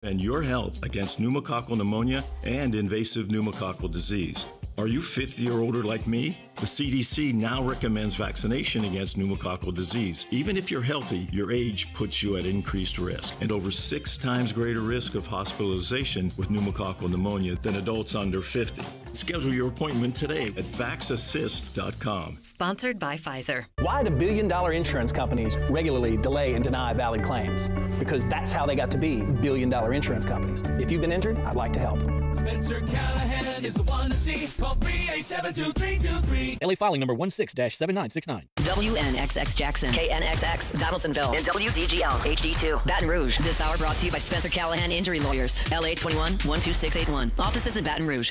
And your health against pneumococcal pneumonia and invasive pneumococcal disease. Are you 50 or older like me? The CDC now recommends vaccination against pneumococcal disease. Even if you're healthy, your age puts you at increased risk and over 6 times greater risk of hospitalization with pneumococcal pneumonia than adults under 50. Schedule your appointment today at vaxassist.com. Sponsored by Pfizer. Why do billion-dollar insurance companies regularly delay and deny valid claims? Because that's how they got to be billion-dollar insurance companies. If you've been injured, I'd like to help. Spencer Callahan is the one to see. Call 387-2323. LA filing number 16-7969. WNXX Jackson, KNXX Donaldsonville, and WDGL HD2 Baton Rouge. This hour brought to you by Spencer Callahan Injury Lawyers. LA 21-12681. Offices in Baton Rouge.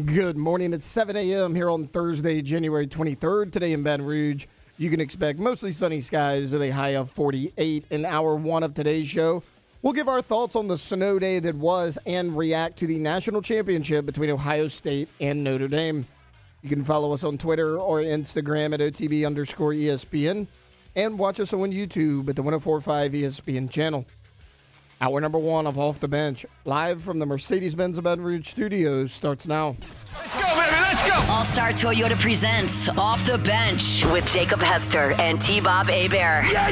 Good morning. It's 7 a.m. here on Thursday, January 23rd. Today in Baton Rouge, you can expect mostly sunny skies with a high of 48 in hour one of today's show. We'll give our thoughts on the snow day that was and react to the national championship between Ohio State and Notre Dame. You can follow us on Twitter or Instagram at OTB_ESPN and watch us on YouTube at the 104.5 ESPN channel. Hour number one of Off the Bench, live from the Mercedes-Benz Baton Rouge studios, starts now. Let's go, baby, let's go! All-Star Toyota presents Off the Bench with Jacob Hester and T-Bob Hebert. Yeah!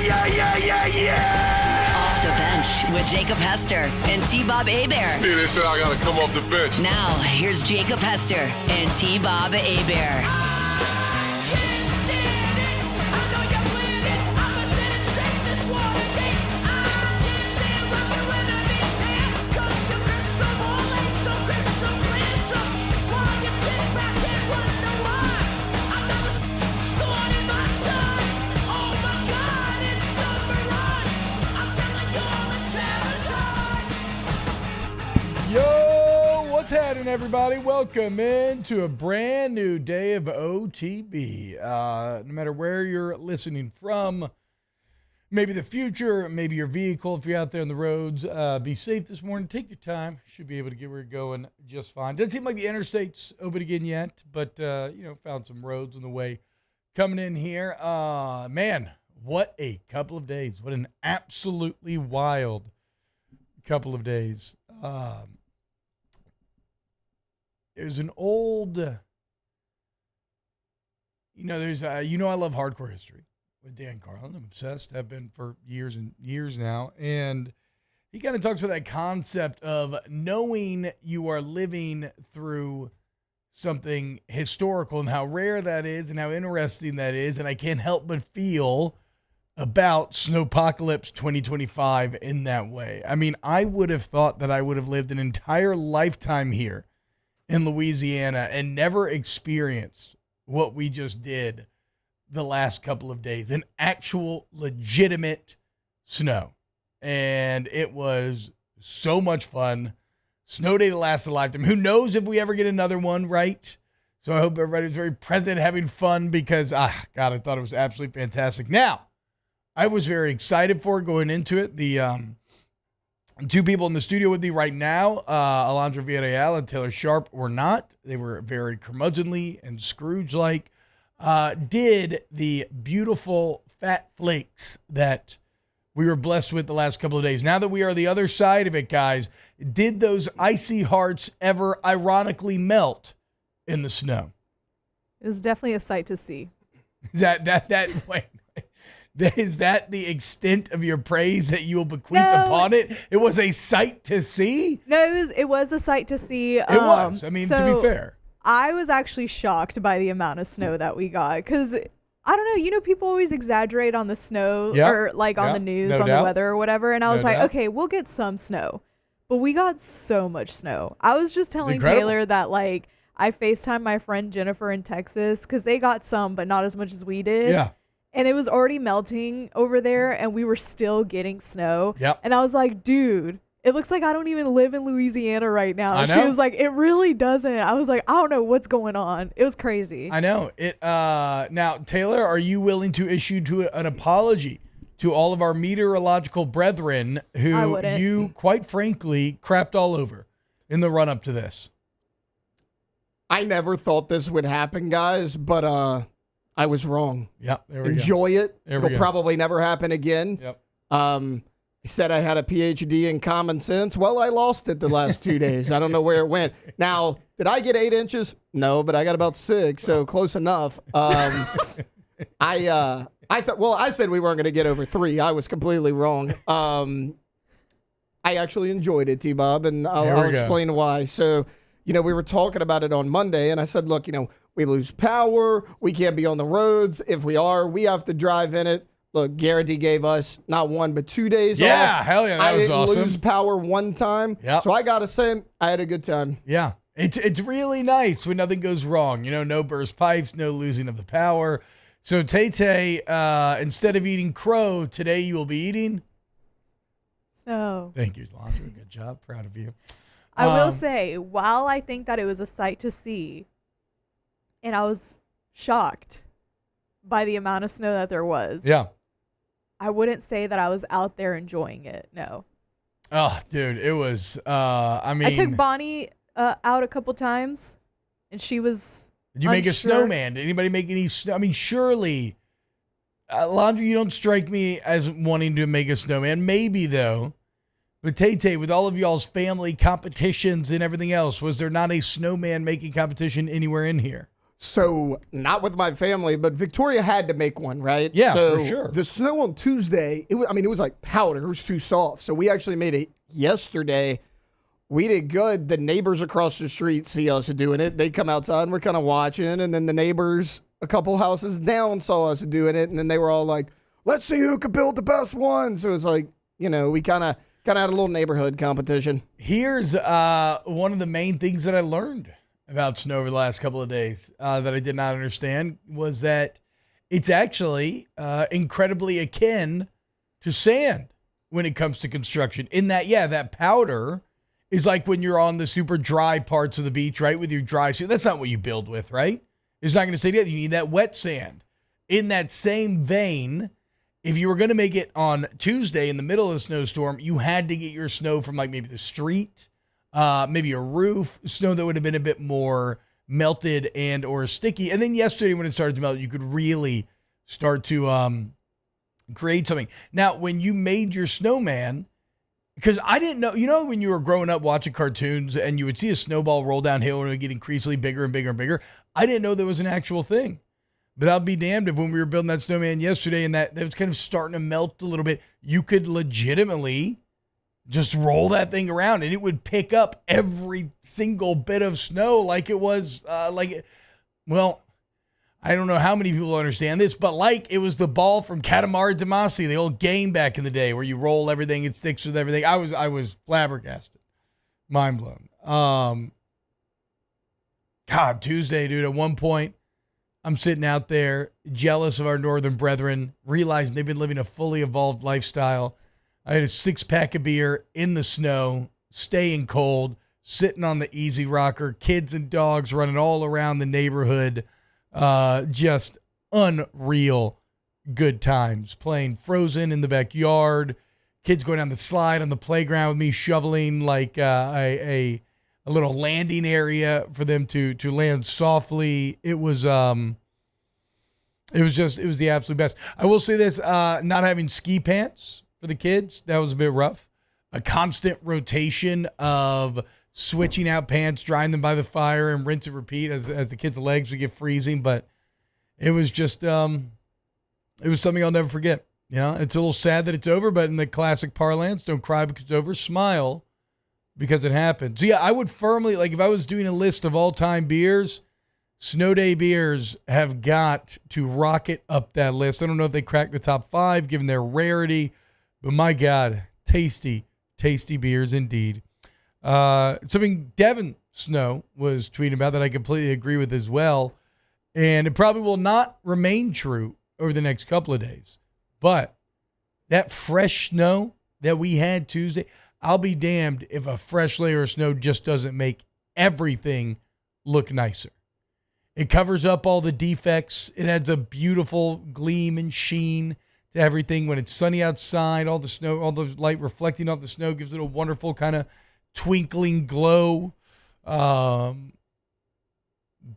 Off the Bench with Jacob Hester and T-Bob Hebert. Hey, they said I gotta come off the bench. Now, here's Jacob Hester and T-Bob Hebert. Yo, what's happening, everybody? Welcome into a brand new day of OTB. No matter where you're listening from, maybe the future, maybe your vehicle, if you're out there on the roads, be safe this morning. Take your time. Should be able to get where you're going just fine. Doesn't seem like the interstate's open again yet, but, found some roads on the way coming in here. Man, what a couple of days. What an absolutely wild couple of days. There's an old, I love hardcore history with Dan Carlin. I'm obsessed, have been for years and years now. And he kind of talks about that concept of knowing you are living through something historical and how rare that is and how interesting that is. And I can't help but feel about Snowpocalypse 2025 in that way. I mean, I would have thought that I would have lived an entire lifetime here in Louisiana and never experienced what we just did the last couple of days, an actual legitimate snow. And it was so much fun. Snow day to last a lifetime. Who knows if we ever get another one, right? So I hope everybody's very present, having fun, because, I thought it was absolutely fantastic. Now, I was very excited for going into it. The two people in the studio with me right now, Alondra Villarreal and Taylor Sharp, were not. They were very curmudgeonly and Scrooge-like. Did the beautiful fat flakes that we were blessed with the last couple of days. Now that we are the other side of it, guys, did those icy hearts ever ironically melt in the snow? It was definitely a sight to see. Wait. Is that the extent of your praise that you will bequeath upon it? It was a sight to see? No, it was a sight to see. It was. I mean, to be fair. I was actually shocked by the amount of snow that we got because, I don't know, people always exaggerate on the snow or on the news, on the weather or whatever. And I was like, okay, we'll get some snow. But we got so much snow. I was just telling Taylor that, I FaceTimed my friend Jennifer in Texas because they got some, but not as much as we did. Yeah. And it was already melting over there, and we were still getting snow. Yep. And I was like, dude, it looks like I don't even live in Louisiana right now. I know. She was like, it really doesn't. I was like, I don't know what's going on. It was crazy. I know. Now, Taylor, are you willing to issue an apology to all of our meteorological brethren who you, quite frankly, crapped all over in the run-up to this? I never thought this would happen, guys, but I was wrong. Yep, there we Enjoy go. it. It'll probably never happen again. Yep. He said I had a PhD in common sense. Well, I lost it the last 2 days. I don't know where it went. Now, did I get 8 inches? No, but I got about 6, so close enough. I thought. Well, I said we weren't going to get over 3. I was completely wrong. I actually enjoyed it, T-Bob, and I'll explain why. So, we were talking about it on Monday, and I said, look, we lose power. We can't be on the roads. If we are, we have to drive in it. Look, Guarantee gave us not 1 but 2 days off. Yeah, hell yeah, that was awesome. I didn't lose power one time. Yep. So I got to say, I had a good time. Yeah, it's really nice when nothing goes wrong. No burst pipes, no losing of the power. So, Tay-Tay, instead of eating crow, today you will be eating? Snow. Thank you, Landra. Good job. Proud of you. I will say, while I think that it was a sight to see, and I was shocked by the amount of snow that there was. Yeah. I wouldn't say that I was out there enjoying it. No. Oh, dude, it was. I took Bonnie out a couple times, and she was. Did you make a snowman? Did anybody make any snow? I mean, surely, Landry, you don't strike me as wanting to make a snowman. Maybe though. But Tay-Tay, with all of y'all's family competitions and everything else, was there not a snowman making competition anywhere in here? So, not with my family, but Victoria had to make one, right? Yeah, so for sure. The snow on Tuesday, it was like powder. It was too soft. So, we actually made it yesterday. We did good. The neighbors across the street see us doing it. They come outside and we're kind of watching. And then the neighbors a couple houses down saw us doing it. And then they were all like, let's see who can build the best one. So, it's like, we kind of had a little neighborhood competition. Here's one of the main things that I learned about snow over the last couple of days that I did not understand was that it's actually incredibly akin to sand when it comes to construction. In that, that powder is like when you're on the super dry parts of the beach, right, with your dry sand. That's not what you build with, right? It's not going to stay together. You need that wet sand. In that same vein, if you were going to make it on Tuesday in the middle of the snowstorm, you had to get your snow from like maybe the street, maybe a roof, snow that would have been a bit more melted and or sticky. And then yesterday when it started to melt, you could really start to create something. Now, when you made your snowman, because I didn't know, when you were growing up watching cartoons and you would see a snowball roll downhill and it would get increasingly bigger and bigger and bigger, I didn't know there was an actual thing. But I'll be damned if when we were building that snowman yesterday and that was kind of starting to melt a little bit, you could legitimately just roll that thing around and it would pick up every single bit of snow like it was, I don't know how many people understand this, but like it was the ball from Katamari Damacy, the old game back in the day where you roll everything, it sticks with everything. I was flabbergasted. Mind blown. God, Tuesday, dude, at one point, I'm sitting out there jealous of our northern brethren, realizing they've been living a fully evolved lifestyle. I had a 6-pack of beer in the snow, staying cold, sitting on the easy rocker, kids and dogs running all around the neighborhood. Just unreal good times. Playing Frozen in the backyard, kids going down the slide on the playground with me, shoveling like a little landing area for them to land softly. It was the absolute best. I will say this, not having ski pants for the kids, that was a bit rough. A constant rotation of switching out pants, drying them by the fire, and rinse and repeat as the kids' legs would get freezing. But it was just, it was something I'll never forget. It's a little sad that it's over, but in the classic parlance, don't cry because it's over, smile because it happened. So yeah, I would firmly, like if I was doing a list of all-time beers, Snow Day beers have got to rocket up that list. I don't know if they crack the top 5 given their rarity, but my God, tasty, tasty beers indeed. Something Devin Snow was tweeting about that I completely agree with as well. And it probably will not remain true over the next couple of days. But that fresh snow that we had Tuesday, I'll be damned if a fresh layer of snow just doesn't make everything look nicer. It covers up all the defects. It adds a beautiful gleam and sheen to everything. When it's sunny outside, all the snow, all the light reflecting off the snow gives it a wonderful kind of twinkling glow.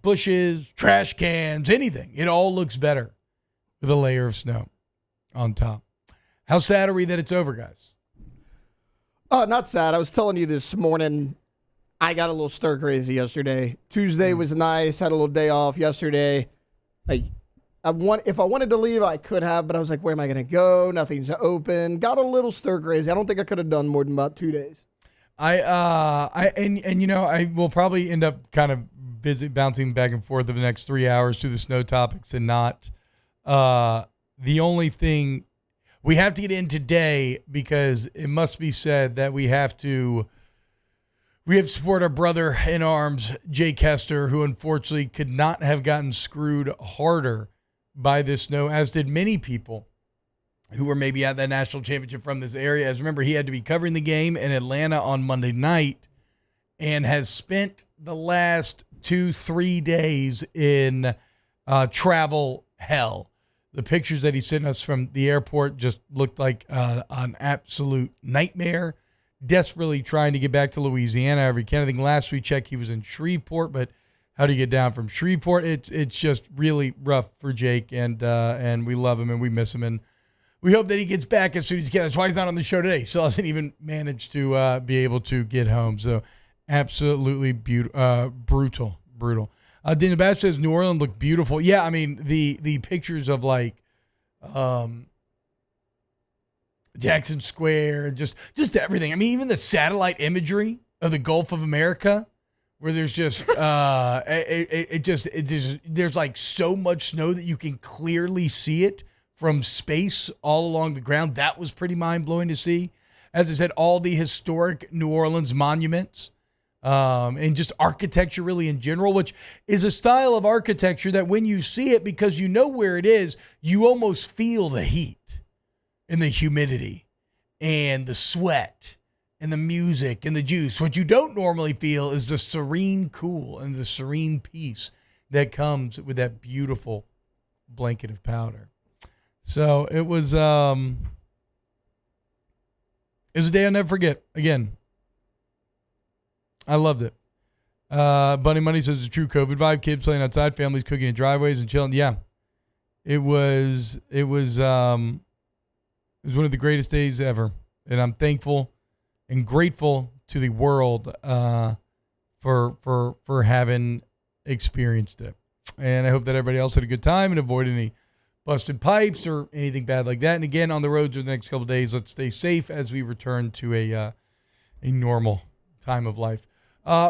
bushes, trash cans, anything. It all looks better with a layer of snow on top. How sad are we that it's over, guys? Not sad. I was telling you this morning, I got a little stir crazy yesterday. Tuesday was nice. Had a little day off yesterday. Like, if I wanted to leave, I could have, but I was like, where am I going to go? Nothing's open. Got a little stir crazy. I don't think I could have done more than about 2 days. I will probably end up kind of bouncing back and forth over the next 3 hours to the snow topics and not. The only thing we have to get in today, because it must be said that we have to support our brother in arms, Jake Hester, who unfortunately could not have gotten screwed harder by this snow, as did many people who were maybe at that national championship from this area. As remember, he had to be covering the game in Atlanta on Monday night and has spent the last 2-3 days in travel hell. The pictures that he sent us from the airport just looked like an absolute nightmare. Desperately trying to get back to Louisiana every can. I think last we checked he was in Shreveport, but how do you get down from Shreveport? It's just really rough for Jake, and we love him and we miss him, and we hope that he gets back as soon as he can. That's why he's not on the show today. Still hasn't even managed to be able to get home. So absolutely brutal. Daniel Bash says New Orleans looked beautiful. Yeah, I mean the pictures of like Jackson Square and just everything. I mean, even the satellite imagery of the Gulf of America, where there's just there's like so much snow that you can clearly see it from space all along the ground. That was pretty mind blowing to see. As I said, all the historic New Orleans monuments. And just architecture really in general, which is a style of architecture that when you see it, because you know where it is, you almost feel the heat and the humidity and the sweat and the music and the juice. What you don't normally feel is the serene cool and the serene peace that comes with that beautiful blanket of powder. So it was a day I'll never forget. Again, I loved it. Bunny Money says it's a true COVID vibe. Kids playing outside, families cooking in driveways and chilling. Yeah, it was one of the greatest days ever, and I'm thankful and grateful to the world for having experienced it. And I hope that everybody else had a good time and avoided any busted pipes or anything bad like that. And again, on the roads for the next couple of days, let's stay safe as we return to a normal time of life.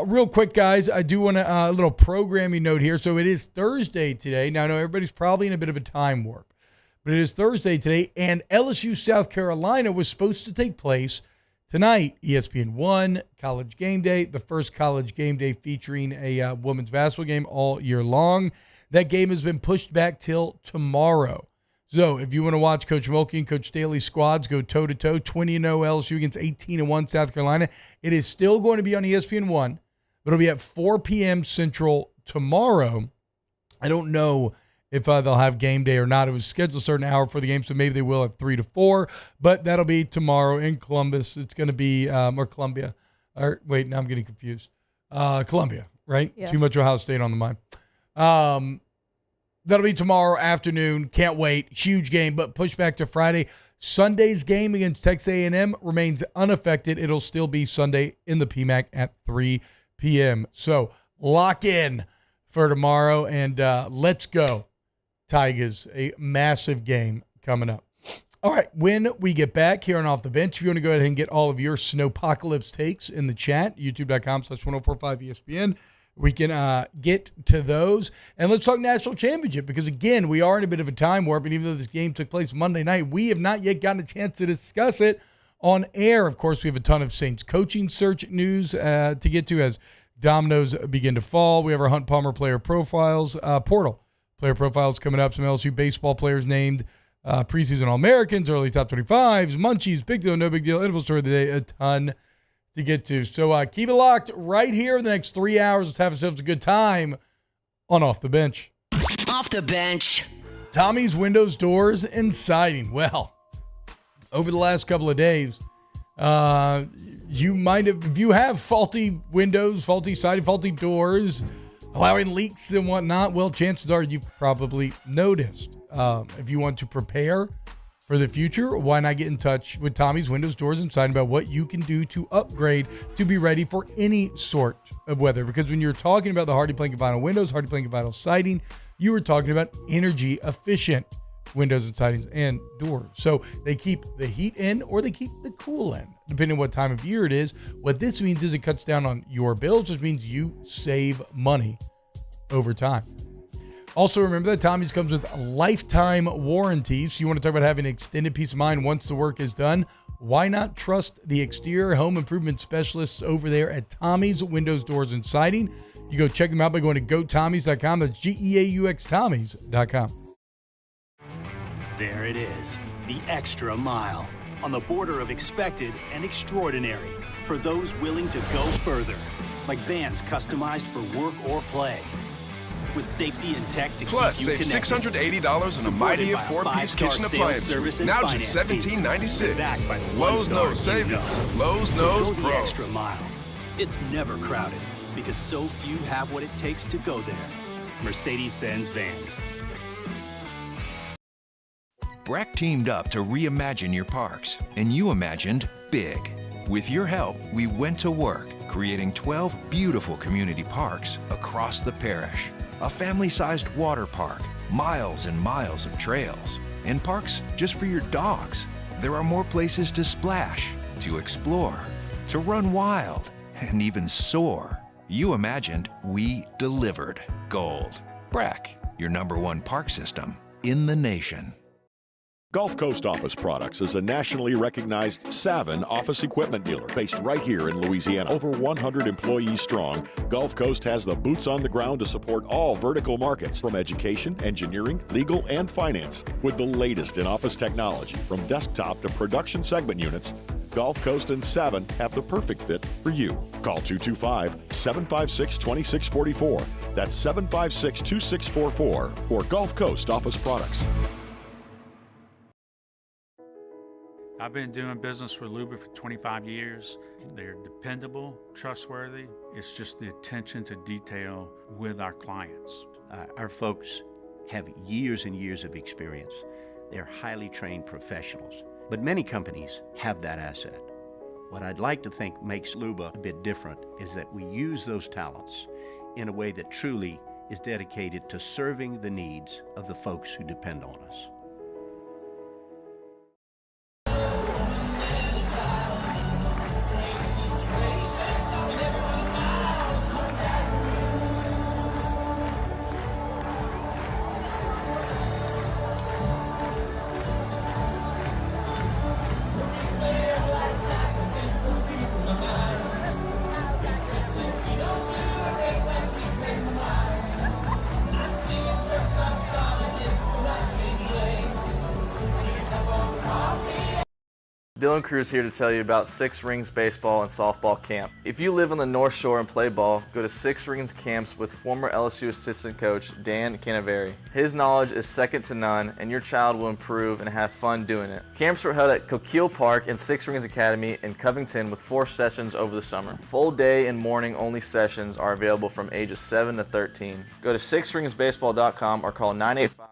Real quick, guys, I do want a little programming note here. So it is Thursday today. Now, I know everybody's probably in a bit of a time warp, but it is Thursday today, and LSU South Carolina was supposed to take place tonight. ESPN 1, College Game Day, the first College Game Day featuring a women's basketball game all year long. That game has been pushed back till tomorrow. So if you want to watch Coach Mulkey and Coach Staley's squads go toe-to-toe, 20-0 LSU against 18-1 South Carolina, it is still going to be on ESPN 1, but it'll be at 4 p.m. Central tomorrow. I don't know if they'll have game day or not. It was scheduled a certain hour for the game, so maybe they will at 3 to 4, but that'll be tomorrow in Columbus. It's going to be, or Columbia. Or wait, now I'm getting confused. Columbia, right? Yeah. Too much Ohio State on the mind. That'll be tomorrow afternoon. Can't wait. Huge game, but pushed back to Friday. Sunday's game against Texas A&M remains unaffected. It'll still be Sunday in the PMAC at 3 p.m. So lock in for tomorrow, and let's go, Tigers. A massive game coming up. All right, when we get back here on Off the Bench, if you want to go ahead and get all of your snowpocalypse takes in the chat, youtube.com/1045ESPN. We can get to those. And let's talk national championship, because, again, we are in a bit of a time warp. And even though this game took place Monday night, we have not yet gotten a chance to discuss it on air. Of course, we have a ton of Saints coaching search news to get to as dominoes begin to fall. We have our Hunt Palmer player profiles, portal player profiles coming up. Some LSU baseball players named preseason All-Americans, early top 25s, munchies, big deal, no big deal, info story of the day, a ton to get to. So keep it locked right here in the next 3 hours. Let's have ourselves a good time on Off the Bench. Off the Bench. Tommy's Windows, Doors, and Siding. Well, over the last couple of days, you might have, if you have faulty windows, faulty siding, faulty doors, allowing leaks and whatnot, well, chances are you've probably noticed. If you want to prepare for the future, why not get in touch with Tommy's Windows, Doors, and Siding about what you can do to upgrade to be ready for any sort of weather? Because when you're talking about the Hardy Plank and Vinyl windows, Hardy Plank and Vinyl siding, you were talking about energy efficient windows and sidings and doors. So they keep the heat in or they keep the cool in, depending on what time of year it is. What this means is it cuts down on your bills, which means you save money over time. Also, remember that Tommy's comes with lifetime warranties. So you want to talk about having extended peace of mind once the work is done? Why not trust the exterior home improvement specialists over there at Tommy's Windows, Doors, and Siding? You go check them out by going to gotommys.com. That's GEAUX Tommys.com. There it is, the extra mile, on the border of expected and extraordinary for those willing to go further, like vans customized for work or play. With safety and tech to Plus, keep you save connected. $680 on a Mighty 4-piece kitchen appliance. Now just $17.96. Lowe's knows savings. Lowe's knows the pro. extra mile. It's never crowded because so few have what it takes to go there. Mercedes-Benz Vans. Breck teamed up to reimagine your parks, and you imagined big. With your help, we went to work, creating 12 beautiful community parks across the parish. A family-sized water park, miles and miles of trails, and parks just for your dogs. There are more places to splash, to explore, to run wild, and even soar. You imagined, we delivered. Gold. Breck, your #1 park system in the nation. Gulf Coast Office Products is a nationally recognized Savin office equipment dealer based right here in Louisiana. Over 100 employees strong, Gulf Coast has the boots on the ground to support all vertical markets, from education, engineering, legal, and finance. With the latest in office technology, from desktop to production segment units, Gulf Coast and Savin have the perfect fit for you. Call 225-756-2644. That's 756-2644 for Gulf Coast Office Products. I've been doing business with Luba for 25 years. They're dependable, trustworthy. It's just the attention to detail with our clients. Our folks have years and years of experience. They're highly trained professionals, but many companies have that asset. What I'd like to think makes Luba a bit different is that we use those talents in a way that truly is dedicated to serving the needs of the folks who depend on us. Dylan Cruz here to tell you about Six Rings Baseball and Softball Camp. If you live on the North Shore and play ball, go to Six Rings Camps with former LSU assistant coach Dan Canaveri. His knowledge is second to none, and your child will improve and have fun doing it. Camps were held at Coquille Park and Six Rings Academy in Covington with 4 sessions over the summer. Full day and morning only sessions are available from ages 7 to 13. Go to sixringsbaseball.com or call 985.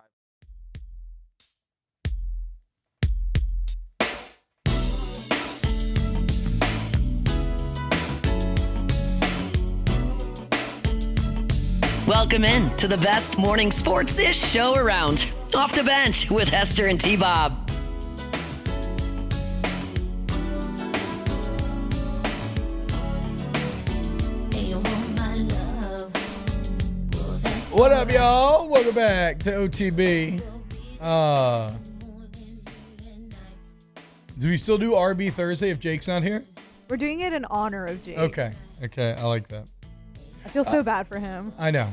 Welcome in to the best morning sports-ish show around. Off the Bench with Hester and T-Bob. What up, y'all? Welcome back to OTB. Do we still do RB Thursday if Jake's not here? We're doing it in honor of Jake. Okay, I like that. I feel so bad for him. I know.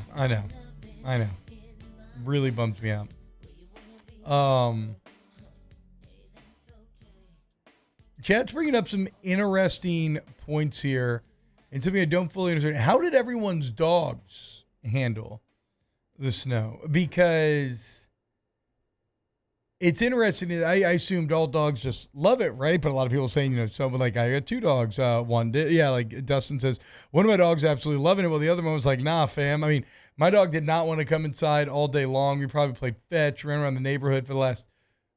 Really bums me out. Chad's bringing up some interesting points here and something I don't fully understand. How did everyone's dogs handle the snow? Because it's interesting. I assumed all dogs just love it, right? But a lot of people saying, someone like, I got 2 dogs. One did. Yeah, like Dustin says, one of my dogs absolutely loving it. Well, the other one was like, nah, fam. I mean, My dog did not want to come inside all day long. We probably played fetch, ran around the neighborhood for the last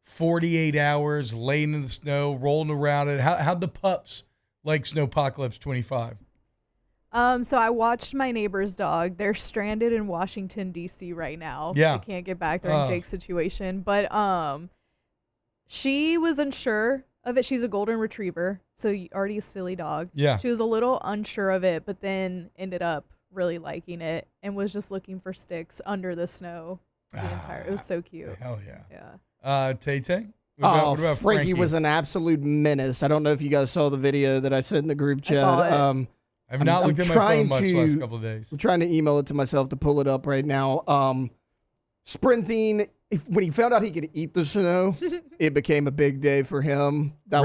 48 hours, laying in the snow, rolling around it. How'd the pups like Snowpocalypse 25? So I watched my neighbor's dog. They're stranded in Washington, D.C. right now. Yeah. They can't get back. They're in Jake's situation. But she was unsure of it. She's a golden retriever, so already a silly dog. Yeah. She was a little unsure of it, but then ended up really liking it and was just looking for sticks under the snow the entire. It was so cute. Hell yeah. Yeah. Tay-Tay? What about Frankie was an absolute menace. I don't know if you guys saw the video that I sent in the group chat. I saw it. I've not looked at my phone much the last couple of days. I'm trying to email it to myself to pull it up right now. Sprinting, when he found out he could eat the snow, it became a big day for him. That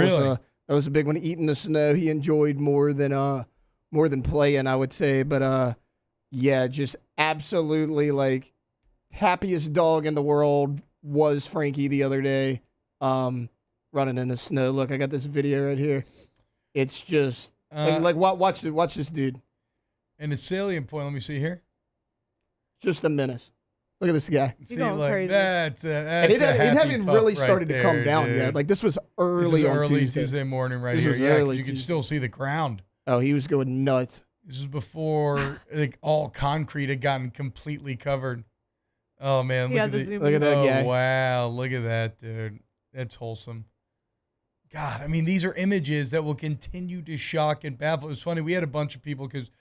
was a big one. Eating the snow, he enjoyed more than playing, I would say. But yeah, just absolutely like happiest dog in the world was Frankie the other day, running in the snow. Look, I got this video right here. It's just. Watch this dude. And the salient point, let me see here. Just a menace. Look at this guy. See, like, that's and it hadn't really started to come down yet. Like, this was early on Tuesday morning right here. Yeah, because you could still see the ground. Oh, he was going nuts. This is before like all concrete had gotten completely covered. Oh, man. Look at that guy. Wow. Look at that, dude. That's wholesome. God, I mean, these are images that will continue to shock and baffle. It was funny. We had a bunch of people because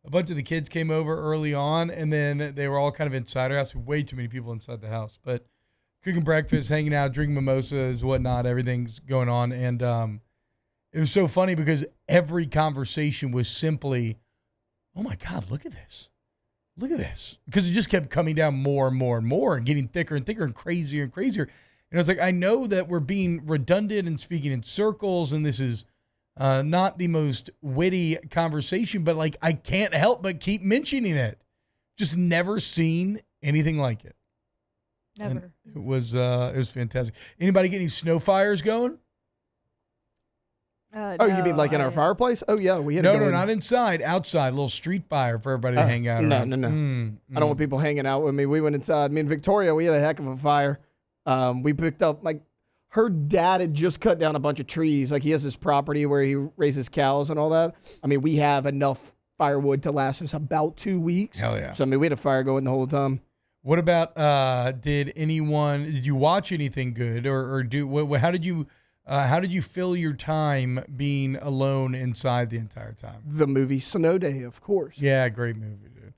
a bunch of the kids came over early on, and then they were all kind of inside our house. Way too many people inside the house. But cooking breakfast, hanging out, drinking mimosas, whatnot, everything's going on. And it was so funny because every conversation was simply, oh, my God, look at this. Look at this. Because it just kept coming down more and more and more and getting thicker and thicker and crazier and crazier. And I was like, I know that we're being redundant and speaking in circles, and this is not the most witty conversation, but like I can't help but keep mentioning it. Just never seen anything like it. Never. And it was fantastic. Anybody get any snow fires going? You mean like in our fireplace? Oh yeah, we had no, not inside, outside, a little street fire for everybody to hang out around. No. I don't want people hanging out with me. We went inside. Me and Victoria, we had a heck of a fire. We picked up, like, her dad had just cut down a bunch of trees. Like, he has this property where he raises cows and all that. I mean, we have enough firewood to last us about 2 weeks. Hell yeah. So, I mean, we had a fire going the whole time. What about, did you watch anything good how did you fill your time being alone inside the entire time? The movie Snow Day, of course. Yeah, great movie, dude.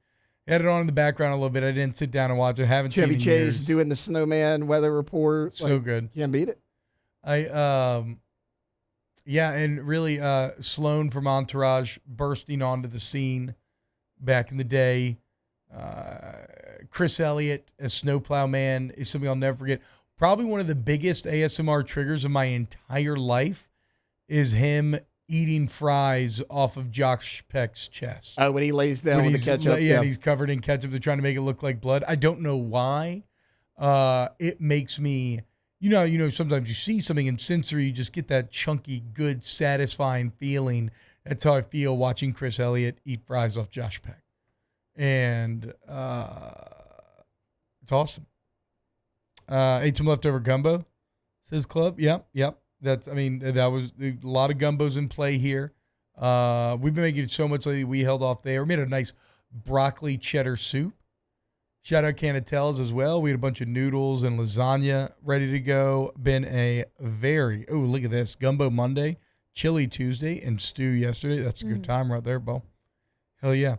Had it on in the background a little bit. I didn't sit down and watch it. Haven't seen it in Chevy years. Chase doing the snowman weather report. So good. Can't beat it. And really Sloan from Entourage bursting onto the scene back in the day. Chris Elliott as Snowplow Man is something I'll never forget. Probably one of the biggest ASMR triggers of my entire life is him eating fries off of Josh Peck's chest. Oh, when he lays down with the ketchup. Yeah, and he's covered in ketchup. They're trying to make it look like blood. I don't know why. It makes me, sometimes you see something in sensory, you just get that chunky, good, satisfying feeling. That's how I feel watching Chris Elliott eat fries off Josh Peck. And it's awesome. Ate some leftover gumbo, says Club. Yep. That was a lot of gumbos in play here. We've been making it so much lately. We held off there. We made a nice broccoli cheddar soup. Shout out Canatel's as well. We had a bunch of noodles and lasagna ready to go. Been a look at this. Gumbo Monday, chili Tuesday, and stew yesterday. That's a good time right there, Bo. Hell yeah.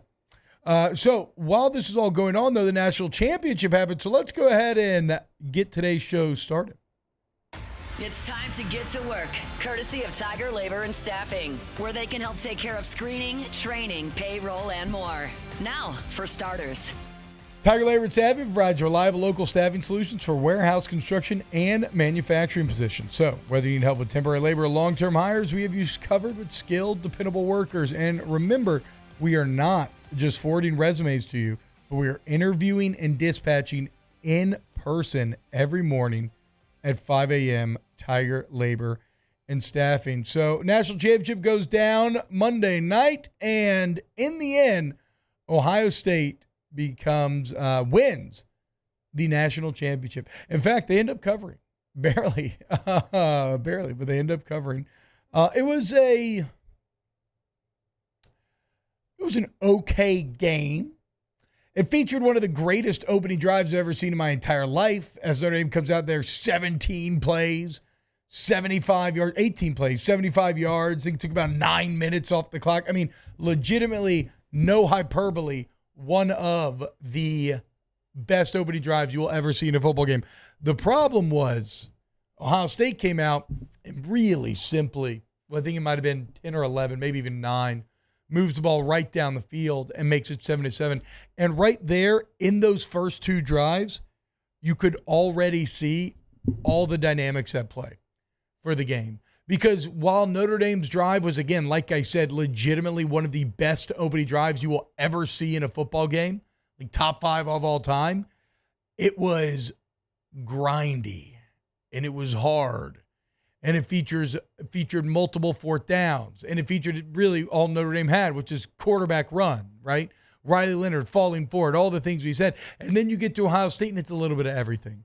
So while this is all going on, though, the national championship happened. So let's go ahead and get today's show started. It's time to get to work, courtesy of Tiger Labor and Staffing, where they can help take care of screening, training, payroll, and more. Now, for starters. Tiger Labor and Staffing provides reliable local staffing solutions for warehouse construction and manufacturing positions. So, whether you need help with temporary labor or long-term hires, we have you covered with skilled, dependable workers. And remember, we are not just forwarding resumes to you, but we are interviewing and dispatching in person every morning at 5 a.m. Tiger Labor and Staffing. So national championship goes down Monday night, and in the end, Ohio State wins the national championship. In fact, they end up covering. Barely, but they end up covering. It was an okay game. It featured one of the greatest opening drives I've ever seen in my entire life. As Notre Dame comes out there, 17 plays, 75 yards, 18 plays, 75 yards. I think it took about 9 minutes off the clock. I mean, legitimately, no hyperbole, one of the best opening drives you will ever see in a football game. The problem was Ohio State came out and really simply, I think it might have been 10 or 11, maybe even 9, moves the ball right down the field and makes it 7-7. And right there in those first 2 drives, you could already see all the dynamics at play for the game. Because while Notre Dame's drive was, again, like I said, legitimately one of the best opening drives you will ever see in a football game, like top 5 of all time, it was grindy and it was hard. And it featured multiple fourth downs. And it featured really all Notre Dame had, which is quarterback run, right? Riley Leonard falling forward, all the things we said. And then you get to Ohio State, and it's a little bit of everything.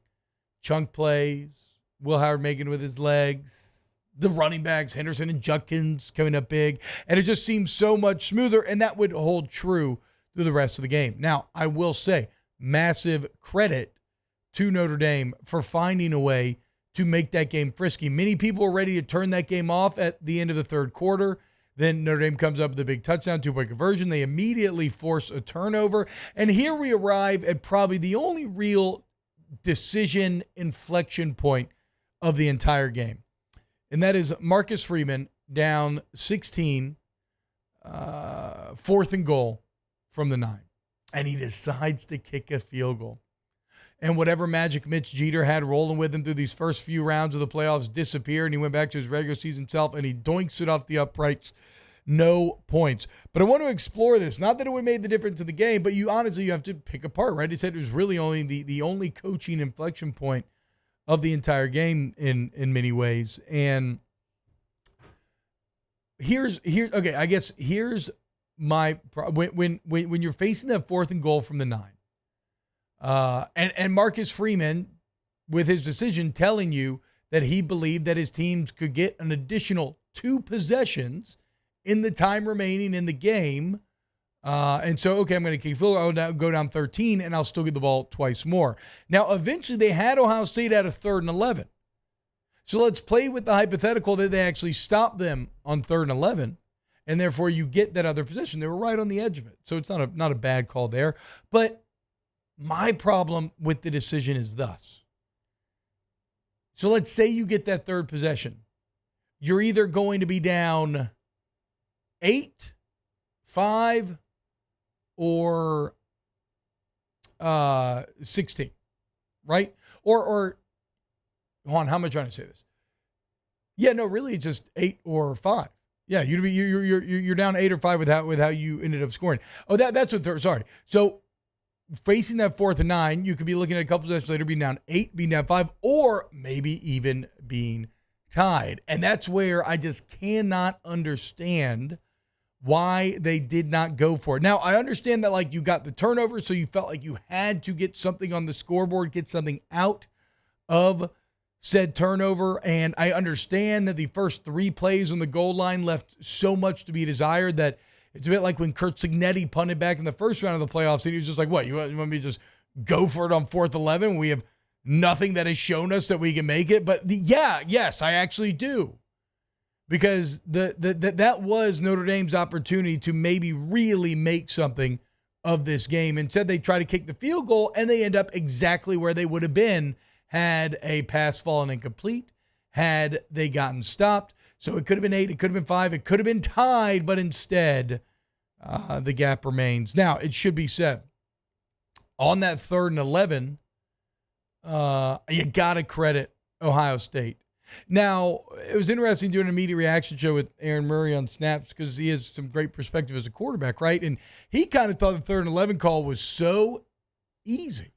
Chunk plays, Will Howard making it with his legs, the running backs, Henderson and Judkins coming up big. And it just seems so much smoother, and that would hold true through the rest of the game. Now, I will say, massive credit to Notre Dame for finding a way to make that game frisky. Many people were ready to turn that game off at the end of the third quarter. Then Notre Dame comes up with a big touchdown, 2-point conversion. They immediately force a turnover. And here we arrive at probably the only real decision inflection point of the entire game. And that is Marcus Freeman down 16, 4th and goal from the 9. And he decides to kick a field goal. And whatever magic Mitch Jeter had rolling with him through these first few rounds of the playoffs disappeared, and he went back to his regular season self, and he doinks it off the uprights. No points. But I want to explore this. Not that it would have made the difference in the game, but you honestly have to pick apart, right? He said it was really only the only coaching inflection point of the entire game in many ways. And here's my when you're facing that 4th and goal from the 9. And Marcus Freeman, with his decision, telling you that he believed that his teams could get an additional 2 possessions in the time remaining in the game. And so, okay, I'm going to kick field goal. I'll go down 13, and I'll still get the ball twice more. Now, eventually, they had Ohio State at a 3rd and 11. So let's play with the hypothetical that they actually stopped them on 3rd and 11, and therefore you get that other possession. They were right on the edge of it. So it's not a bad call there. But my problem with the decision is thus. So let's say you get that 3rd possession. You're either going to be down 8, 5, or 16, right? Or hold on, how am I trying to say this? Yeah, no, really, it's just 8 or 5. Yeah, you're down 8 or 5 with how you ended up scoring. Oh, that's what. Sorry. So facing that 4th and 9, you could be looking at a couple possessions later, being down 8, being down 5, or maybe even being tied. And that's where I just cannot understand why they did not go for it. Now, I understand that, like, you got the turnover, so you felt like you had to get something on the scoreboard, get something out of said turnover. And I understand that the first 3 plays on the goal line left so much to be desired that it's a bit like when Kurt Signetti punted back in the first round of the playoffs, and he was just like, what, you want me to just go for it on 4th 11? We have nothing that has shown us that we can make it. But yes, I actually do. Because that was Notre Dame's opportunity to maybe really make something of this game. Instead, they try to kick the field goal, and they end up exactly where they would have been had a pass fallen incomplete, had they gotten stopped. So it could have been 8, it could have been 5, it could have been tied, but instead the gap remains. Now, it should be said, on that 3rd and 11, you got to credit Ohio State. Now, it was interesting doing an immediate reaction show with Aaron Murray on Snaps because he has some great perspective as a quarterback, right? And he kind of thought the 3rd and 11 call was so easy.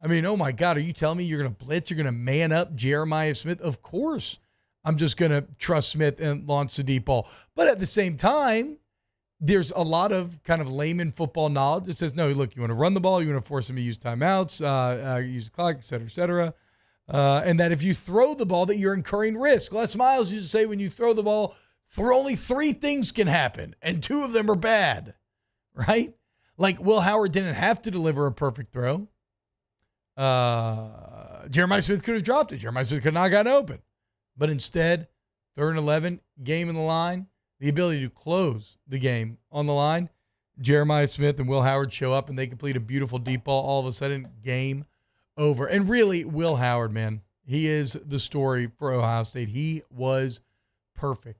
I mean, oh my God, are you telling me you're going to blitz? You're going to man up Jeremiah Smith? Of course, I'm just going to trust Smith and launch the deep ball. But at the same time, there's a lot of kind of layman football knowledge that says, no, look, you want to run the ball, you want to force them to use timeouts, use the clock, et cetera, and that if you throw the ball, that you're incurring risk. Les Miles used to say when you throw the ball, only 3 things can happen, and 2 of them are bad, right? Like Will Howard didn't have to deliver a perfect throw. Jeremiah Smith could have dropped it. Jeremiah Smith could not have gotten open. But instead, 3rd and 11, game in the line, the ability to close the game on the line. Jeremiah Smith and Will Howard show up, and they complete a beautiful deep ball. All of a sudden, game over. And really, Will Howard, man, he is the story for Ohio State. He was perfect.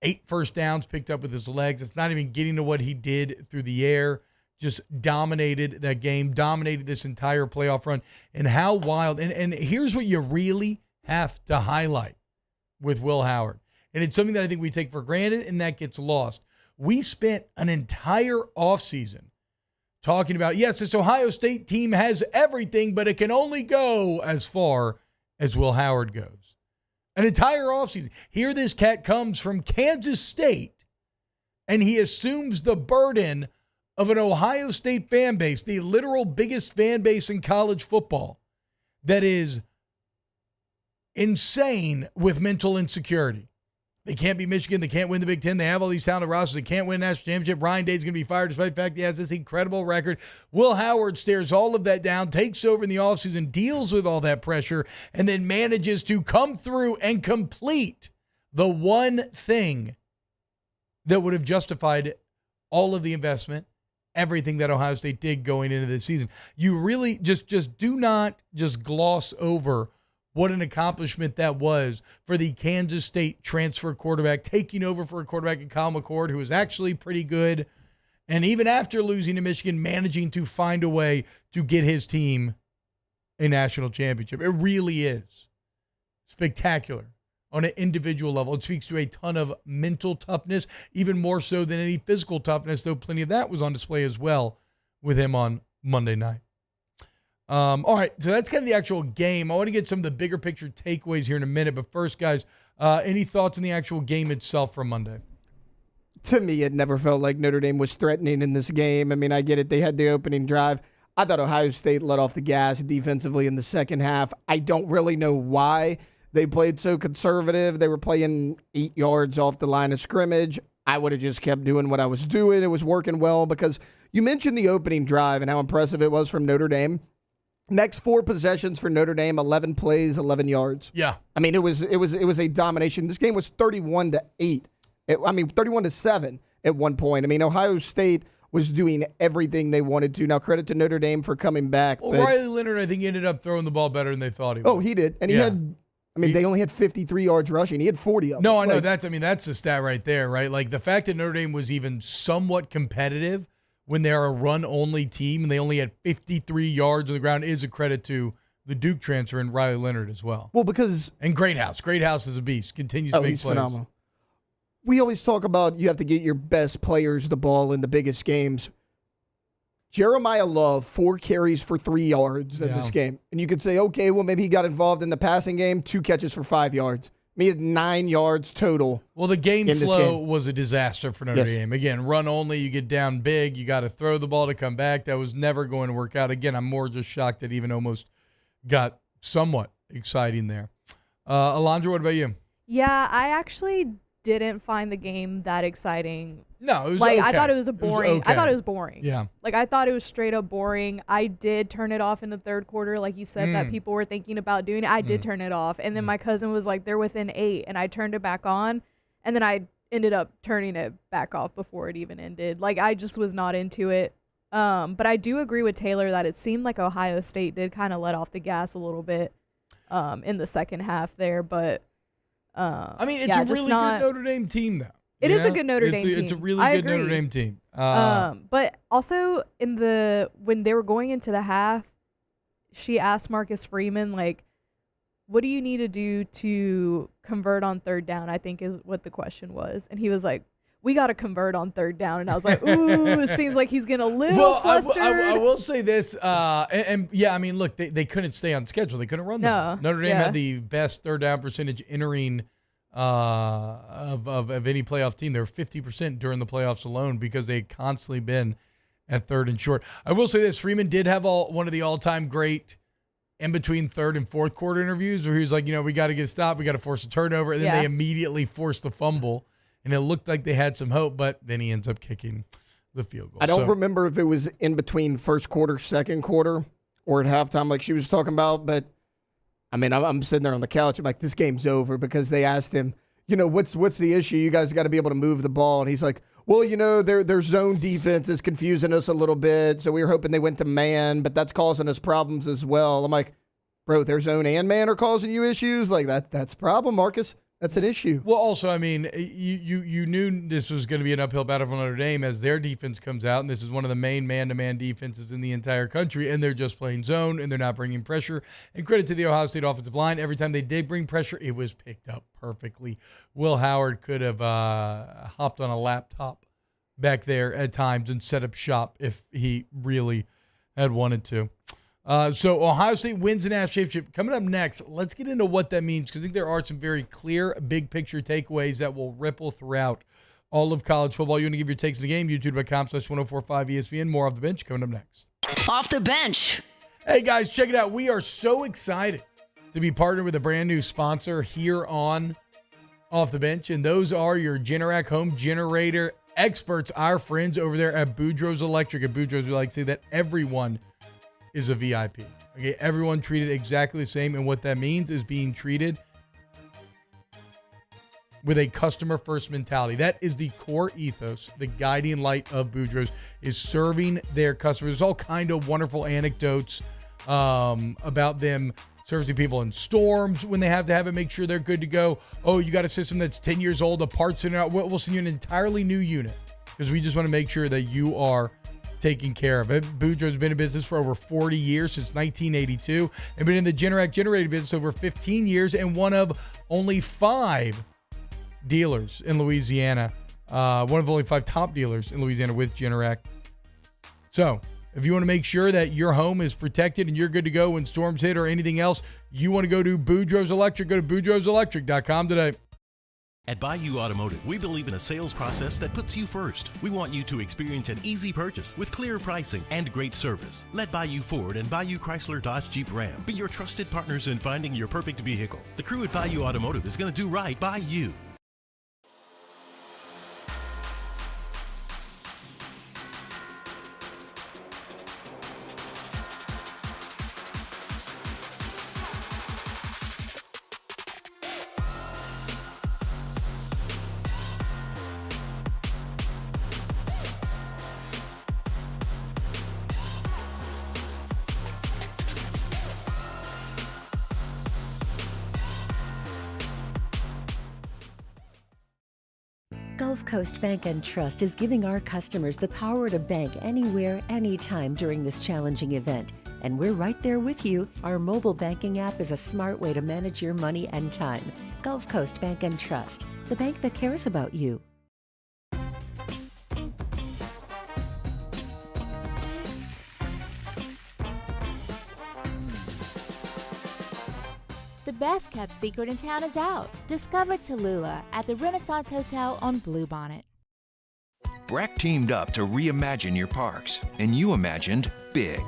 8 first downs picked up with his legs. It's not even getting to what he did through the air. Just dominated that game, dominated this entire playoff run. And how wild. And here's what you really have to highlight with Will Howard. And it's something that I think we take for granted, and that gets lost. We spent an entire offseason talking about, yes, this Ohio State team has everything, but it can only go as far as Will Howard goes. An entire offseason. Here this cat comes from Kansas State, and he assumes the burden of an Ohio State fan base, the literal biggest fan base in college football, that is insane with mental insecurity. They can't beat Michigan. They can't win the Big Ten. They have all these talented rosters. They can't win a national championship. Ryan Day's going to be fired despite the fact he has this incredible record. Will Howard stares all of that down, takes over in the offseason, deals with all that pressure, and then manages to come through and complete the one thing that would have justified all of the investment, everything that Ohio State did going into this season. You really just do not just gloss over what an accomplishment that was for the Kansas State transfer quarterback, taking over for a quarterback in Kyle McCord, who was actually pretty good. And even after losing to Michigan, managing to find a way to get his team a national championship. It really is spectacular on an individual level. It speaks to a ton of mental toughness, even more so than any physical toughness, though plenty of that was on display as well with him on Monday night. All right, so that's kind of the actual game. I want to get some of the bigger picture takeaways here in a minute, but first, guys, any thoughts on the actual game itself from Monday? To me, it never felt like Notre Dame was threatening in this game. I mean, I get it. They had the opening drive. I thought Ohio State let off the gas defensively in the second half. I don't really know why they played so conservative. They were playing 8 yards off the line of scrimmage. I would have just kept doing what I was doing. It was working well because you mentioned the opening drive and how impressive it was from Notre Dame. Next 4 possessions for Notre Dame, 11 plays, 11 yards. Yeah. I mean, it was a domination. This game was 31-8. 31-7 at one point. I mean, Ohio State was doing everything they wanted to. Now, credit to Notre Dame for coming back. Well, Riley Leonard, I think, ended up throwing the ball better than they thought he would. Oh, he did. And they only had 53 yards rushing. He had 40 of them. No, I know. That's the stat right there, right? Like, the fact that Notre Dame was even somewhat competitive when they're a run-only team and they only had 53 yards on the ground is a credit to the Duke transfer and Riley Leonard as well. Well, because... And Greathouse. Greathouse is a beast. Continues to make he's plays. Phenomenal. We always talk about you have to get your best players the ball in the biggest games. Jeremiah Love, 4 carries for 3 yards in this game. And you could say, okay, well, maybe he got involved in the passing game, 2 catches for 5 yards. He had 9 yards total. Well, the game flow was a disaster for Notre Dame. Again, run only, you get down big, you got to throw the ball to come back. That was never going to work out. Again, I'm more just shocked that even almost got somewhat exciting there. Alondra, what about you? Yeah, I actually didn't find the game that exciting. No, it was like okay. I thought it was boring. I thought it was boring. Yeah. Like I thought it was straight up boring. I did turn it off in the third quarter, like you said that people were thinking about doing it. I did turn it off, and then my cousin was like, "They're within 8," and I turned it back on, and then I ended up turning it back off before it even ended. Like I just was not into it. But I do agree with Taylor that it seemed like Ohio State did kind of let off the gas a little bit in the second half there, but. I mean, it's a really good Notre Dame team, though. It is a good Notre Dame team. It's a really good Notre Dame team. But also when they were going into the half, she asked Marcus Freeman, like, what do you need to do to convert on third down, I think is what the question was. And he was like, we got to convert on third down. And I was like, ooh, it seems like he's getting a little flustered. I will say this. And I mean, look, they couldn't stay on schedule. They couldn't run the ball. Notre Dame had the best third down percentage entering of any playoff team. They were 50% during the playoffs alone because they had constantly been at third and short. I will say this, Freeman did have one of the all-time great in between third and fourth quarter interviews where he was like, we got to get stopped, we got to force a turnover, and then they immediately forced the fumble, and it looked like they had some hope, but then he ends up kicking the field goal. I don't remember if it was in between first quarter, second quarter, or at halftime like she was talking about, but I mean, I'm sitting there on the couch, I'm like, this game's over, because they asked him, what's the issue? You guys got to be able to move the ball, and he's like, well, their zone defense is confusing us a little bit, so we were hoping they went to man, but that's causing us problems as well. I'm like, bro, their zone and man are causing you issues? Like, that's a problem, Marcus. That's an issue. Well, also, I mean, you knew this was going to be an uphill battle for Notre Dame as their defense comes out, and this is one of the main man-to-man defenses in the entire country, and they're just playing zone, and they're not bringing pressure. And credit to the Ohio State offensive line. Every time they did bring pressure, it was picked up perfectly. Will Howard could have hopped on a laptop back there at times and set up shop if he really had wanted to. So Ohio State wins the national championship. Coming up next, let's get into what that means, because I think there are some very clear big picture takeaways that will ripple throughout all of college football. You want to give your takes in the game, youtube.com/1045 ESPN. More off the bench coming up next. Off the bench. Hey guys, check it out. We are so excited to be partnered with a brand new sponsor here on Off the Bench, and those are your Generac home generator experts, our friends over there at Boudreaux's Electric. At Boudreaux's, we like to say that everyone is a VIP. Okay, everyone treated exactly the same, and what that means is being treated with a customer-first mentality. That is the core ethos, the guiding light of Boudreaux's, is serving their customers. There's all kind of wonderful anecdotes about them servicing people in storms when they have to have it, make sure they're good to go. Oh, you got a system that's 10 years old, the parts in and out. We'll send you an entirely new unit because we just want to make sure that you are taken care of. Boudreaux's been in business for over 40 years, since 1982, and been in the Generac generator business over 15 years, and one of only 5 dealers in Louisiana, one of only 5 top dealers in Louisiana with Generac. So if you want to make sure that your home is protected and you're good to go when storms hit or anything else, you want to go to Boudreaux's Electric. Go to Boudreaux'sElectric.com today. At Bayou Automotive, we believe in a sales process that puts you first. We want you to experience an easy purchase with clear pricing and great service. Let Bayou Ford and Bayou Chrysler Dodge Jeep Ram be your trusted partners in finding your perfect vehicle. The crew at Bayou Automotive is going to do right by you. Gulf Coast Bank & Trust is giving our customers the power to bank anywhere, anytime during this challenging event. And we're right there with you. Our mobile banking app is a smart way to manage your money and time. Gulf Coast Bank & Trust, the bank that cares about you. The best-kept secret in town is out. Discover Tallulah at the Renaissance Hotel on Bluebonnet. BRAC teamed up to reimagine your parks, and you imagined big.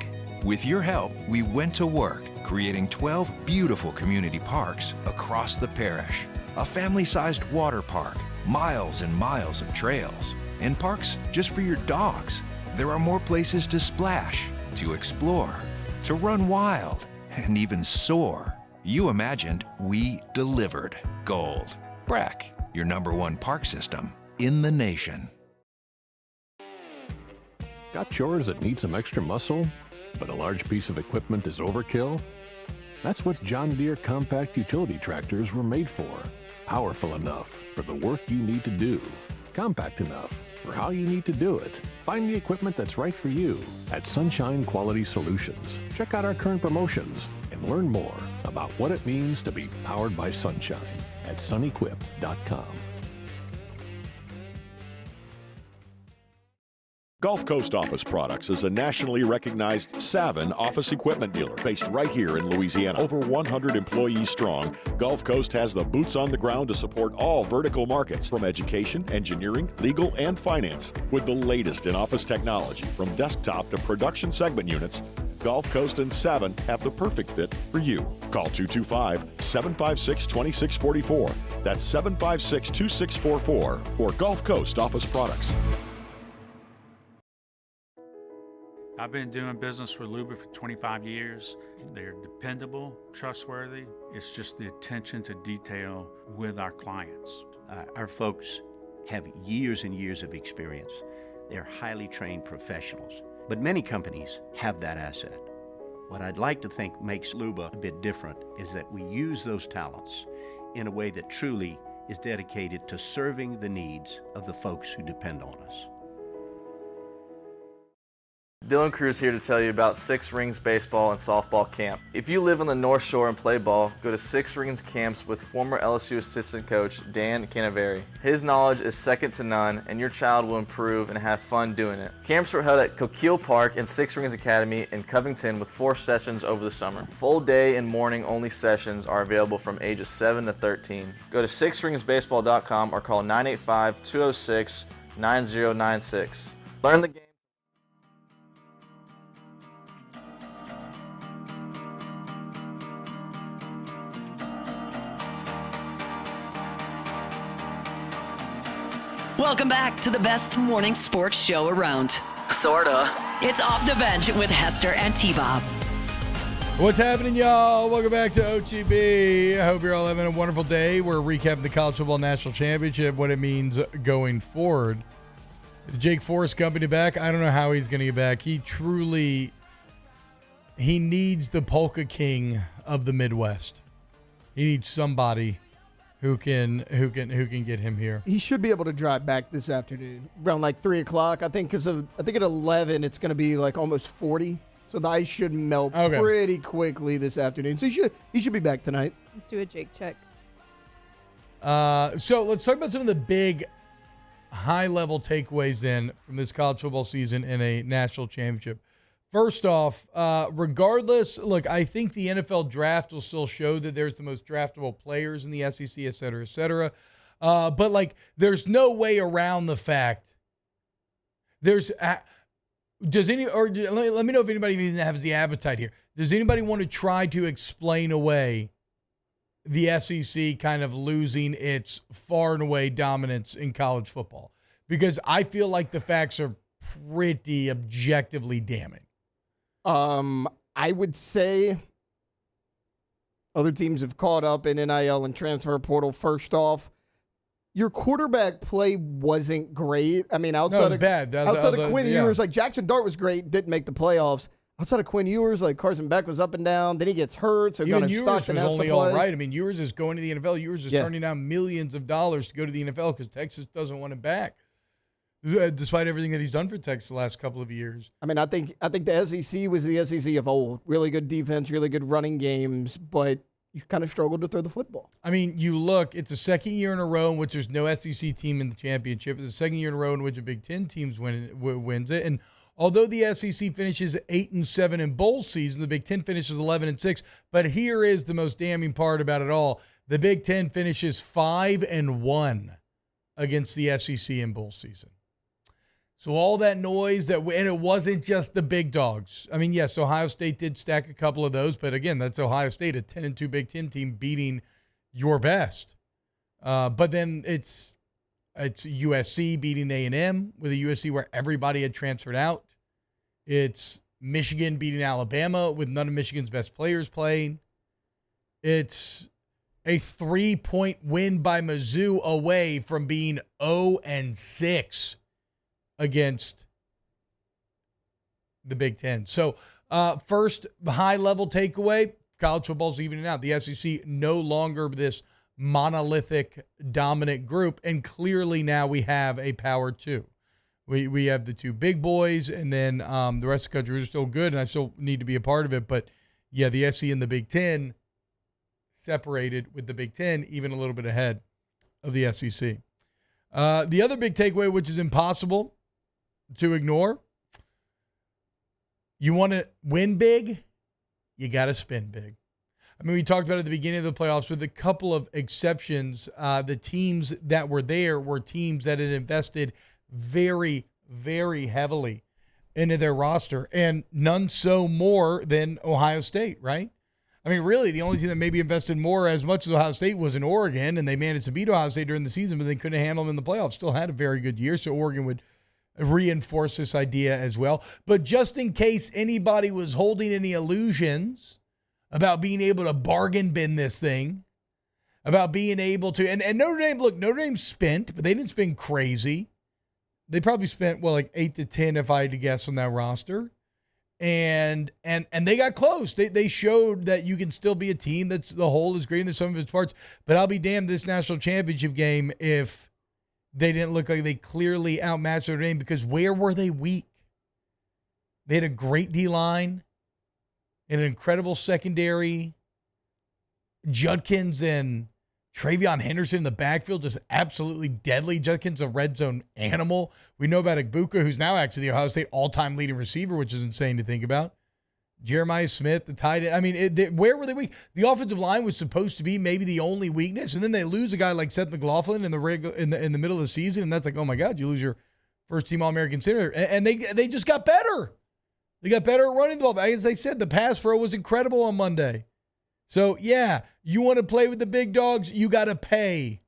With your help, we went to work, creating 12 beautiful community parks across the parish. A family-sized water park, miles and miles of trails, and parks just for your dogs. There are more places to splash, to explore, to run wild, and even soar. You imagined, we delivered. Gold. BRAC, your #1 park system in the nation. Got chores that need some extra muscle, but a large piece of equipment is overkill? That's what John Deere compact utility tractors were made for. Powerful enough for the work you need to do. Compact enough for how you need to do it. Find the equipment that's right for you at Sunshine Quality Solutions. Check out our current promotions and learn more about what it means to be powered by sunshine at sunequip.com. Gulf Coast Office Products is a nationally recognized Savin office equipment dealer based right here in Louisiana. Over 100 employees strong, Gulf Coast has the boots on the ground to support all vertical markets from education, engineering, legal, and finance. With the latest in office technology from desktop to production segment units, Gulf Coast and Savin have the perfect fit for you. Call 225-756-2644. That's 756-2644 for Gulf Coast Office Products. I've been doing business with Luba for 25 years. They're dependable, trustworthy. It's just the attention to detail with our clients. Our folks have years and years of experience. They're highly trained professionals. But many companies have that asset. What I'd like to think makes Luba a bit different is that we use those talents in a way that truly is dedicated to serving the needs of the folks who depend on us. Dylan Cruz here to tell you about Six Rings Baseball and Softball Camp. If you live on the North Shore and play ball, go to Six Rings Camps with former LSU assistant coach Dan Canaveri. His knowledge is second to none, and your child will improve and have fun doing it. Camps were held at Coquille Park and Six Rings Academy in Covington with 4 sessions over the summer. Full day and morning only sessions are available from ages 7 to 13. Go to sixringsbaseball.com or call 985-206-9096. Learn the game. Welcome back to the best morning sports show around. Sorta. It's Off the Bench with Hester and T-Bob. What's happening, y'all? Welcome back to OTB. I hope you're all having a wonderful day. We're recapping the College Football National Championship, what it means going forward. Is Jake Forrest company back? I don't know how he's going to get back. He needs the Polka King of the Midwest. He needs somebody who can get him here. He should be able to drive back this afternoon around like 3 o'clock. I think at 11 it's going to be like almost 40, so the ice should melt pretty quickly this afternoon. So he should be back tonight. Let's do a Jake check. So let's talk about some of the big high-level takeaways then from this college football season in a national championship. First off, regardless, look, I think the NFL draft will still show that there's the most draftable players in the SEC, et cetera, et cetera. But, like, there's no way around the fact let me know if anybody even has the appetite here. Does anybody want to try to explain away the SEC kind of losing its far and away dominance in college football? Because I feel like the facts are pretty objectively damning. I would say other teams have caught up in NIL and transfer portal. First off, your quarterback play wasn't great. I mean, outside of Quinn Ewers, like Jackson Dart was great, didn't make the playoffs. Outside of Quinn Ewers, like Carson Beck was up and down. Then he gets hurt, so Gunnar Stockton has to play. All right. I mean, Ewers is going to the NFL. Ewers is turning down millions of dollars to go to the NFL because Texas doesn't want him back, despite everything that he's done for Texas the last couple of years. I mean, I think the SEC was the SEC of old. Really good defense, really good running games, but you kind of struggled to throw the football. I mean, you look, it's the second year in a row in which there's no SEC team in the championship. It's the second year in a row in which a Big Ten team wins it. And although the SEC finishes 8-7 in bowl season, the Big Ten finishes 11-6. But here is the most damning part about it all. The Big Ten finishes 5-1 against the SEC in bowl season. So all that noise and it wasn't just the big dogs. I mean, yes, Ohio State did stack a couple of those, but again, that's Ohio State, a 10-2 Big Ten team beating your best. But then it's USC beating A&M with a USC where everybody had transferred out. It's Michigan beating Alabama with none of Michigan's best players playing. It's a 3-point win by Mizzou away from being 0-6 against the Big Ten. So first high-level takeaway, college football's evening out. The SEC no longer this monolithic dominant group, and clearly now we have a power two. We have the two big boys, and then the rest of the country is still good, and I still need to be a part of it. But, yeah, the SEC and the Big Ten separated with the Big Ten even a little bit ahead of the SEC. The other big takeaway, which is impossible, to ignore? You want to win big? You got to spin big. I mean, we talked about at the beginning of the playoffs with a couple of exceptions. The teams that were there were teams that had invested very, very heavily into their roster, and none so more than Ohio State, right? I mean, really, the only team that maybe invested more as much as Ohio State was in Oregon, and they managed to beat Ohio State during the season, but they couldn't handle them in the playoffs. Still had a very good year, so Oregon would reinforce this idea as well. But just in case anybody was holding any illusions about being able to bargain bin this thing, about being able to, and Notre Dame, look, Notre Dame spent, but they didn't spend crazy. They probably spent, well, like 8 to 10 if I had to guess on that roster. And they got close. They showed that you can still be a team that's the whole is greater than the sum of its parts. But I'll be damned this national championship game if they didn't look like they clearly outmatched Notre Dame, because where were they weak? They had a great D-line, an incredible secondary. Judkins and Travion Henderson in the backfield, just absolutely deadly. Judkins, a red zone animal. We know about Igbuka, who's now actually the Ohio State all-time leading receiver, which is insane to think about. Jeremiah Smith, the tight end. I mean, where were they weak? The offensive line was supposed to be maybe the only weakness, and then they lose a guy like Seth McLaughlin in the middle of the season, and that's like, oh my God, you lose your first-team All-American center. And they just got better. They got better at running the ball. As I said, the pass pro was incredible on Monday. So, yeah, you want to play with the big dogs, you got to pay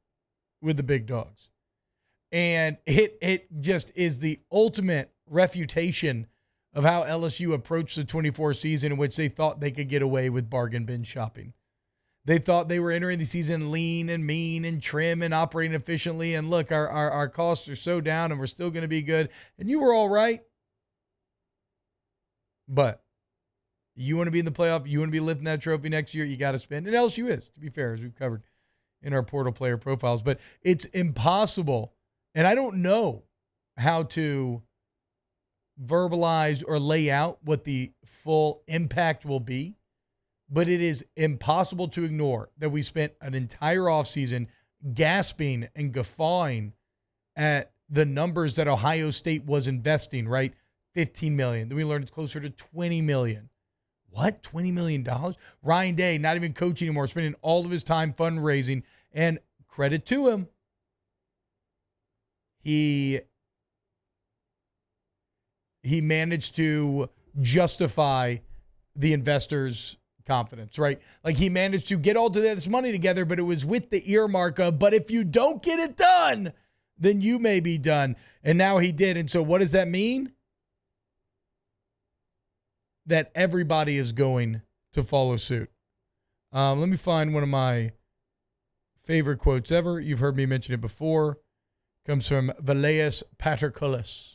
with the big dogs. And it just is the ultimate refutation of how LSU approached the 24 season, in which they thought they could get away with bargain bin shopping. They thought they were entering the season lean and mean and trim and operating efficiently. And look, our costs are so down and we're still going to be good. And you were all right. But you want to be in the playoff, you want to be lifting that trophy next year, you got to spend. And LSU is, to be fair, as we've covered in our portal player profiles. But it's impossible. And I don't know how to verbalize or lay out what the full impact will be, but it is impossible to ignore that we spent an entire offseason gasping and guffawing at the numbers that Ohio State was investing, right? $15 million. Then we learned it's closer to $20 million. What? $20 million? Ryan Day, not even coaching anymore, spending all of his time fundraising. And credit to him, he managed to justify the investors' confidence, right? Like, he managed to get all of this money together, but it was with the earmark of, but if you don't get it done, then you may be done. And now he did. And so what does that mean? That everybody is going to follow suit. Let me find one of my favorite quotes ever. You've heard me mention it before. Comes from Valeas Paterculus.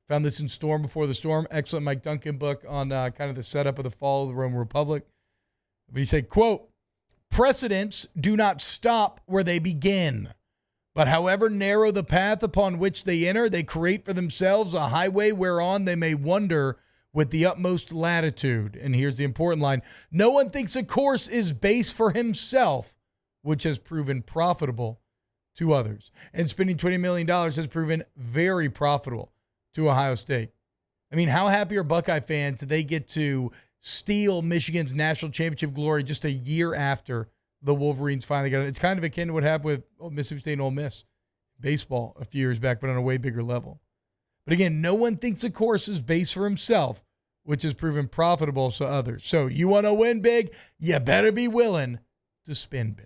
Found this in Storm Before the Storm. Excellent Mike Duncan book on kind of the setup of the fall of the Roman Republic. But he said, quote, "Precedents do not stop where they begin, but however narrow the path upon which they enter, they create for themselves a highway whereon they may wander with the utmost latitude." And here's the important line: "No one thinks a course is base for himself, which has proven profitable to others." And spending $20 million has proven very profitable to Ohio State. I mean, how happy are Buckeye fans that they get to steal Michigan's national championship glory just a year after the Wolverines finally got it? It's kind of akin to what happened with Mississippi State and Ole Miss baseball a few years back, but on a way bigger level. But again, no one thinks a course is base for himself, which has proven profitable to others. So you want to win big, you better be willing to spin big.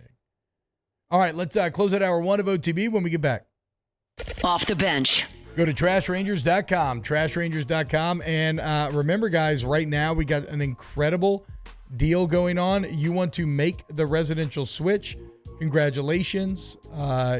All right, let's close out hour one of OTB when we get back. Off the bench. Go to trashrangers.com, trashrangers.com. And remember, guys, right now we got an incredible deal going on. You want to make the residential switch. Congratulations.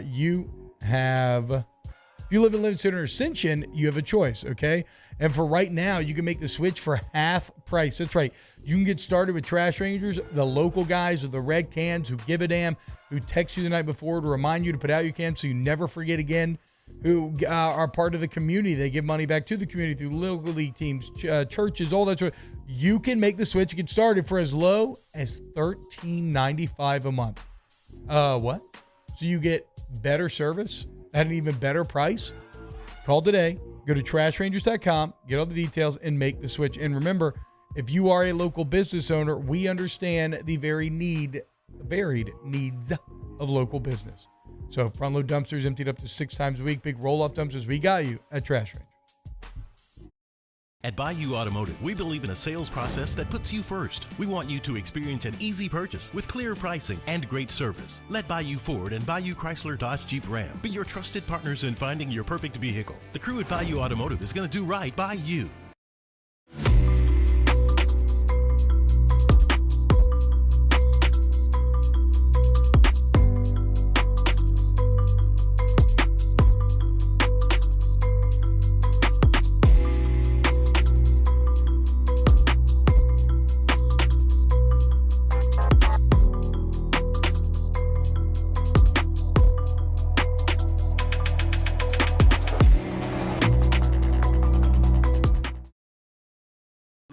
You have, if you live in Livingston or Ascension, you have a choice, okay? And for right now, you can make the switch for half price. That's right. You can get started with Trash Rangers, the local guys with the red cans who give a damn, who text you the night before to remind you to put out your cans so you never forget again, who are part of the community. They give money back to the community through local league teams, churches, all that sort of. You can make the switch. You can start it for as low as $13.95 a month. What? So you get better service at an even better price? Call today. Go Go to trashrangers.com, get all the details, and make the switch. And remember, if you are a local business owner, we understand the varied needs of local business. So front load dumpsters emptied up to 6 times a week, big roll-off dumpsters, we got you at Trash Ranger. At Bayou Automotive, we believe in a sales process that puts you first. We want you to experience an easy purchase with clear pricing and great service. Let Bayou Ford and Bayou Chrysler Dodge Jeep Ram be your trusted partners in finding your perfect vehicle. The crew at Bayou Automotive is going to do right by you.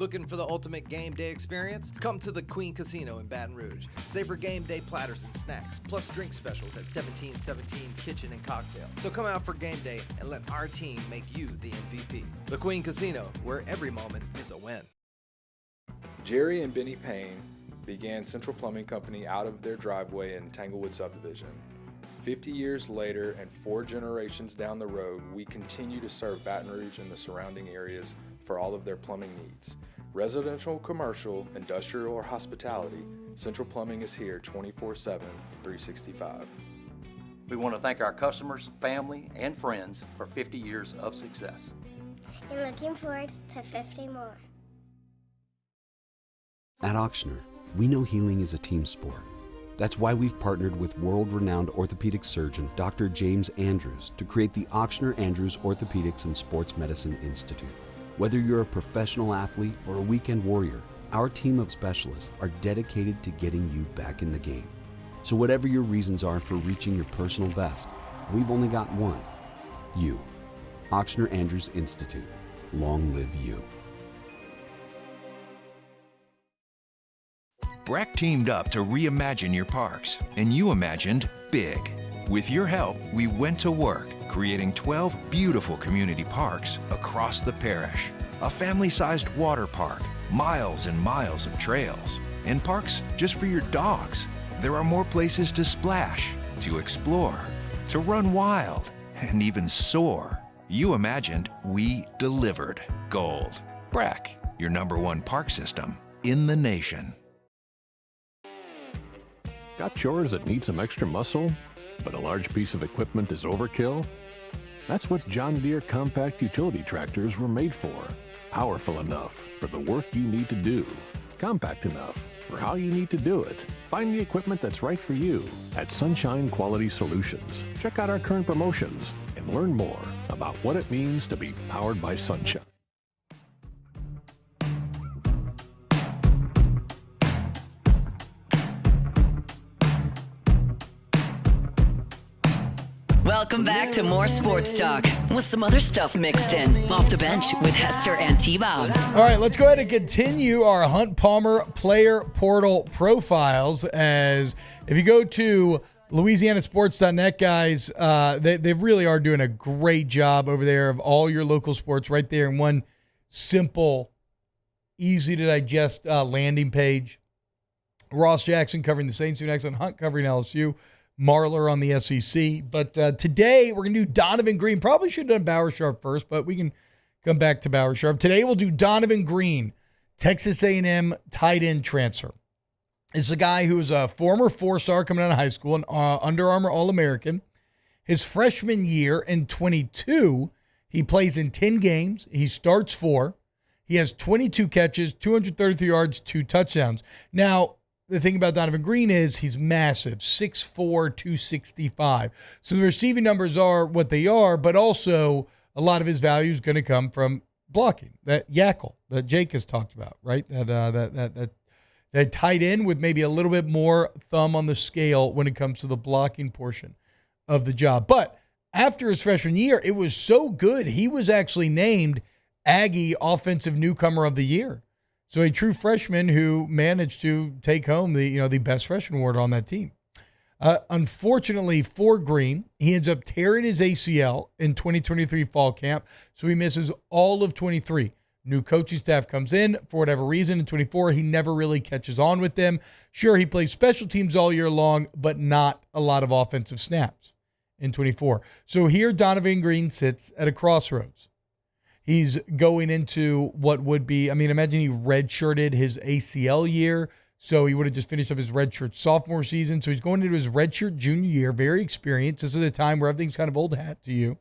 Looking for the ultimate game day experience? Come to the Queen Casino in Baton Rouge. Savor game day platters and snacks, plus drink specials at 1717 Kitchen and Cocktail. So come out for game day and let our team make you the MVP. The Queen Casino, where every moment is a win. Jerry and Benny Payne began Central Plumbing Company out of their driveway in Tanglewood Subdivision. 50 years later and 4 generations down the road, we continue to serve Baton Rouge and the surrounding areas for all of their plumbing needs. Residential, commercial, industrial, or hospitality, Central Plumbing is here 24/7, 365. We want to thank our customers, family, and friends for 50 years of success. And looking forward to 50 more. At Ochsner, we know healing is a team sport. That's why we've partnered with world-renowned orthopedic surgeon Dr. James Andrews to create the Ochsner Andrews Orthopedics and Sports Medicine Institute. Whether you're a professional athlete or a weekend warrior, our team of specialists are dedicated to getting you back in the game. So whatever your reasons are for reaching your personal best, we've only got one: you. Ochsner Andrews Institute. Long live you. Breck teamed up to reimagine your parks, and you imagined big. With your help, we went to work, creating 12 beautiful community parks across the parish. A family-sized water park, miles and miles of trails, and parks just for your dogs. There are more places to splash, to explore, to run wild, and even soar. You imagined, we delivered. Gold. Breck, your #1 park system in the nation. Got chores that need some extra muscle, but a large piece of equipment is overkill? That's what John Deere compact utility tractors were made for. Powerful enough for the work you need to do. Compact enough for how you need to do it. Find the equipment that's right for you at Sunshine Quality Solutions. Check out our current promotions and learn more about what it means to be powered by sunshine. Welcome back to more sports talk with some other stuff mixed in. Off the bench with Hester and T-Bob. All right, let's go ahead and continue our Hunt Palmer player portal profiles. As if you go to LouisianaSports.net, guys, they really are doing a great job over there of all your local sports right there in one simple, easy to digest landing page. Ross Jackson covering the Saints, doing excellent. Hunt covering LSU. Marler on the SEC. But today we're going to do Donovan Green. Probably should have done Bauer Sharp first, but we can come back to Bauer Sharp. Today we'll do Donovan Green, Texas A&M tight end transfer. This is a guy who is a former 4-star coming out of high school, an Under Armour All-American. His freshman year in 22, he plays in 10 games. He starts 4. He has 22 catches, 233 yards, 2 touchdowns. Now, the thing about Donovan Green is he's massive, 6'4", 265. So the receiving numbers are what they are, but also a lot of his value is going to come from blocking. That yackle that Jake has talked about, right? That tight end with maybe a little bit more thumb on the scale when it comes to the blocking portion of the job. But after his freshman year, it was so good, he was actually named Aggie Offensive Newcomer of the Year. So a true freshman who managed to take home the best freshman award on that team. Unfortunately for Green, he ends up tearing his ACL in 2023 fall camp, so he misses all of 23. New coaching staff comes in for whatever reason. In 24, he never really catches on with them. Sure, he plays special teams all year long, but not a lot of offensive snaps in 24. So here Donovan Green sits at a crossroads. He's going into what would be, imagine he redshirted his ACL year, so he would have just finished up his redshirt sophomore season. So he's going into his redshirt junior year, very experienced. This is a time where everything's kind of old hat to you.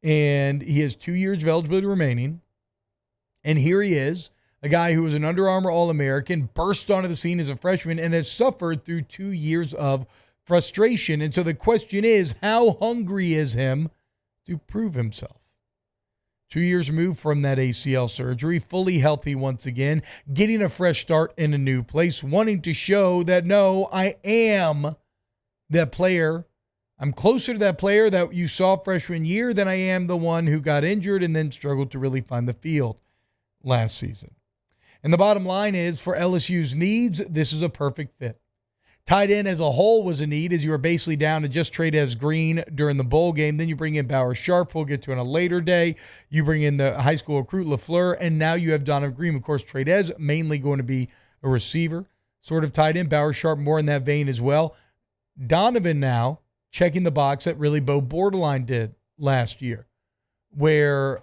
And he has 2 years of eligibility remaining. And here he is, a guy who was an Under Armour All-American, burst onto the scene as a freshman, and has suffered through 2 years of frustration. And so the question is, how hungry is him to prove himself? 2 years removed from that ACL surgery, fully healthy once again, getting a fresh start in a new place, wanting to show that, no, I am that player. I'm closer to that player that you saw freshman year than I am the one who got injured and then struggled to really find the field last season. And the bottom line is, for LSU's needs, this is a perfect fit. Tight end as a whole was a need, as you were basically down to just Trey'Dez Green during the bowl game. Then you bring in Bauer Sharp, we'll get to in a later day. You bring in the high school recruit LaFleur, and now you have Donovan Green. Of course, Trey'Dez mainly going to be a receiver, sort of tight end. Bauer Sharp more in that vein as well. Donovan now checking the box that really Bo Borderline did last year, where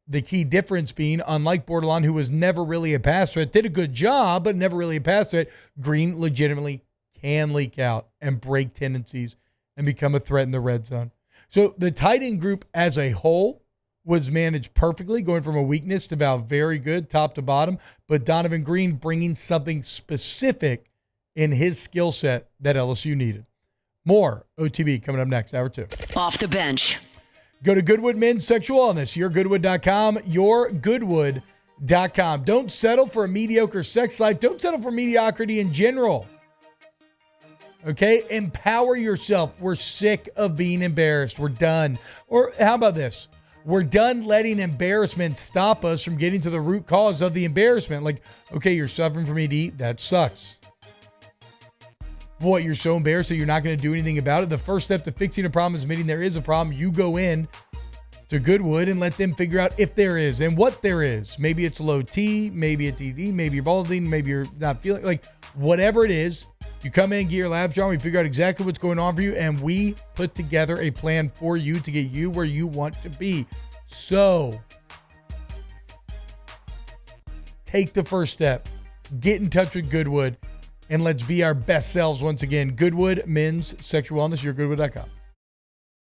the key difference being, unlike Bordelon, who was never really a pass threat, did a good job, but never really a pass threat, Green legitimately can leak out and break tendencies and become a threat in the red zone. So the tight end group as a whole was managed perfectly, going from a weakness to about very good, top to bottom, but Donovan Green bringing something specific in his skill set that LSU needed. More OTB coming up next, hour 2. Off the bench. Go to Goodwood Men's Sexual Wellness, yourgoodwood.com, yourgoodwood.com. Don't settle for a mediocre sex life. Don't settle for mediocrity in general. Okay? Empower yourself. We're sick of being embarrassed. We're done. Or how about this? We're done letting embarrassment stop us from getting to the root cause of the embarrassment. Like, okay, you're suffering from ED. That sucks. What, you're so embarrassed that you're not going to do anything about it? The first step to fixing a problem is admitting there is a problem. You go in to Goodwood and let them figure out if there is and what there is. Maybe it's low T, maybe it's ED, maybe you're balding, maybe you're not feeling like whatever it is. You come in, get your labs drawn, we figure out exactly what's going on for you, and we put together a plan for you to get you where you want to be. So take the first step. Get in touch with Goodwood. And let's be our best selves once again. Goodwood Men's Sexual Wellness, yourgoodwood.com.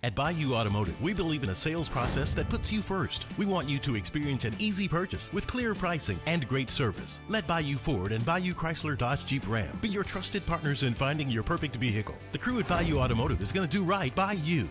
At Bayou Automotive, we believe in a sales process that puts you first. We want you to experience an easy purchase with clear pricing and great service. Let Bayou Ford and Bayou Chrysler Dodge Jeep Ram be your trusted partners in finding your perfect vehicle. The crew at Bayou Automotive is going to do right by you.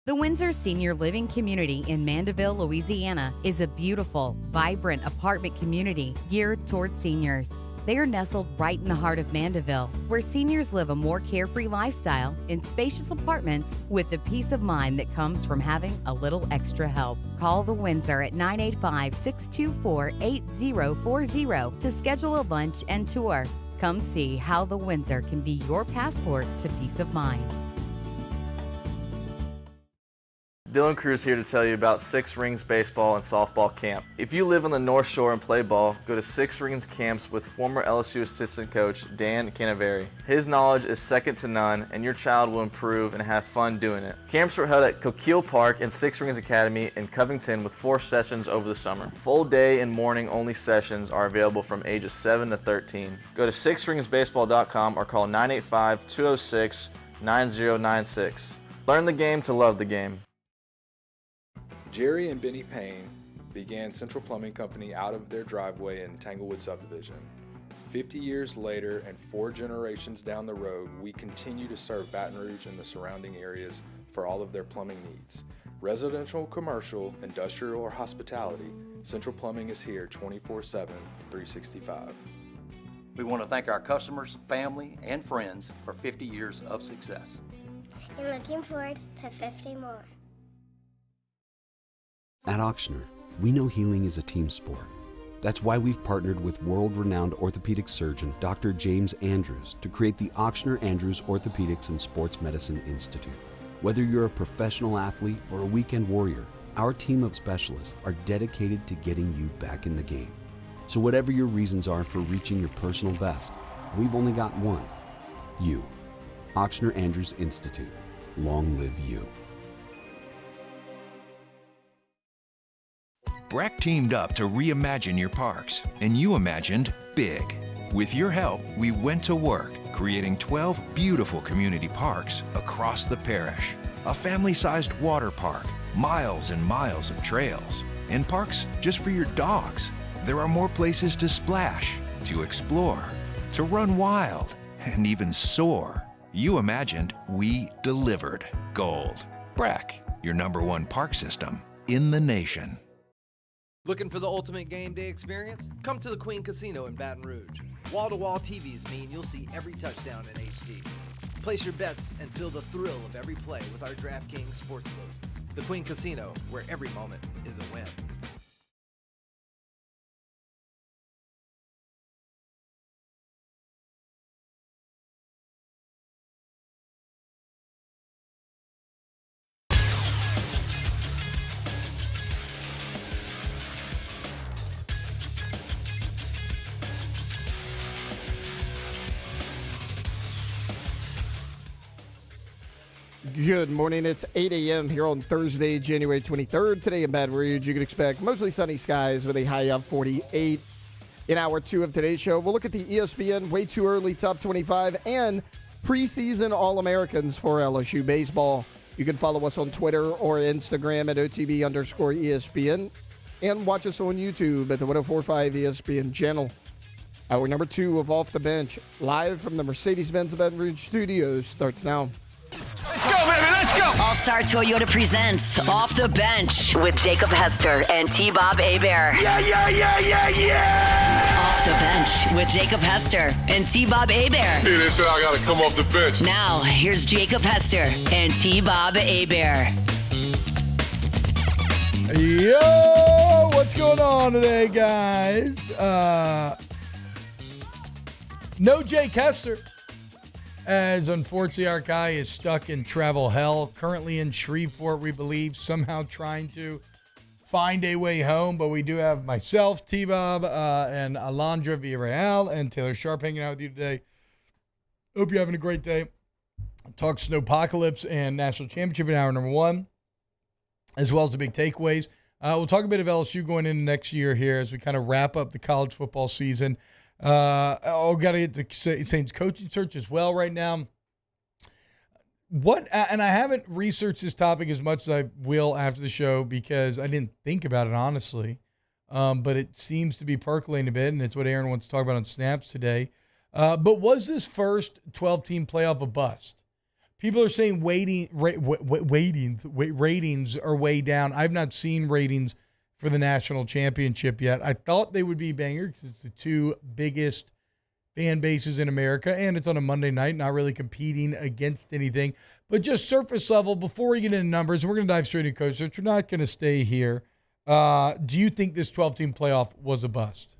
The Windsor Senior Living Community in Mandeville, Louisiana is a beautiful, vibrant apartment community geared toward seniors. They are nestled right in the heart of Mandeville, where seniors live a more carefree lifestyle in spacious apartments with the peace of mind that comes from having a little extra help. Call the Windsor at 985-624-8040 to schedule a lunch and tour. Come see how the Windsor can be your passport to peace of mind. Dylan Cruz here to tell you about Six Rings Baseball and Softball Camp. If you live on the North Shore and play ball, go to Six Rings Camps with former LSU assistant coach Dan Canaveri. His knowledge is second to none, and your child will improve and have fun doing it. Camps were held at Coquille Park and Six Rings Academy in Covington with 4 sessions over the summer. Full day and morning only sessions are available from ages 7 to 13. Go to sixringsbaseball.com or call 985-206-9096. Learn the game to love the game. Jerry and Benny Payne began Central Plumbing Company out of their driveway in Tanglewood Subdivision. 50 years later and 4 generations down the road, we continue to serve Baton Rouge and the surrounding areas for all of their plumbing needs. Residential, commercial, industrial, or hospitality, Central Plumbing is here 24/7, 365. We want to thank our customers, family, and friends for 50 years of success. And looking forward to 50 more. At Auctioner, we know healing is a team sport. That's why we've partnered with world-renowned orthopedic surgeon Dr. James Andrews to create the Ochsner Andrews Orthopedics and Sports Medicine Institute. Whether you're a professional athlete or a weekend warrior, our team of specialists are dedicated to getting you back in the game. So whatever your reasons are for reaching your personal best, we've only got one: you. Ochsner Andrews Institute. Long live you. Breck teamed up to reimagine your parks, and you imagined big. With your help, we went to work, creating 12 beautiful community parks across the parish. A family-sized water park, miles and miles of trails, and parks just for your dogs. There are more places to splash, to explore, to run wild, and even soar. You imagined, we delivered. Gold. Breck, your #1 park system in the nation. Looking for the ultimate game day experience? Come to the Queen Casino in Baton Rouge. Wall-to-wall TVs mean you'll see every touchdown in HD. Place your bets and feel the thrill of every play with our DraftKings Sportsbook. The Queen Casino, where every moment is a win. Good morning. It's 8 a.m. here on Thursday, January 23rd. Today in Baton Rouge, you can expect mostly sunny skies with a high of 48. In hour 2 of today's show, we'll look at the ESPN Way Too Early Top 25 and preseason All-Americans for LSU baseball. You can follow us on Twitter or Instagram at OTB_ESPN and watch us on YouTube at the 1045 ESPN channel. Hour number 2 of Off the Bench, live from the Mercedes-Benz Baton Rouge studios, starts now. Let's go, baby, let's go! All-Star Toyota presents Off the Bench with Jacob Hester and T-Bob Hebert. Yeah, yeah, yeah, yeah, yeah! Off the Bench with Jacob Hester and T-Bob Hebert. Yeah, they said I gotta come off the bench. Now, here's Jacob Hester and T-Bob Hebert. Yo, what's going on today, guys? No Jake Hester, as unfortunately our guy is stuck in travel hell, currently in Shreveport, we believe, somehow trying to find a way home. But we do have myself, T-Bob, and Alondra Villarreal, and Taylor Sharp hanging out with you today. Hope you're having a great day. Talk Snowpocalypse and National Championship in hour number 1, as well as the big takeaways. We'll talk a bit of LSU going into next year here as we kind of wrap up the college football season. Got to get the Saints coaching search as well right now. And I haven't researched this topic as much as I will after the show because I didn't think about it, honestly. But it seems to be percolating a bit, and it's what Aaron wants to talk about on Snaps today. But was this first 12-team playoff a bust? People are saying ratings are way down. I've not seen ratings for the national championship yet. I thought they would be banger because it's the two biggest fan bases in America, and it's on a Monday night, not really competing against anything. But just surface level, before we get into numbers, and we're going to dive straight into coach search. We're not going to stay here. Do you think this 12-team playoff was a bust?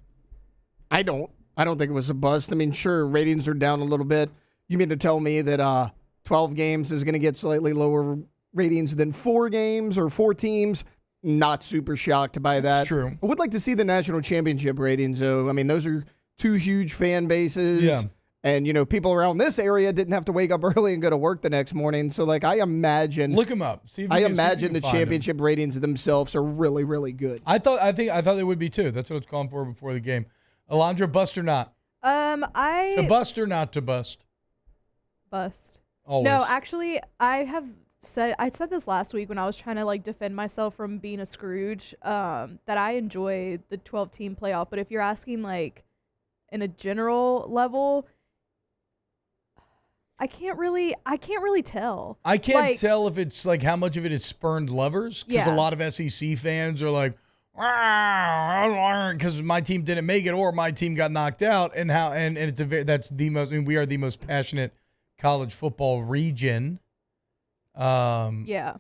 I don't think it was a bust. I mean, sure, ratings are down a little bit. You mean to tell me that 12 games is going to get slightly lower ratings than 4 games or 4 teams? Not super shocked by that. That's true. I would like to see the national championship ratings, though. I mean, those are 2 huge fan bases. Yeah. And, people around this area didn't have to wake up early and go to work the next morning. So, I imagine. Look them up. I imagine the championship ratings themselves are really, really good. I thought they would be, too. That's what I was calling for before the game. Alondra, bust or not? To bust or not to bust? Bust. Always. No, actually, I said this last week when I was trying to defend myself from being a Scrooge, that I enjoy the 12-team playoff. But if you're asking in a general level, I can't really tell. I can't tell if it's how much of it is spurned lovers, because a lot of SEC fans are like, because my team didn't make it or my team got knocked out, and that's the most. I mean, we are the most passionate college football region. Yeah.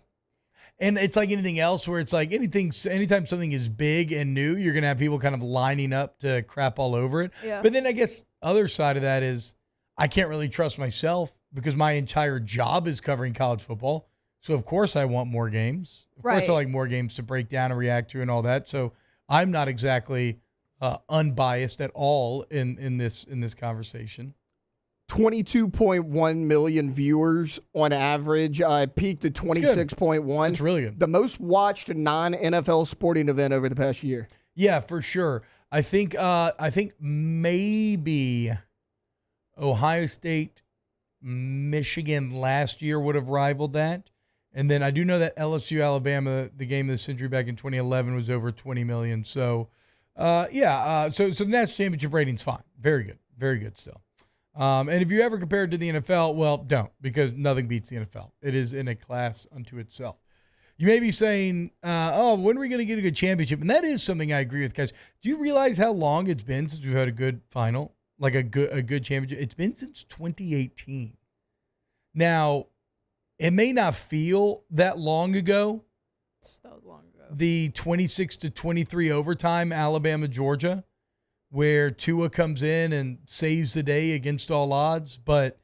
And it's like anything else where it's like anytime something is big and new, you're going to have people kind of lining up to crap all over it. Yeah. But then I guess other side of that is I can't really trust myself because my entire job is covering college football. So, of course, I want more games. Of course, I like more games to break down and react to and all that. So I'm not exactly unbiased at all in this conversation. 22.1 million viewers on average. Peaked at 26.1. That's really good. The most watched non-NFL sporting event over the past year. Yeah, for sure. I think maybe Ohio State, Michigan last year would have rivaled that. And then I do know that LSU, Alabama, the game of the century back in 2011 was over 20 million. So, so the national championship rating's fine. Very good. Very good still. And if you ever compare it to the NFL, well, don't, because nothing beats the NFL. It is in a class unto itself. You may be saying, when are we going to get a good championship? And that is something I agree with, guys. Do you realize how long it's been since we've had a good final, like a good championship? It's been since 2018. Now, it may not feel that long ago. That was long ago. The 26-23 overtime, Alabama, Georgia, where Tua comes in and saves the day against all odds. But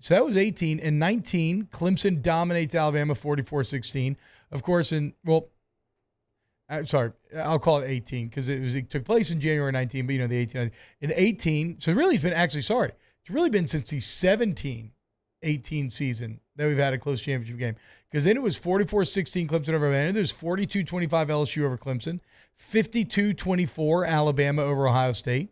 so that was 18. And 19, Clemson dominates Alabama 44-16. Of course, I'll call it 18 because it took place in January 19, but the 18. In 18, so really it's really been since the 17-18 season that we've had a close championship game. Because then it was 44-16 Clemson over Alabama. There's 42-25 LSU over Clemson. 52-24 Alabama over Ohio State,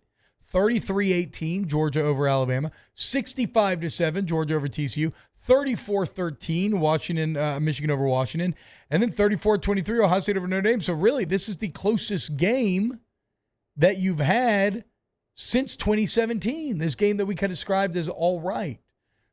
33-18 Georgia over Alabama, 65-7 Georgia over TCU, 34-13 Michigan over Washington, and then 34-23 Ohio State over Notre Dame. So really, this is the closest game that you've had since 2017. This game that we kind of described as all right.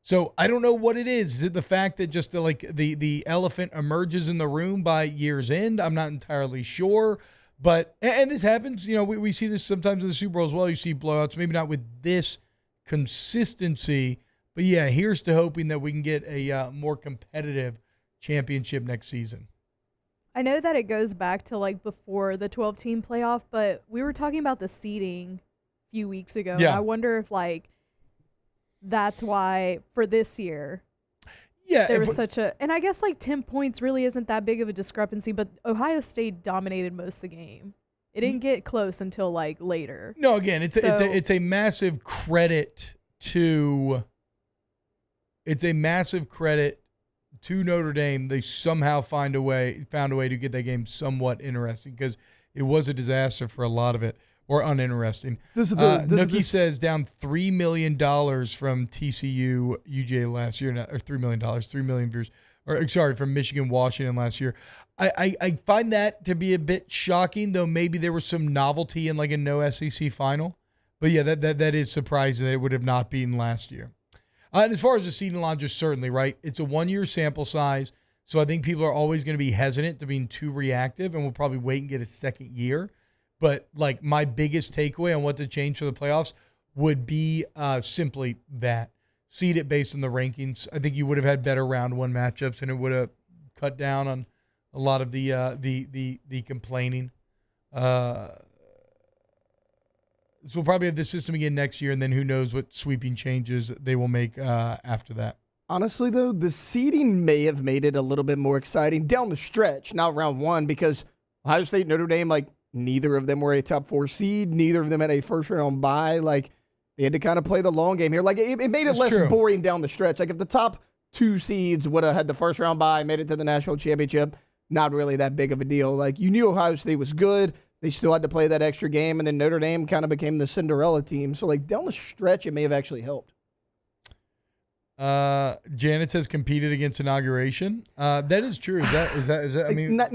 So I don't know what it is. Is it the fact that just the elephant emerges in the room by year's end? I'm not entirely sure. But, and this happens, we see this sometimes in the Super Bowl as well. You see blowouts, maybe not with this consistency. But, yeah, here's to hoping that we can get a more competitive championship next season. I know that it goes back to, before the 12-team playoff, but we were talking about the seeding a few weeks ago. Yeah. And I wonder if, that's why for this year – yeah, there was and I guess 10 points really isn't that big of a discrepancy, but Ohio State dominated most of the game. It didn't get close until later. No, again, it's a massive credit to Notre Dame. They somehow found a way to get that game somewhat interesting because it was a disaster for a lot of it. Or uninteresting. Nookie says down $3 million from TCU UGA last year, or $3 million, 3 million viewers. From Michigan Washington last year. I find that to be a bit shocking, though maybe there was some novelty in a no SEC final. But yeah, that is surprising that it would have not been last year. And as far as the seeding line, just certainly, right? It's a 1-year sample size, so I think people are always going to be hesitant to being too reactive, and we'll probably wait and get a second year. But my biggest takeaway on what to change for the playoffs would be simply that. Seed it based on the rankings. I think you would have had better round one matchups, and it would have cut down on a lot of the complaining. So we'll probably have this system again next year, and then who knows what sweeping changes they will make after that. Honestly, though, the seeding may have made it a little bit more exciting down the stretch, not round one, because Ohio State, Notre Dame, neither of them were a top 4 seed. Neither of them had a first-round bye. They had to kind of play the long game here. It made it less boring down the stretch. If the top 2 seeds would have had the first-round bye, made it to the national championship, not really that big of a deal. You knew Ohio State was good. They still had to play that extra game, and then Notre Dame kind of became the Cinderella team. So, down the stretch, it may have actually helped. Janet has competed against inauguration. That is true. Is that? I mean, not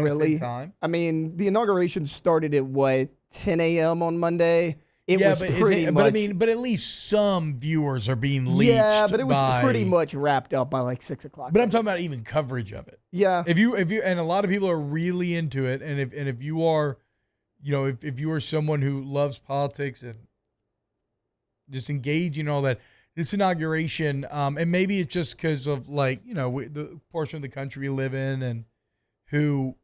really. I mean, the inauguration started at 10 a.m. on Monday. It was pretty much. But at least some viewers are being leached. Yeah, but it was pretty much wrapped up by 6 o'clock. But I'm talking about even coverage of it. Yeah. If you and a lot of people are really into it, and if you are, if you are someone who loves politics and just engaging in all that. This inauguration, and maybe it's just because of the portion of the country we live in, and who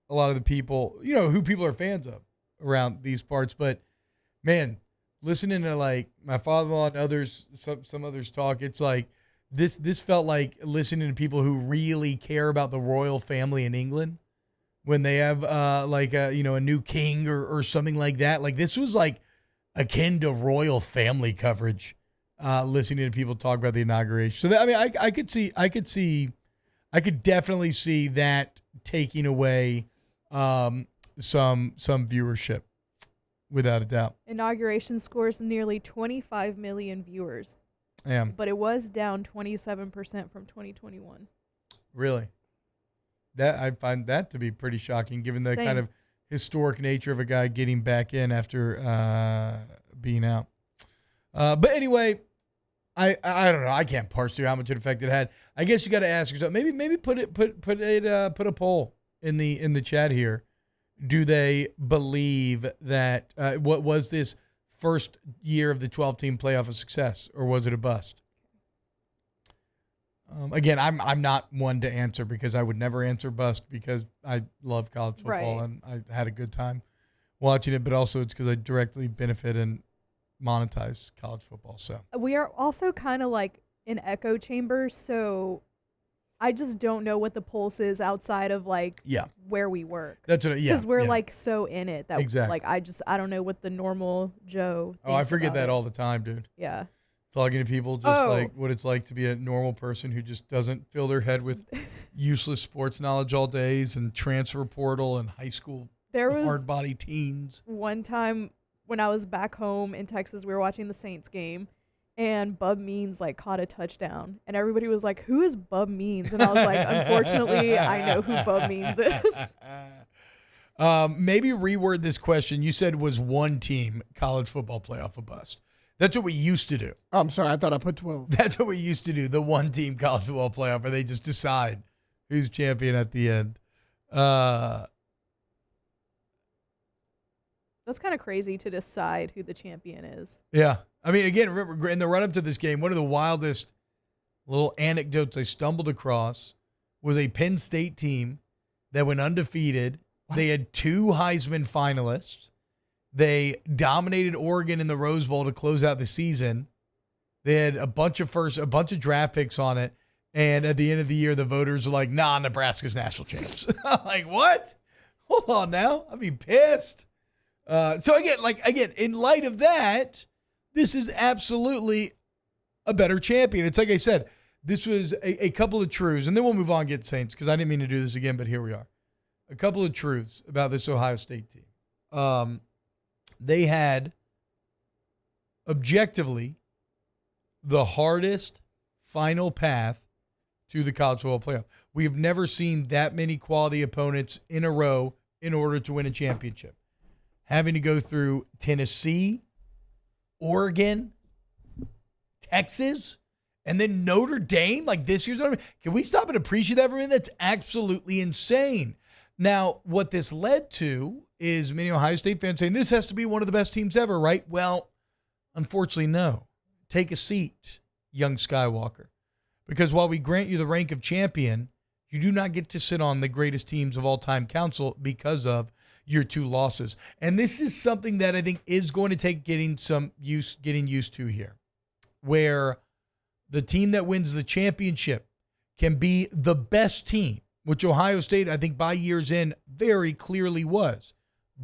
a lot of the people, who people are fans of around these parts. But, man, listening to, like, my father-in-law and others, some others talk, it's like this felt like listening to people who really care about the royal family in England when they have, a new king or something like that. Like, this was, like, akin to royal family coverage, listening to people talk about the inauguration. So, I could definitely see that taking away some viewership, without a doubt. Inauguration scores nearly 25 million viewers. Yeah. But it was down 27% from 2021. Really? I find that to be pretty shocking, given the kind of historic nature of a guy getting back in after being out. But anyway, I don't know. I can't parse through how much of an effect it had. I guess you got to ask yourself. Maybe put a poll in the chat here. Do they believe that what was this first year of the 12-team playoff a success, or was it a bust? Again, I'm not one to answer, because I would never answer bust, because I love college football and I had a good time watching it, but also it's because I directly benefit and monetize college football. So we are also kind of like an echo chamber, so I just don't know what the pulse is outside of where we work. That's what, because we're like so in it that exactly. I don't know what the normal Joe. Oh, I forget that all the time, dude. Yeah. Talking to people, just like what it's like to be a normal person who just doesn't fill their head with useless sports knowledge all days and transfer portal and high school hard body teens. One time when I was back home in Texas, we were watching the Saints game, and Bub Means caught a touchdown, and everybody was like, "Who is Bub Means?" And I was like, "Unfortunately, I know who Bub Means is." Maybe reword this question. You said, was one team college football playoff a bust? That's what we used to do. I'm sorry, I thought I put 12. That's what we used to do. The one team college football playoff, where they just decide who's champion at the end. That's kind of crazy to decide who the champion is. Yeah. I mean, again, remember, in the run-up to this game, one of the wildest little anecdotes I stumbled across was a Penn State team that went undefeated. What? They had 2 Heisman finalists. They dominated Oregon in the Rose Bowl to close out the season. They had a bunch of draft picks on it. And at the end of the year, the voters were like, "Nah, Nebraska's national champs." I'm like, what? Hold on now. I'd be pissed. So again, in light of that, this is absolutely a better champion. It's like I said, this was a couple of truths, and then we'll move on and get Saints, because I didn't mean to do this again, but here we are. A couple of truths about this Ohio State team. They had, objectively, the hardest final path to the college football playoff. We have never seen that many quality opponents in a row in order to win a championship. Having to go through Tennessee, Oregon, Texas, and then Notre Dame, like this year's Notre Dame. Can we stop and appreciate that for a minute? That's absolutely insane. Now, what this led to is many Ohio State fans saying this has to be one of the best teams ever, right? Well, unfortunately, no. Take a seat, young Skywalker. Because while we grant you the rank of champion, you do not get to sit on the greatest teams of all time council because of your 2 losses. And this is something that I think is going to take getting used to here, where the team that wins the championship can be the best team, which Ohio State, I think by years in, very clearly was.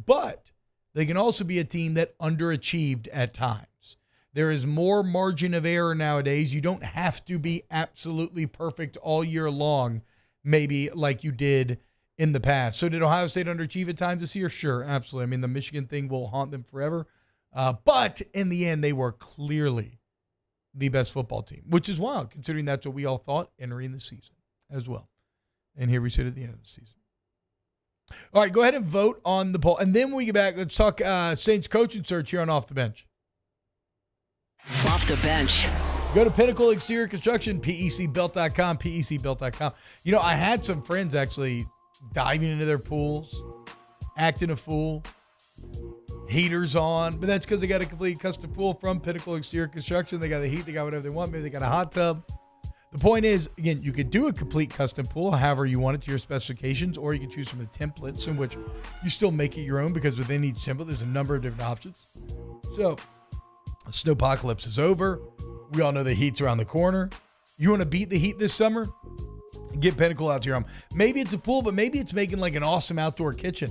But they can also be a team that underachieved at times. There is more margin of error nowadays. You don't have to be absolutely perfect all year long, maybe like you did in the past. So did Ohio State underachieve at times this year? Sure, absolutely. I mean, the Michigan thing will haunt them forever. But in the end, they were clearly the best football team, which is wild, considering that's what we all thought entering the season as well. And here we sit at the end of the season. All right, go ahead and vote on the poll. And then when we get back, let's talk Saints coaching search here on Off the Bench. Off the Bench. Go to Pinnacle Exterior Construction, PECbuilt.com, PECbuilt.com. You know, I had some friends actually diving into their pools, acting a fool, heaters on, but that's because they got a complete custom pool from Pinnacle Exterior Construction. They got the heat, they got whatever they want. Maybe they got a hot tub. The point is, again, you could do a complete custom pool however you want it to your specifications, or you can choose from the templates in which you still make it your own, because within each template, there's a number of different options. So, the snowpocalypse is over. We all know the heat's around the corner. You want to beat the heat this summer? Get Pinnacle out to your home. Maybe it's a pool, but maybe it's making like an awesome outdoor kitchen,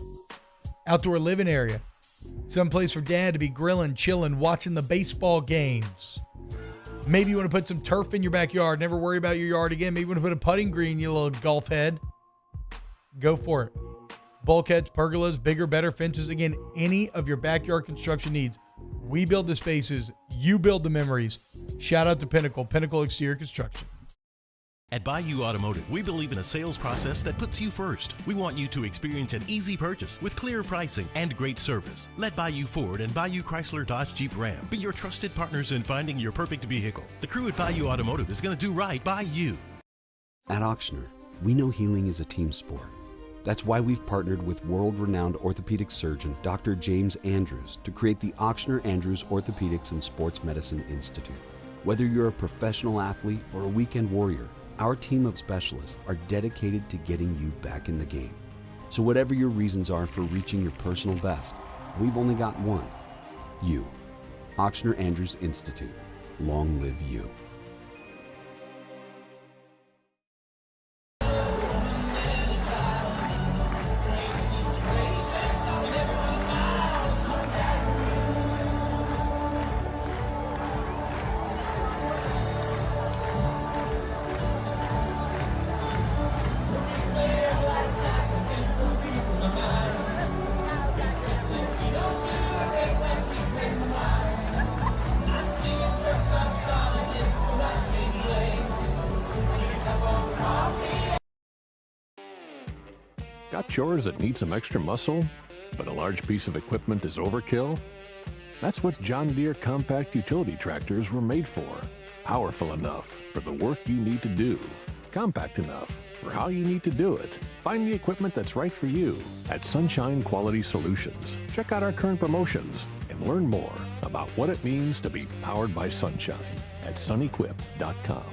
outdoor living area, someplace for dad to be grilling, chilling, watching the baseball games. Maybe you want to put some turf in your backyard, never worry about your yard again. Maybe you want to put a putting green, you little golf head. Go for it. Bulkheads, pergolas, bigger, better fences. Again, any of your backyard construction needs. We build the spaces. You build the memories. Shout out to Pinnacle Exterior Construction. At Bayou Automotive, we believe in a sales process that puts you first. We want you to experience an easy purchase with clear pricing and great service. Let Bayou Ford and Bayou Chrysler Dodge Jeep Ram be your trusted partners in finding your perfect vehicle. The crew at Bayou Automotive is going to do right by you. At Auctioner, we know healing is a team sport. That's why we've partnered with world-renowned orthopedic surgeon Dr. James Andrews to create the Auctioner Andrews Orthopedics and Sports Medicine Institute. Whether you're a professional athlete or a weekend warrior, our team of specialists are dedicated to getting you back in the game. So whatever your reasons are for reaching your personal best, we've only got one. You. Auctioner Andrews Institute. Long live you. Got chores that need some extra muscle, but a large piece of equipment is overkill? That's what John Deere compact utility tractors were made for. Powerful enough for the work you need to do. Compact enough for how you need to do it. Find the equipment that's right for you at Sunshine Quality Solutions. Check out our current promotions and learn more about what it means to be powered by sunshine at sunequip.com.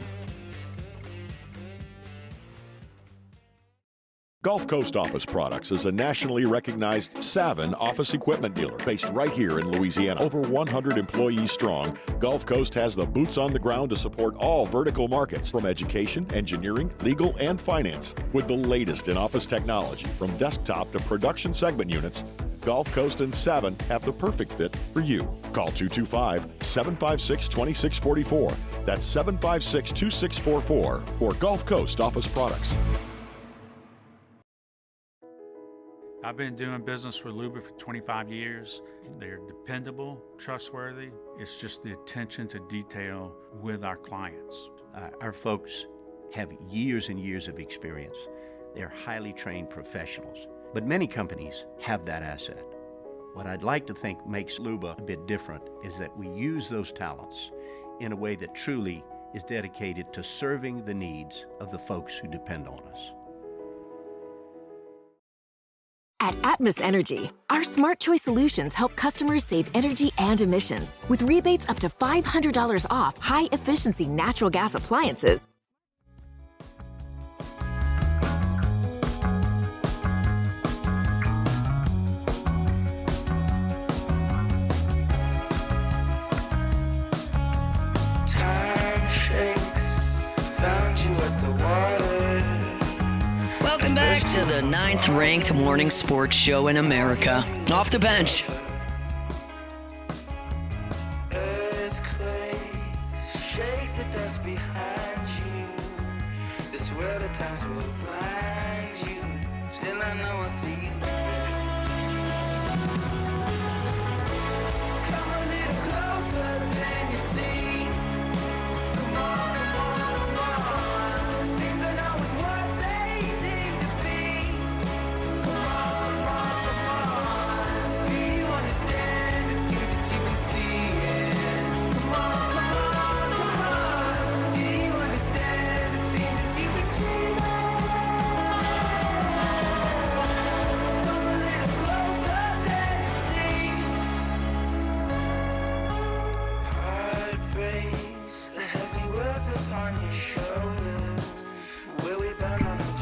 Gulf Coast Office Products is a nationally recognized Savin office equipment dealer based right here in Louisiana. Over 100 employees strong, Gulf Coast has the boots on the ground to support all vertical markets, from education, engineering, legal, and finance. With the latest in office technology, from desktop to production segment units, Gulf Coast and Savin have the perfect fit for you. Call 225-756-2644. That's 756-2644 for Gulf Coast Office Products. I've been doing business with Luba for 25 years. They're dependable, trustworthy. It's just the attention to detail with our clients. Our folks have years and years of experience. They're highly trained professionals, but many companies have that asset. What I'd like to think makes Luba a bit different is that we use those talents in a way that truly is dedicated to serving the needs of the folks who depend on us. At Atmos Energy, our Smart Choice solutions help customers save energy and emissions with rebates up to $500 off high-efficiency natural gas appliances. Time shakes, found you at the water. Welcome back to the 9th-ranked morning sports show in America, Off the Bench. Earthquakes shake the dust behind you. This world at times will blind you. Still I know I see you. Come a little closer than you see. Come on, come on, come on. Things are not always what they seem to be. Come on, come on, come on. Do you want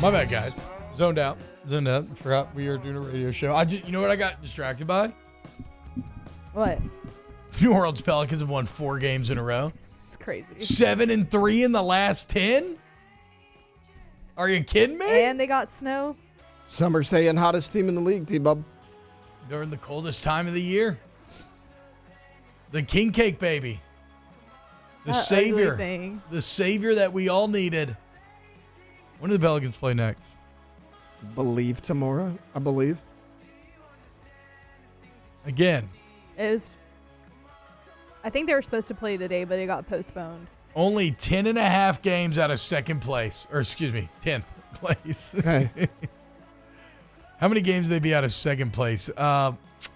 My bad, guys. Zoned out. Forgot we were doing a radio show. You know what I got distracted by? What? New Orleans Pelicans have won 4 games in a row. It's crazy. 7-3 in the last 10? Are you kidding me? And they got snow. Some are saying hottest team in the league, T-Bub. During the coldest time of the year. The king cake baby. The That savior. ugly thing. The savior that we all needed. When do the Pelicans play next? Believe tomorrow, I believe. Again. I think they were supposed to play today, but it got postponed. Only 10.5 games out of second place. Or, excuse me, 10th place. Hey. How many games would they be out of second place?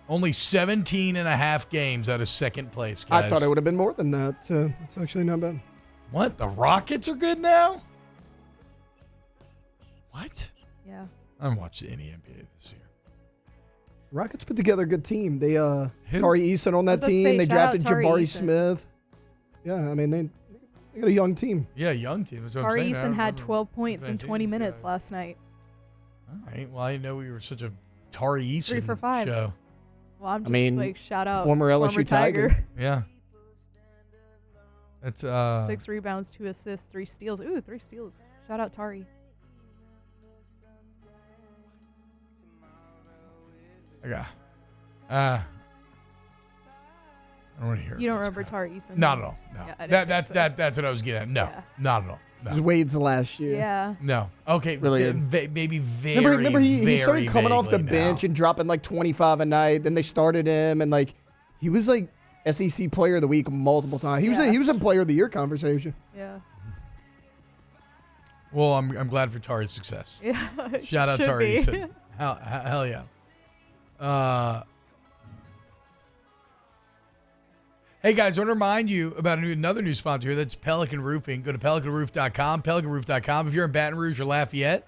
Only 17.5 games out of second place, guys. I thought it would have been more than that. So it's actually not bad. What? The Rockets are good now? What? Yeah. I haven't watched any NBA this year. Rockets put together a good team. They Tari Eason on that team. They drafted Jabari Smith. Yeah, I mean they got a young team. Yeah, young team. That's what Tari I'm saying. Eason had 12 points in 20 minutes last night. All right. Well, I didn't know we were such a Tari Eason 3 for 5 show. Well, I'm just shout out former LSU Tiger. Yeah. That's 6 rebounds, 2 assists, 3 steals. Ooh, 3 steals. Shout out Tari. Okay. I don't want to hear. You don't remember Tari Eason? Not at all. No. Yeah, That's what I was getting at. No, not at all. No. It was Wade's last year. Yeah. No. Okay. Really good. Maybe very. Remember he started coming off the vaguely bench and dropping like 25 a night. Then they started him and like he was like SEC Player of the Week multiple times. He was in Player of the Year conversation. Yeah. Well, I'm glad for Tari's success. Yeah. Shout out Tari Eason. Hell yeah. Hey guys, I want to remind you about another new sponsor here. That's Pelican Roofing. Go to pelicanroof.com, pelicanroof.com. If you're in Baton Rouge or Lafayette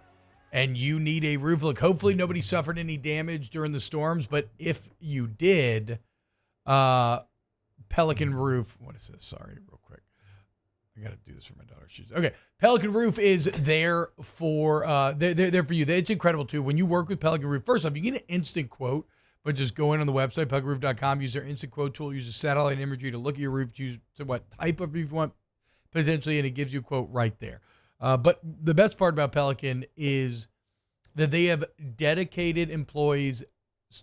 and you need a roof, look, hopefully nobody suffered any damage during the storms, but if you did, Pelican Roof, what is this? Sorry, real quick. I got to do this for my daughter's shoes. Okay. Pelican Roof is there for they're for you. It's incredible too. When you work with Pelican Roof, first off, you get an instant quote, but just go in on the website, pelicanroof.com, use their instant quote tool, use the satellite imagery to look at your roof, choose what type of roof you want potentially, and it gives you a quote right there. But the best part about Pelican is that they have dedicated employees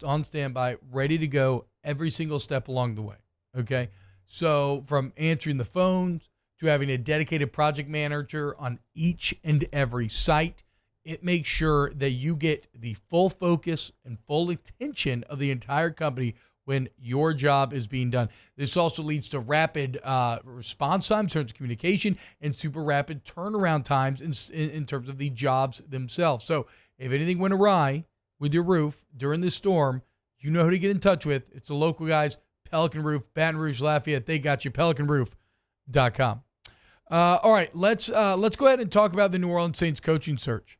on standby, ready to go every single step along the way. Okay. So from answering the phones to having a dedicated project manager on each and every site, it makes sure that you get the full focus and full attention of the entire company when your job is being done. This also leads to rapid response times in terms of communication and super rapid turnaround times in terms of the jobs themselves. So if anything went awry with your roof during this storm, you know who to get in touch with. It's the local guys, Pelican Roof, Baton Rouge, Lafayette. They got you, pelicanroof.com. All right, let's go ahead and talk about the New Orleans Saints coaching search.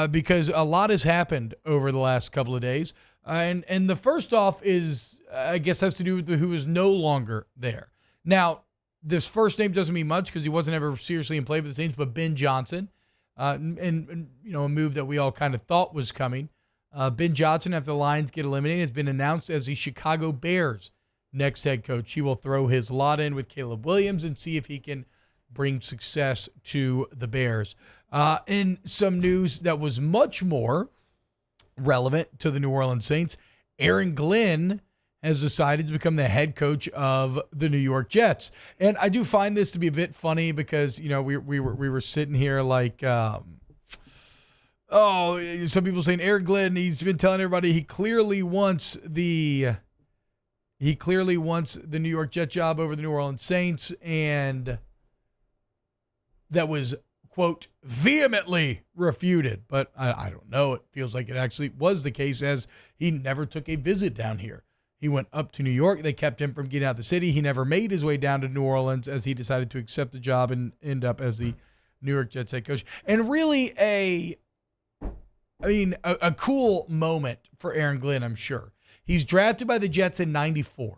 Because a lot has happened over the last couple of days. And the first off is, I guess, has to do with who is no longer there. Now, this first name doesn't mean much because he wasn't ever seriously in play for the Saints, but Ben Johnson, and you know, a move that we all kind of thought was coming. Ben Johnson, after the Lions get eliminated, has been announced as the Chicago Bears' next head coach. He will throw his lot in with Caleb Williams and see if he can bring success to the Bears. In some news that was much more relevant to the New Orleans Saints, Aaron Glenn has decided to become the head coach of the New York Jets. And I do find this to be a bit funny because, you know, we were sitting here like, some people saying Aaron Glenn, he's been telling everybody he clearly wants the New York Jet job over the New Orleans Saints, and that was, quote, vehemently refuted. But I don't know. It feels like it actually was the case, as he never took a visit down here. He went up to New York. They kept him from getting out of the city. He never made his way down to New Orleans, as he decided to accept the job and end up as the New York Jets head coach. And really a cool moment for Aaron Glenn, I'm sure. He's drafted by the Jets in 94.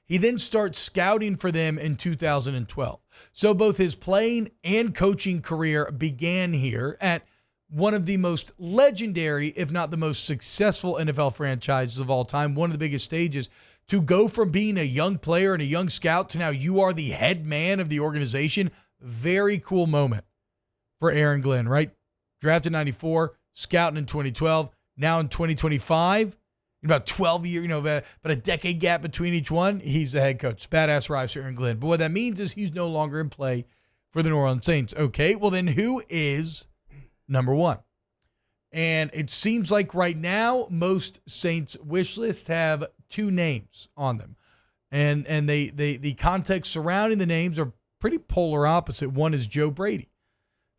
He then starts scouting for them in 2012. So both his playing and coaching career began here at one of the most legendary, if not the most successful NFL franchises of all time, one of the biggest stages, to go from being a young player and a young scout to now you are the head man of the organization. Very cool moment for Aaron Glenn, right? Drafted in 94, scouting in 2012, now in 2025, about 12 years, about a decade gap between each one, he's the head coach. Badass rise for Aaron Glenn. But what that means is he's no longer in play for the New Orleans Saints. Okay, well then who is number one? And it seems like right now most Saints wish lists have two names on them. And the context surrounding the names are pretty polar opposite. One is Joe Brady.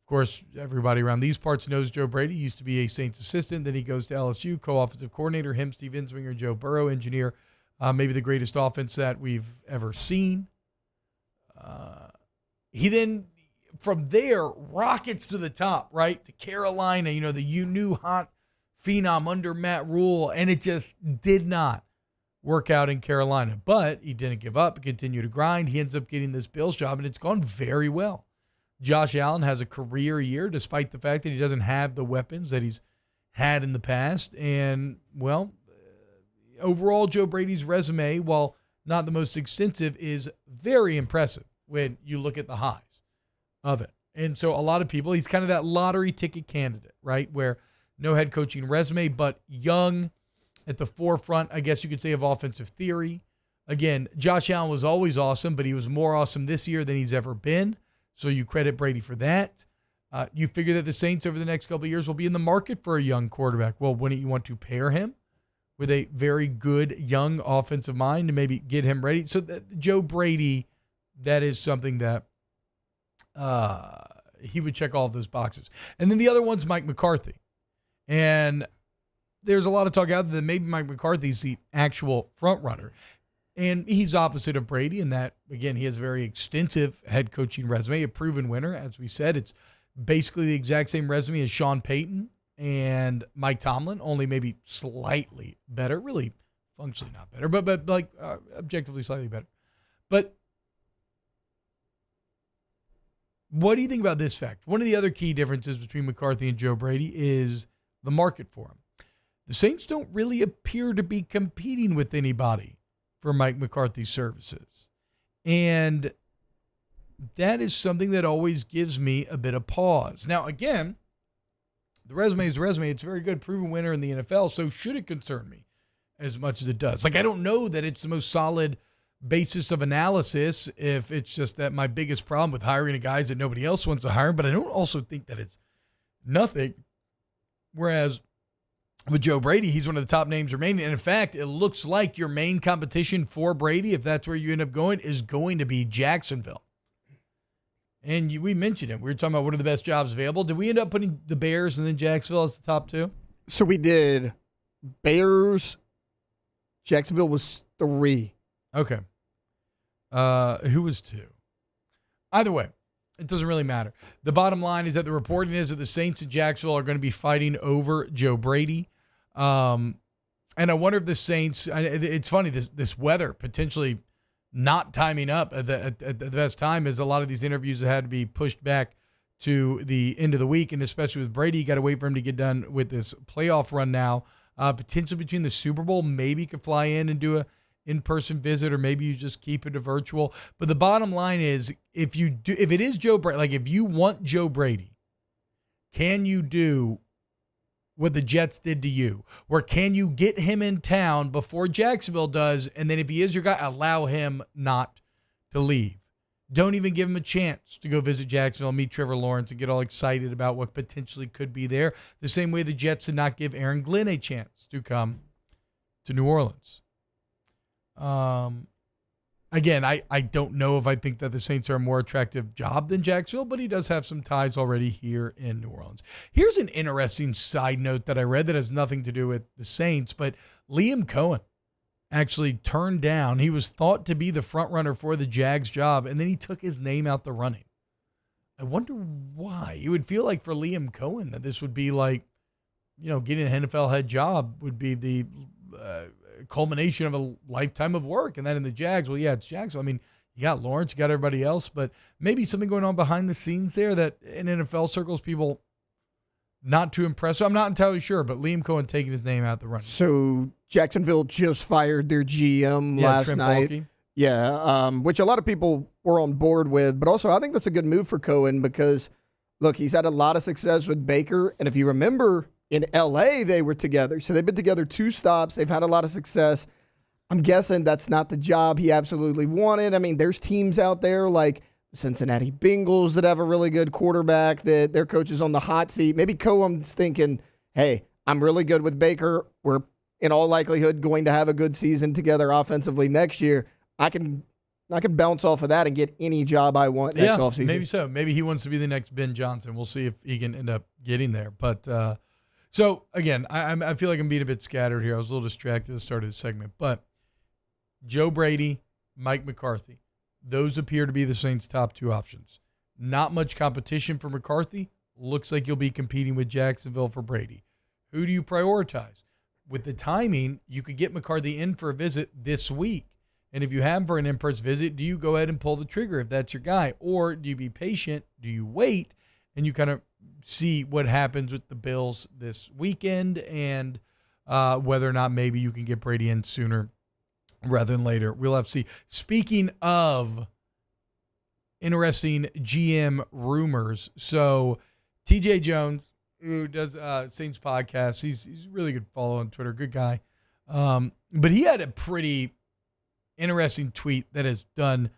Of course, everybody around these parts knows Joe Brady. Used to be a Saints assistant. Then he goes to LSU, co-offensive coordinator, him, Steve Ensminger, Joe Burrow, engineer. Maybe the greatest offense that we've ever seen. He then, from there, rockets to the top, right? To Carolina, the new hot phenom under Matt Rule. And it just did not work out in Carolina. But he didn't give up. He continued to grind. He ends up getting this Bills job, and it's gone very well. Josh Allen has a career year despite the fact that he doesn't have the weapons that he's had in the past. And, well, overall, Joe Brady's resume, while not the most extensive, is very impressive when you look at the highs of it. And so a lot of people, he's kind of that lottery ticket candidate, right, where no head coaching resume, but young, at the forefront, I guess you could say, of offensive theory. Again, Josh Allen was always awesome, but he was more awesome this year than he's ever been. So you credit Brady for that. You figure that the Saints over the next couple of years will be in the market for a young quarterback. Well, wouldn't you want to pair him with a very good young offensive mind to maybe get him ready? So Joe Brady, that is something that he would check all of those boxes. And then the other one's Mike McCarthy. And there's a lot of talk out there that maybe Mike McCarthy's the actual front runner. And he's opposite of Brady in that, again, he has a very extensive head coaching resume, a proven winner. As we said, it's basically the exact same resume as Sean Payton and Mike Tomlin, only maybe slightly better, really functionally not better, but like objectively slightly better. But what do you think about this fact? One of the other key differences between McCarthy and Joe Brady is the market for him. The Saints don't really appear to be competing with anybody for Mike McCarthy's services. And that is something that always gives me a bit of pause. Now, again, the resume is a resume. It's a very good, proven winner in the NFL, so should it concern me as much as it does? Like, I don't know that it's the most solid basis of analysis if it's just that my biggest problem with hiring a guy is that nobody else wants to hire him, but I don't also think that it's nothing. Whereas with Joe Brady, he's one of the top names remaining. And in fact, it looks like your main competition for Brady, if that's where you end up going, is going to be Jacksonville. And we mentioned it. We were talking about what are the best jobs available. Did we end up putting the Bears and then Jacksonville as the top two? So we did Bears. Jacksonville was 3. Okay. Who was 2? Either way, it doesn't really matter. The bottom line is that the reporting is that the Saints and Jacksonville are going to be fighting over Joe Brady. And I wonder if the Saints, it's funny, this weather potentially not timing up at the best time, as a lot of these interviews have had to be pushed back to the end of the week. And especially with Brady, you got to wait for him to get done with this playoff run now. Potentially between the Super Bowl, maybe you could fly in and do a in-person visit, or maybe you just keep it a virtual. But the bottom line is, if it is Joe Brady, like if you want Joe Brady, can you do what the Jets did to you? Or can you get him in town before Jacksonville does, and then if he is your guy, allow him not to leave? Don't even give him a chance to go visit Jacksonville, meet Trevor Lawrence, and get all excited about what potentially could be there. The same way the Jets did not give Aaron Glenn a chance to come to New Orleans. Again, I don't know if I think that the Saints are a more attractive job than Jacksonville, but he does have some ties already here in New Orleans. Here's an interesting side note that I read that has nothing to do with the Saints, but Liam Cohen actually turned down. He was thought to be the front runner for the Jags job, and then he took his name out the running. I wonder why. You would feel like for Liam Cohen that this would be like, getting an NFL head job would be the culmination of a lifetime of work. And then in the Jags, well, yeah, it's Jags. I mean, you got Lawrence, you got everybody else, but maybe something going on behind the scenes there that in NFL circles people not too impressive. I'm not entirely sure, but Liam Cohen taking his name out the running. So Jacksonville just fired their GM last Trent night. Baalke. Yeah, which a lot of people were on board with. But also, I think that's a good move for Cohen because, look, he's had a lot of success with Baker. And if you remember, in L.A., they were together. So they've been together 2 stops. They've had a lot of success. I'm guessing that's not the job he absolutely wanted. I mean, there's teams out there like Cincinnati Bengals that have a really good quarterback that their coach is on the hot seat. Maybe Cohen's thinking, hey, I'm really good with Baker. We're in all likelihood going to have a good season together offensively next year. I can bounce off of that and get any job I want next offseason. Maybe so. Maybe he wants to be the next Ben Johnson. We'll see if he can end up getting there. But so, again, I feel like I'm being a bit scattered here. I was a little distracted at the start of the segment. But Joe Brady, Mike McCarthy, those appear to be the Saints' top 2 options. Not much competition for McCarthy. Looks like you'll be competing with Jacksonville for Brady. Who do you prioritize? With the timing, you could get McCarthy in for a visit this week. And if you have him for an in-person visit, do you go ahead and pull the trigger if that's your guy? Or do you be patient? Do you wait? And you kind of see what happens with the Bills this weekend and whether or not maybe you can get Brady in sooner rather than later. We'll have to see. Speaking of interesting GM rumors, so TJ Jones, who does Saints podcast, he's a really good follow on Twitter, good guy. But he had a pretty interesting tweet that has done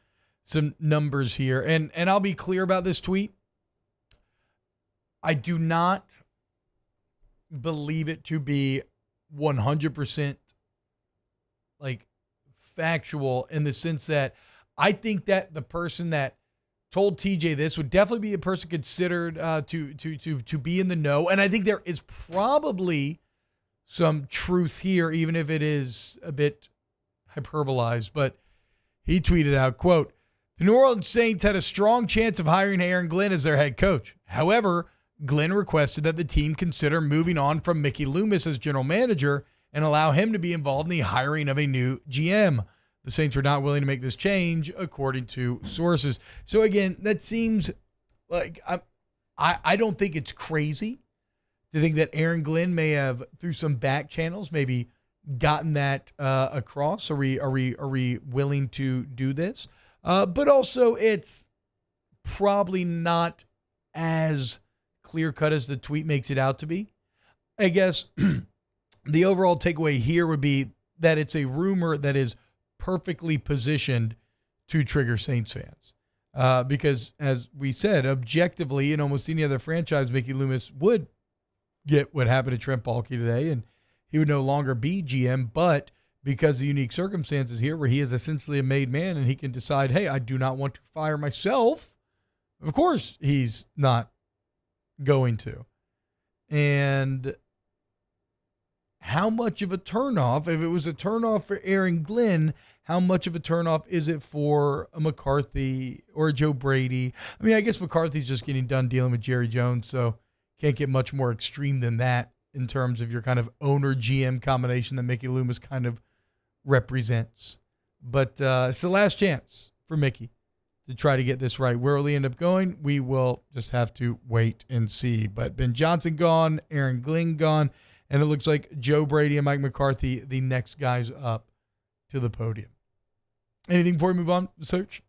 some numbers here. And I'll be clear about this tweet. I do not believe it to be 100% like factual in the sense that I think that the person that told TJ this would definitely be a person considered to be in the know. And I think there is probably some truth here, even if it is a bit hyperbolized. But he tweeted out, quote, "The New Orleans Saints had a strong chance of hiring Aaron Glenn as their head coach. However, Glenn requested that the team consider moving on from Mickey Loomis as general manager and allow him to be involved in the hiring of a new GM. The Saints were not willing to make this change, according to sources." So again, that seems like I don't think it's crazy to think that Aaron Glenn may have, through some back channels, maybe gotten that across. Are we willing to do this? But also, it's probably not as clear-cut as the tweet makes it out to be. I guess the overall takeaway here would be that it's a rumor that is perfectly positioned to trigger Saints fans. Because, as we said, objectively, in almost any other franchise, Mickey Loomis would get what happened to Trent Baalke today, and he would no longer be GM, but because of the unique circumstances here where he is essentially a made man and he can decide, hey, I do not want to fire myself, of course he's not going to. And how much of a turnoff, if it was a turnoff for Aaron Glenn, how much of a turnoff is it for a McCarthy or a Joe Brady? I mean, I guess McCarthy's just getting done dealing with Jerry Jones, so can't get much more extreme than that in terms of your kind of owner-GM combination that Mickey Loomis kind of represents. But it's the last chance for Mickey to try to get this right. Where will he end up going? We will just have to wait and see. But Ben Johnson gone, Aaron Glenn gone, and it looks like Joe Brady and Mike McCarthy, the next guys up to the podium. Anything before we move on, Search?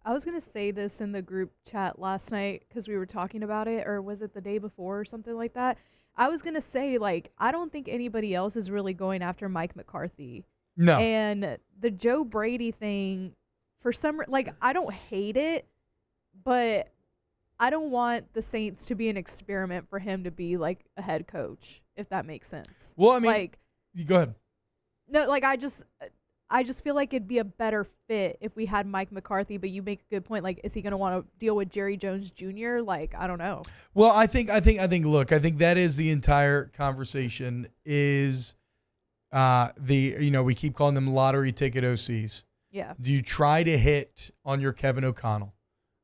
I was going to say this in the group chat last night because we were talking about it, or was it the day before or something like that? I was going to say, like, I don't think anybody else is really going after Mike McCarthy. No. And the Joe Brady thing, for some, like, I don't hate it, but I don't want the Saints to be an experiment for him to be, like, a head coach, if that makes sense. Well, I mean, like, go ahead. No, like, I just feel like it'd be a better fit if we had Mike McCarthy, but you make a good point. Like, is he going to want to deal with Jerry Jones Jr.? Like, I don't know. Well, I think that is the entire conversation is we keep calling them lottery ticket OCs. Yeah. Do you try to hit on your Kevin O'Connell,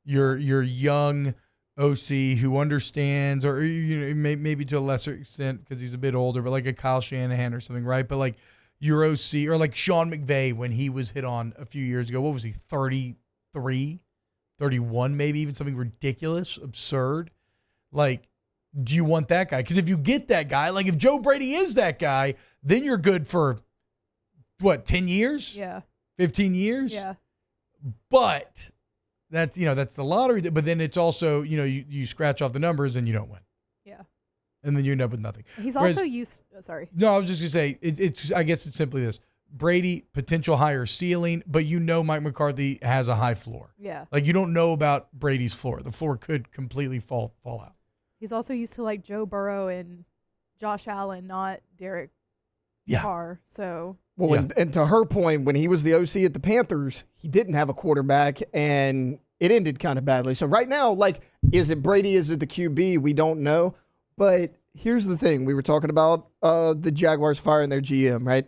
your young OC who understands, or maybe to a lesser extent because he's a bit older, but like a Kyle Shanahan or something, right? But like your OC, or like Sean McVay when he was hit on a few years ago. What was he, 33, 31 maybe, even something ridiculous, absurd? Like, Do you want that guy? Because if you get that guy, like if Joe Brady is that guy, then you're good for, 10 years? Yeah. 15 years? Yeah. But that's the lottery. But then it's also, you scratch off the numbers and you don't win. Yeah. And then you end up with nothing. He's also used. Sorry. No, I was just going to say, I guess it's simply this. Brady, potential higher ceiling, but Mike McCarthy has a high floor. Yeah. Like you don't know about Brady's floor. The floor could completely fall out. He's also used to like Joe Burrow and Josh Allen, not Derek Carr. So. Well, and to her point, when he was the OC at the Panthers, he didn't have a quarterback, and it ended kind of badly. So right now, like, is it Brady? Is it the QB? We don't know. But here's the thing. We were talking about the Jaguars firing their GM, right?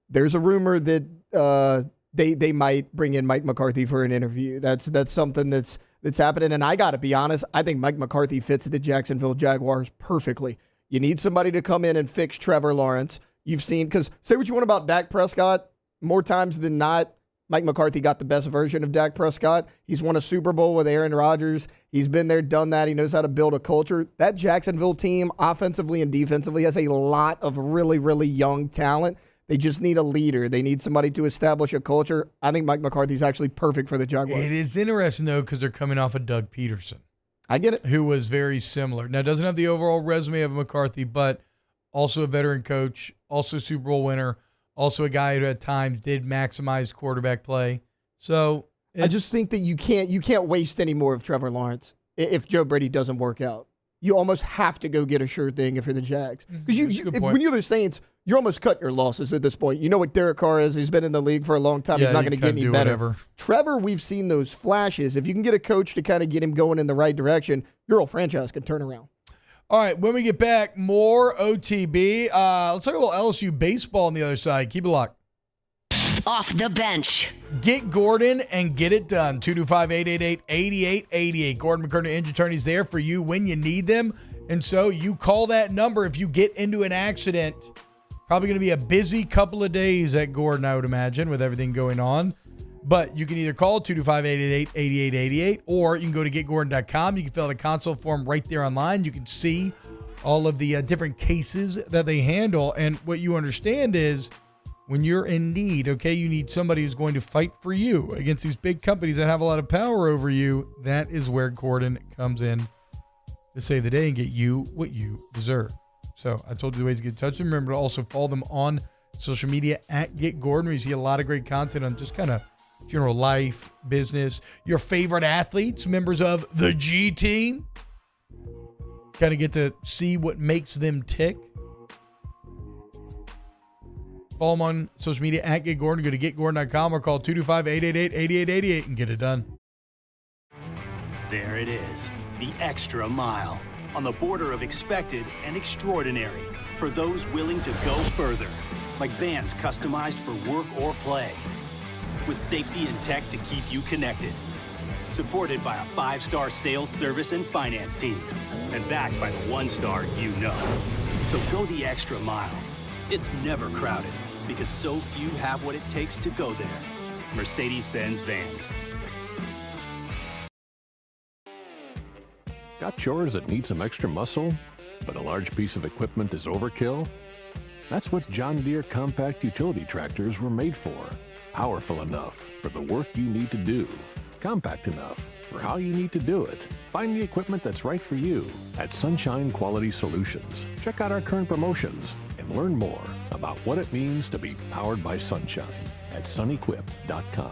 There's a rumor that they might bring in Mike McCarthy for an interview. That's something that's happening. And I got to be honest, I think Mike McCarthy fits the Jacksonville Jaguars perfectly. You need somebody to come in and fix Trevor Lawrence. You've seen, because say what you want about Dak Prescott, more times than not, Mike McCarthy got the best version of Dak Prescott. He's won a Super Bowl with Aaron Rodgers. He's been there, done that. He knows how to build a culture. That Jacksonville team, offensively and defensively, has a lot of really, really young talent. They just need a leader. They need somebody to establish a culture. I think Mike McCarthy's actually perfect for the Jaguars. It is interesting, though, because they're coming off of Doug Peterson. I get it. Who was very similar. Now, doesn't have the overall resume of McCarthy, but also a veteran coach, also Super Bowl winner, also a guy who at times did maximize quarterback play. So I just think that you can't waste any more of Trevor Lawrence if Joe Brady doesn't work out. You almost have to go get a sure thing if you're the Jags. Because when you're the Saints, you almost cut your losses at this point. You know what Derek Carr is. He's been in the league for a long time. He's not going to get any better. Whatever. Trevor, we've seen those flashes. If you can get a coach to kind of get him going in the right direction, your whole franchise can turn around. All right, when we get back, more OTB. Let's talk a little LSU baseball on the other side. Keep it locked. Off the bench. Get Gordon and get it done. 225-888-8888. Gordon McCurdy, injury attorneys there for you when you need them. And so you call that number if you get into an accident. Probably going to be a busy couple of days at Gordon, I would imagine, with everything going on. But you can either call 225-888-8888 or you can go to getgordon.com. You can fill out a consult form right there online. You can see all of the different cases that they handle. And what you understand is when you're in need, okay, you need somebody who's going to fight for you against these big companies that have a lot of power over you. That is where Gordon comes in to save the day and get you what you deserve. So I told you the ways to get in touch with them. Remember to also follow them on social media at Get Gordon, where you see a lot of great content on just kind of general life, business, your favorite athletes, members of the G team. Kind of get to see what makes them tick. Follow them on social media at Get Gordon. Go to getgordon.com or call 225-888-8888 and get it done. There it is, the extra mile. On the border of expected and extraordinary for those willing to go further. Like vans customized for work or play. With safety and tech to keep you connected. Supported by a 5-star sales, service, and finance team. And backed by the 1-star you know. So go the extra mile. It's never crowded because so few have what it takes to go there. Mercedes-Benz Vans. Got chores that need some extra muscle, but a large piece of equipment is overkill? That's what John Deere compact utility tractors were made for. Powerful enough for the work you need to do. Compact enough for how you need to do it. Find the equipment that's right for you at Sunshine Quality Solutions. Check out our current promotions and learn more about what it means to be powered by sunshine at sunequip.com.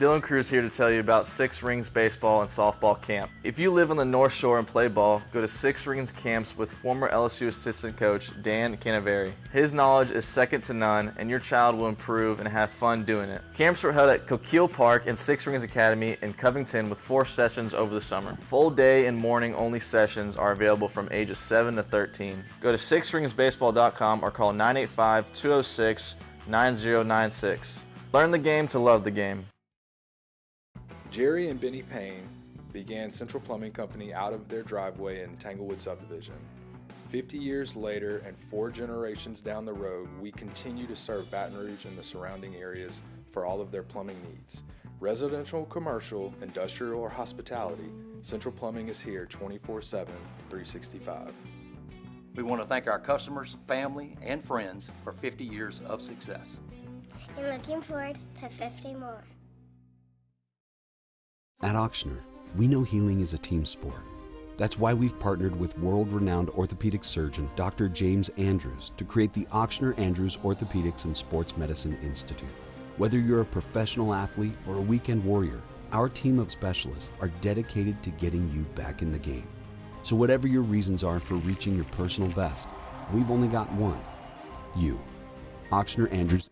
Dylan Cruz here to tell you about Six Rings Baseball and Softball Camp. If you live on the North Shore and play ball, go to Six Rings Camps with former LSU assistant coach Dan Canaveri. His knowledge is second to none, and your child will improve and have fun doing it. Camps were held at Coquille Park and Six Rings Academy in Covington with 4 sessions over the summer. Full day and morning only sessions are available from ages 7 to 13. Go to sixringsbaseball.com or call 985-206-9096. Learn the game to love the game. Jerry and Benny Payne began Central Plumbing Company out of their driveway in Tanglewood subdivision. 50 years later and 4 generations down the road, we continue to serve Baton Rouge and the surrounding areas for all of their plumbing needs. Residential, commercial, industrial, or hospitality, Central Plumbing is here 24/7, 365. We want to thank our customers, family, and friends for 50 years of success. And looking forward to 50 more. At Ochsner, we know healing is a team sport. That's why we've partnered with world-renowned orthopedic surgeon Dr. James Andrews to create the Ochsner Andrews Orthopedics and Sports Medicine Institute. Whether you're a professional athlete or a weekend warrior, our team of specialists are dedicated to getting you back in the game. So whatever your reasons are for reaching your personal best, we've only got one: you. Ochsner Andrews.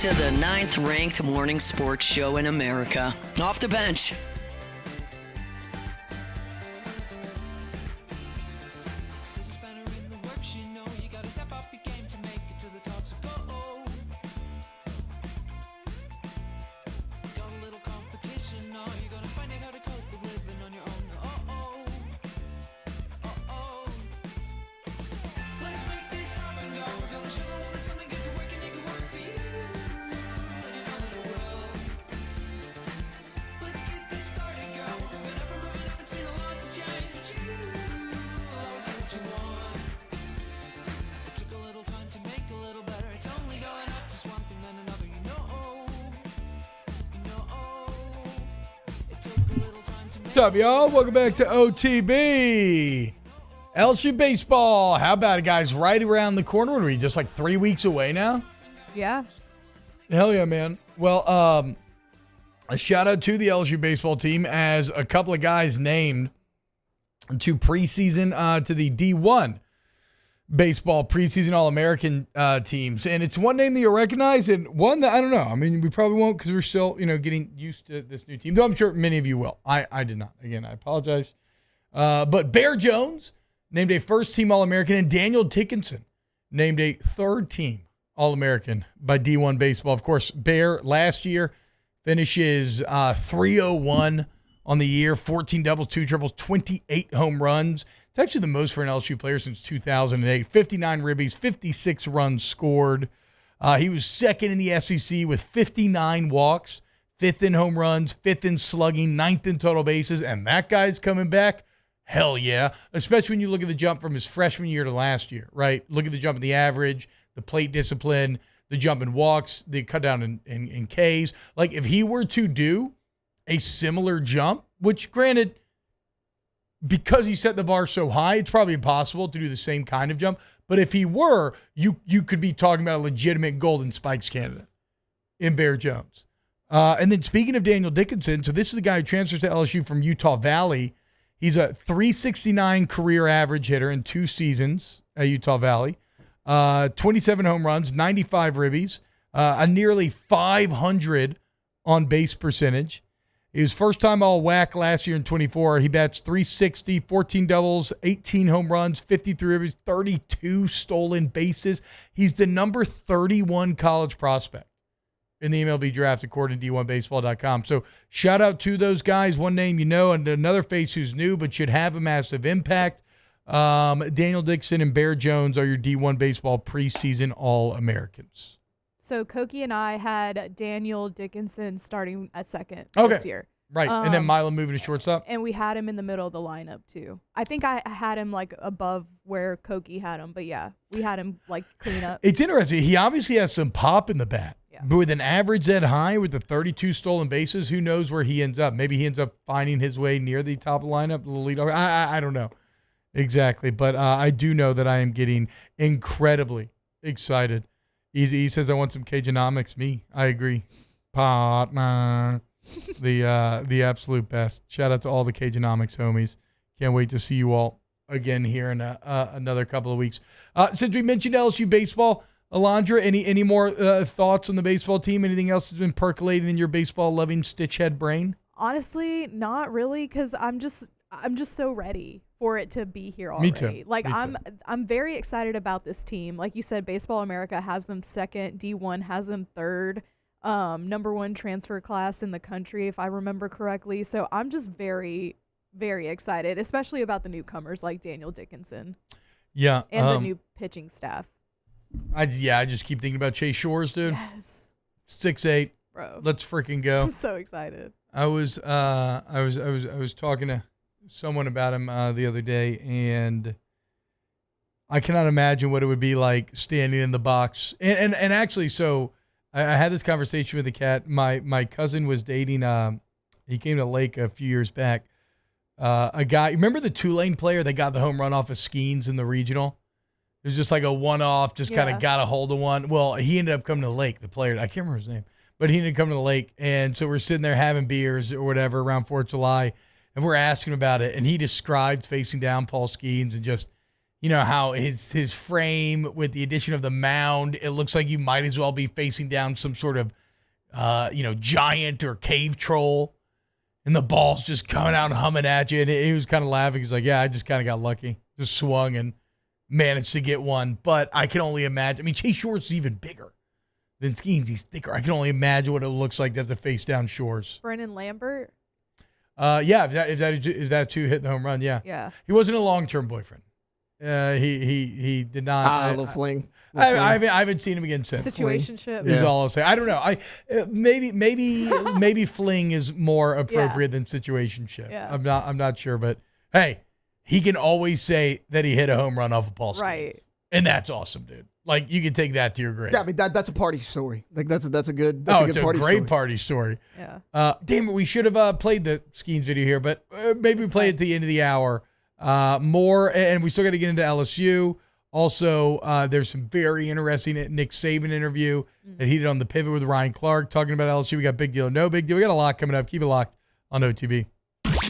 To the 9th-ranked morning sports show in America, Off the Bench. What's up, y'all? Welcome back to OTB. LSU baseball. How about it, guys? Right around the corner. What are we, just like 3 weeks away now? Yeah. Hell yeah, man. Well, a shout out to the LSU baseball team as a couple of guys named to preseason to the D1 baseball preseason All-American teams. And it's one name that you'll recognize and one that I don't know. I mean, we probably won't because we're still, getting used to this new team. Though I'm sure many of you will. I did not. Again, I apologize. But Bear Jones named a first-team All-American, and Daniel Dickinson named a third-team All-American by D1 baseball. Of course, Bear last year finishes 301 on the year, 14 doubles, 2 triples, 28 home runs. It's actually the most for an LSU player since 2008. 59 ribbies, 56 runs scored. He was second in the SEC with 59 walks, 5th in home runs, 5th in slugging, 9th in total bases, and that guy's coming back. Hell yeah, especially when you look at the jump from his freshman year to last year, right? Look at the jump in the average, the plate discipline, the jump in walks, the cut down in Ks. Like, if he were to do a similar jump, which granted, because he set the bar so high, it's probably impossible to do the same kind of jump. But if he were, you could be talking about a legitimate Golden Spikes candidate in Bear Jones. And then speaking of Daniel Dickinson, so this is the guy who transfers to LSU from Utah Valley. He's a 369 career average hitter in 2 seasons at Utah Valley. 27 home runs, 95 ribbies, a nearly 500 on base percentage. He was first-time All-WAC last year in 24. He bats .360, 14 doubles, 18 home runs, 53 ribbies, 32 stolen bases. He's the number 31 college prospect in the MLB draft, according to D1Baseball.com. So shout out to those guys. One name you know, and another face who's new but should have a massive impact. Daniel Dixon and Bear Jones are your D1 Baseball preseason All-Americans. So Koki and I had Daniel Dickinson starting at second Okay. this year. Right. And then Milo moving to shortstop. And we had him in the middle of the lineup too. I think I had him like above where Koki had him, but yeah, we had him like clean up. It's interesting. He obviously has some pop in the bat. Yeah. But with an average that high, with the 32 stolen bases, who knows where he ends up? Maybe he ends up finding his way near the top of the lineup, the lead. I don't know exactly, but I do know that I am getting incredibly excited. He says, I want some Cajunomics. Me, I agree. Partner. The absolute best. Shout out to all the Cajunomics homies. Can't wait to see you all again here in another couple of weeks. Since we mentioned LSU baseball, Alondra, any more thoughts on the baseball team? Anything else that's been percolating in your baseball-loving stitchhead brain? Honestly, not really, because I'm just so ready for it to be here already. Me too. Like Me too. I'm very excited about this team. Like you said, Baseball America has them second, D1 has them third. Number 1 transfer class in the country, if I remember correctly. So I'm just very, very excited, especially about the newcomers like Daniel Dickinson. Yeah. And the new pitching staff. I just keep thinking about Chase Shores, dude. Yes. 6'8". Bro. Let's freaking go. I'm so excited. I was talking to someone about him the other day, and I cannot imagine what it would be like standing in the box. And actually, so I had this conversation with the cat. My cousin was dating. He came to Lake a few years back. A guy. Remember the Tulane player that got the home run off of Skeens in the regional? It was just like a one-off. Just kind of got a hold of one. Well, he ended up coming to Lake. The player. I can't remember his name, but he ended up coming to Lake, and so we're sitting there having beers or whatever around 4th of July, and we're asking about it, and he described facing down Paul Skeens and just. You know, how his frame with the addition of the mound, it looks like you might as well be facing down some sort of, giant or cave troll. And the ball's just coming out and humming at you. And he was kind of laughing. He's like, yeah, I just kind of got lucky. Just swung and managed to get one. But I can only imagine. I mean, Chase Shores is even bigger than Skeens. He's thicker. I can only imagine what it looks like to have to face down Shores. Brennan Lambert? Yeah, if that two hit the home run, yeah. Yeah. He wasn't a long-term boyfriend. He did not. A little fling. I haven't seen him again since. Situationship. Is all I'll say. I don't know. Maybe fling is more appropriate than situationship. Yeah. I'm not sure, but hey, he can always say that he hit a home run off of Paul Skeens. Right. And that's awesome, dude. Like you can take that to your grave. Yeah, I mean that's a party story. Like that's a good it's party a great story. party story. Yeah. Damn it, we should have played the Skeens video here, but maybe we play it at the end of the hour. More, and we still got to get into LSU. Also, there's some very interesting Nick Saban interview that he did on The Pivot with Ryan Clark talking about LSU. We got big deal, no big deal. We got a lot coming up. Keep it locked on OTB.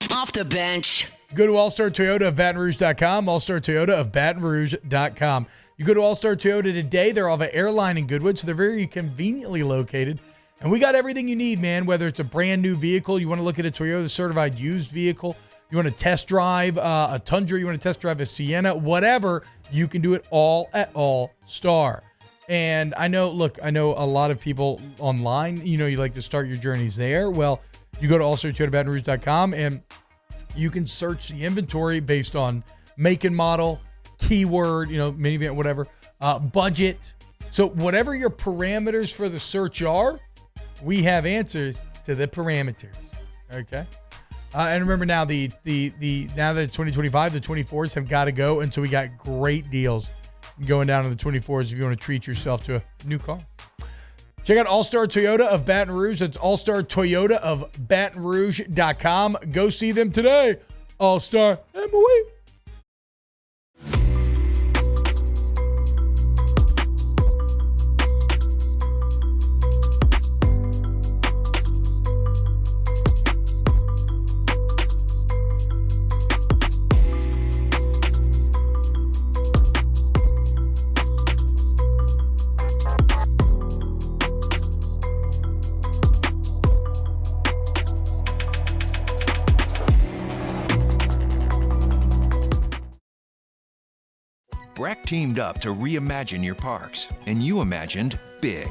Off the bench. Go to All-Star Toyota of BatonRouge.com, All-Star Toyota of BatonRouge.com. You go to All-Star Toyota today. They're off of Airline in Goodwood, so they're very conveniently located. And we got everything you need, man, whether it's a brand new vehicle, you want to look at a Toyota certified used vehicle, you want to test drive a Tundra, you want to test drive a Sienna, whatever, you can do it all at All-Star. And I know a lot of people online, you like to start your journeys there. Well, you go to allstartoyotabatonrouge.com and you can search the inventory based on make and model, keyword, minivan, whatever, budget. So whatever your parameters for the search are, we have answers to the parameters. Okay. And remember now, now that it's 2025, the 24s have got to go, and so we got great deals going down to the 24s if you want to treat yourself to a new car. Check out All-Star Toyota of Baton Rouge. That's All-Star Toyota of BatonRouge.com. Go see them today. All-Star MOE. Breck teamed up to reimagine your parks, and you imagined big.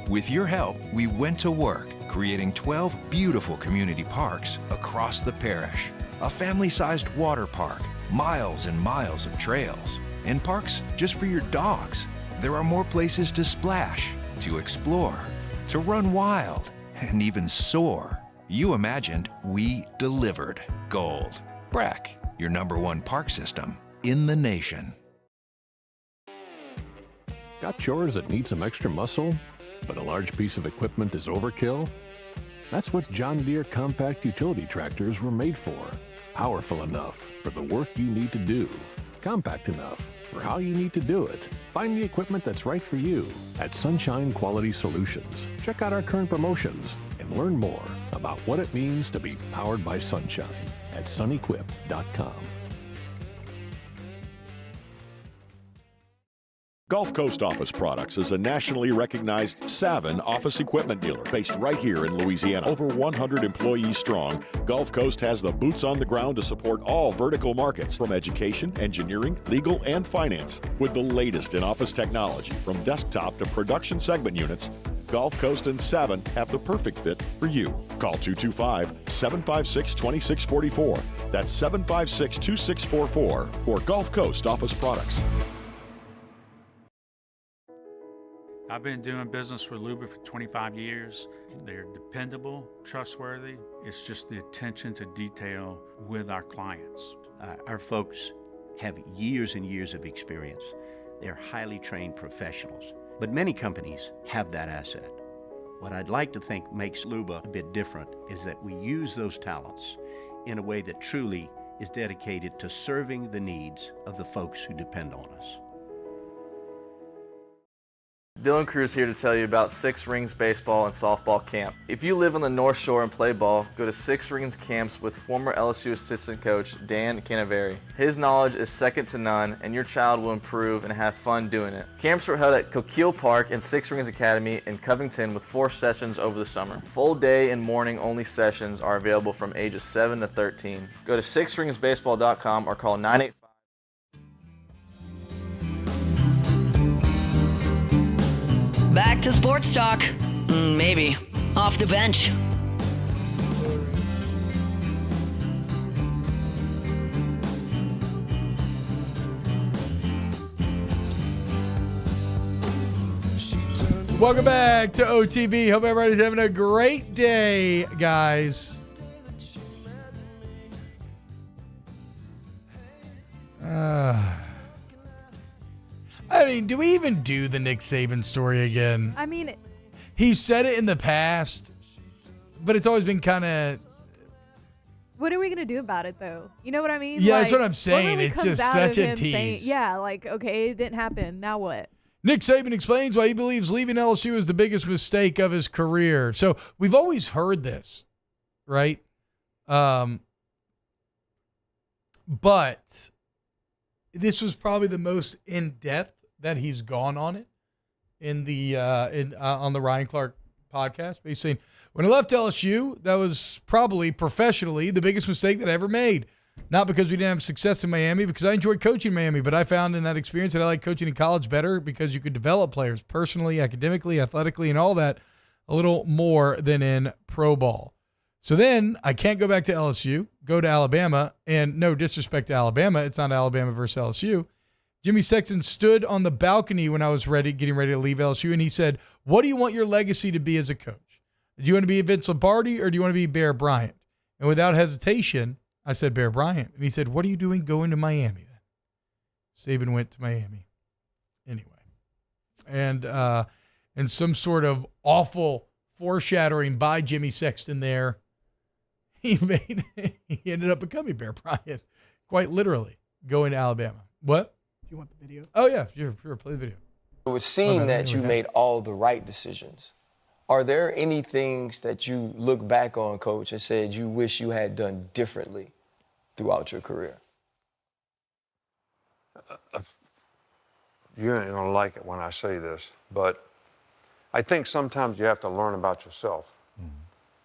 With your help, we went to work, creating 12 beautiful community parks across the parish. A family-sized water park, miles and miles of trails, and parks just for your dogs. There are more places to splash, to explore, to run wild, and even soar. You imagined, we delivered. Gold. Breck, your #1 park system in the nation. Got chores that need some extra muscle, but a large piece of equipment is overkill? That's what John Deere compact utility tractors were made for. Powerful enough for the work you need to do. Compact enough for how you need to do it. Find the equipment that's right for you at Sunshine Quality Solutions. Check out our current promotions and learn more about what it means to be powered by sunshine at sunequip.com. Gulf Coast Office Products is a nationally recognized Savin office equipment dealer based right here in Louisiana. Over 100 employees strong, Gulf Coast has the boots on the ground to support all vertical markets, from education, engineering, legal, and finance. With the latest in office technology, from desktop to production segment units, Gulf Coast and Savin have the perfect fit for you. Call 225-756-2644. That's 756-2644 for Gulf Coast Office Products. I've been doing business with Luba for 25 years. They're dependable, trustworthy. It's just the attention to detail with our clients. Our folks have years and years of experience. They're highly trained professionals. But many companies have that asset. What I'd like to think makes Luba a bit different is that we use those talents in a way that truly is dedicated to serving the needs of the folks who depend on us. Dylan Cruz here to tell you about Six Rings Baseball and Softball Camp. If you live on the North Shore and play ball, go to Six Rings Camps with former LSU assistant coach Dan Canaveri. His knowledge is second to none, and your child will improve and have fun doing it. Camps were held at Coquille Park and Six Rings Academy in Covington with 4 sessions over the summer. Full day and morning only sessions are available from ages 7 to 13. Go to sixringsbaseball.com or call 985. Back to sports talk. Maybe. Off the bench. Welcome back to OTB. Hope everybody's having a great day, guys. I mean, do we even do the Nick Saban story again? I mean, he said it in the past, but it's always been kind of. What are we going to do about it, though? You know what I mean? Yeah, like, that's what I'm saying. It's just such a tease. Okay, it didn't happen. Now what? Nick Saban explains why he believes leaving LSU is the biggest mistake of his career. So we've always heard this, right? But this was probably the most in-depth that he's gone on it in the on the Ryan Clark podcast. But he's saying, when I left LSU, that was probably professionally the biggest mistake that I ever made. Not because we didn't have success in Miami, because I enjoyed coaching in Miami, but I found in that experience that I like coaching in college better because you could develop players personally, academically, athletically, and all that a little more than in pro ball. So then I can't go back to LSU, go to Alabama, and no disrespect to Alabama, it's not Alabama versus LSU. Jimmy Sexton stood on the balcony when I was getting ready to leave LSU, and he said, "What do you want your legacy to be as a coach? Do you want to be Vince Lombardi or do you want to be Bear Bryant?" And without hesitation, I said Bear Bryant. And he said, "What are you doing going to Miami then?" Saban went to Miami. Anyway. And some sort of awful foreshadowing by Jimmy Sexton there, he ended up becoming Bear Bryant, quite literally, going to Alabama. What? Do you want the video? Oh, yeah. Sure. Play the video. It would seem that you made all the right decisions. Are there any things that you look back on, Coach, and said you wish you had done differently throughout your career? You ain't gonna like it when I say this, but I think sometimes you have to learn about yourself.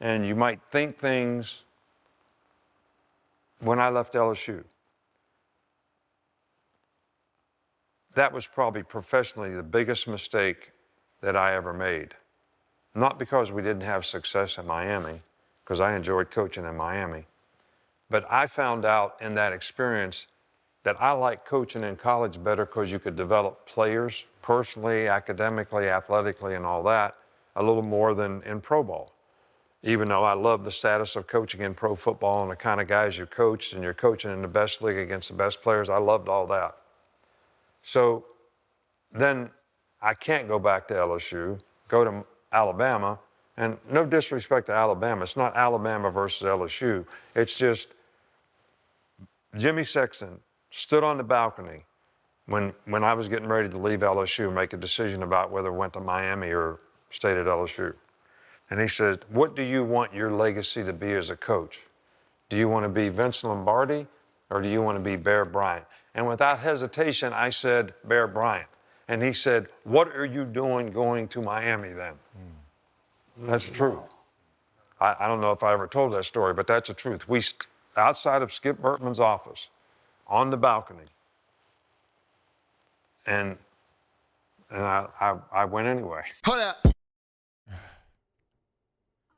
And you might think things. When I left LSU, that was probably professionally the biggest mistake that I ever made. Not because we didn't have success in Miami, because I enjoyed coaching in Miami, but I found out in that experience that I like coaching in college better because you could develop players personally, academically, athletically, and all that a little more than in pro ball. Even though I love the status of coaching in pro football and the kind of guys you coached, and you're coaching in the best league against the best players, I loved all that. So then I can't go back to LSU, go to Alabama, and no disrespect to Alabama, it's not Alabama versus LSU. It's just Jimmy Sexton stood on the balcony when I was getting ready to leave LSU and make a decision about whether I went to Miami or stayed at LSU. And he said, what do you want your legacy to be as a coach? Do you want to be Vince Lombardi or do you want to be Bear Bryant? And without hesitation, I said Bear Bryant. And he said, what are you doing going to Miami then? That's true. I don't know if I ever told that story, but that's the truth. We, outside of Skip Bertman's office, on the balcony, and I went anyway. Hold up.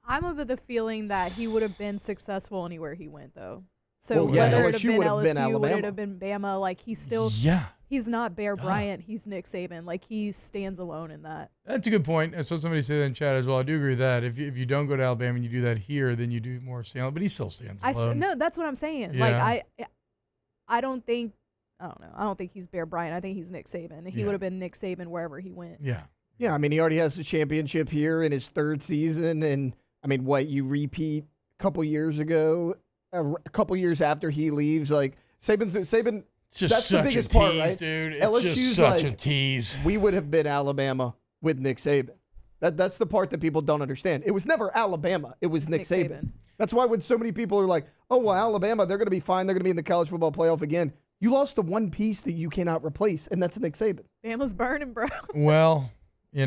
I'm of the feeling that he would have been successful anywhere he went, though. So well, yeah, whether it have been LSU, would it have been Bama, like he's still, he's not Bear Bryant, he's Nick Saban. Like he stands alone in that. That's a good point. I saw somebody say that in chat as well. I do agree with that. If you don't go to Alabama and you do that here, then you do more stand, but he still stands alone. No, that's what I'm saying. Yeah. Like I don't think he's Bear Bryant. I think he's Nick Saban. He would have been Nick Saban wherever he went. Yeah. Yeah, I mean, he already has a championship here in his third season. And, I mean, you repeat a couple years ago, a couple years after he leaves, like, Saban's just that's the biggest a tease, part, right? Dude. It's LSU's just such like, a tease. We would have been Alabama with Nick Saban. That's the part that people don't understand. It was never Alabama. It was Nick Saban. That's why when so many people are like, oh, well, Alabama, they're going to be fine. They're going to be in the college football playoff again. You lost the one piece that you cannot replace, and that's Nick Saban. Bama's burning, bro. Well, if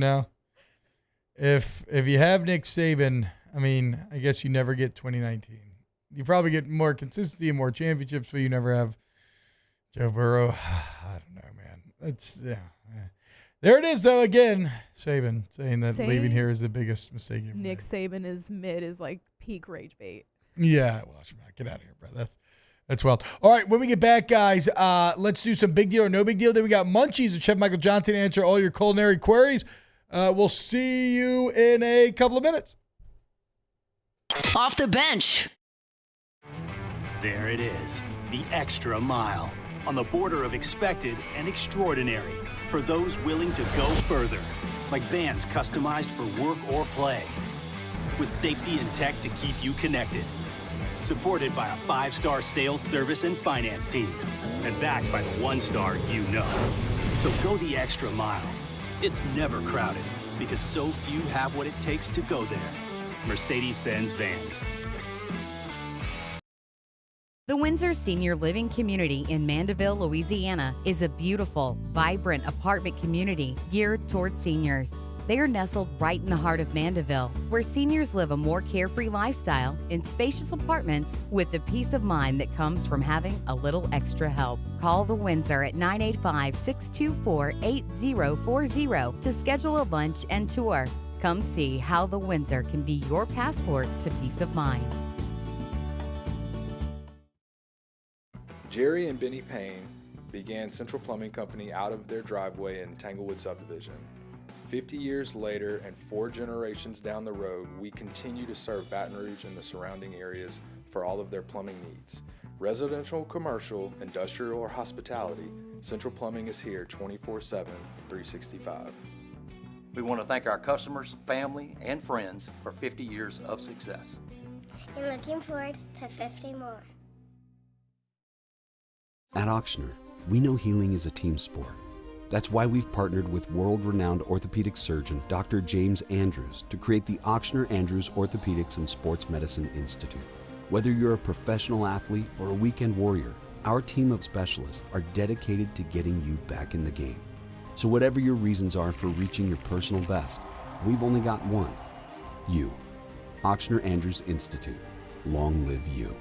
you have Nick Saban, I mean, I guess you never get 2019. You probably get more consistency and more championships, but you never have Joe Burrow. I don't know, man. There it is, though. Again, Saban saying that leaving here is the biggest mistake you ever Nick Saban is like peak rage bait. Yeah, well, get out of here, bro. That's wild. All right, when we get back, guys, let's do some big deal or no big deal. Then we got Munchies with Chef Michael Johnson to answer all your culinary queries. We'll see you in a couple of minutes. Off the bench. There it is, the extra mile, on the border of expected and extraordinary, for those willing to go further, like vans customized for work or play, with safety and tech to keep you connected, supported by a 5-star sales, service, and finance team, and backed by the 1-star you know. So go the extra mile. It's never crowded, because so few have what it takes to go there. Mercedes-Benz Vans. The Windsor Senior Living Community in Mandeville, Louisiana is a beautiful, vibrant apartment community geared toward seniors. They are nestled right in the heart of Mandeville, where seniors live a more carefree lifestyle in spacious apartments with the peace of mind that comes from having a little extra help. Call the Windsor at 985-624-8040 to schedule a lunch and tour. Come see how the Windsor can be your passport to peace of mind. Jerry and Benny Payne began Central Plumbing Company out of their driveway in Tanglewood subdivision. 50 years later and 4 generations down the road, we continue to serve Baton Rouge and the surrounding areas for all of their plumbing needs. Residential, commercial, industrial, or hospitality, Central Plumbing is here 24/7, 365. We want to thank our customers, family, and friends for 50 years of success. And looking forward to 50 more. At Ochsner, we know healing is a team sport. That's why we've partnered with world-renowned orthopedic surgeon Dr. James Andrews to create the Ochsner Andrews Orthopedics and Sports Medicine Institute. Whether you're a professional athlete or a weekend warrior, our team of specialists are dedicated to getting you back in the game. So whatever your reasons are for reaching your personal best, we've only got one: you. Ochsner Andrews Institute. Long live you.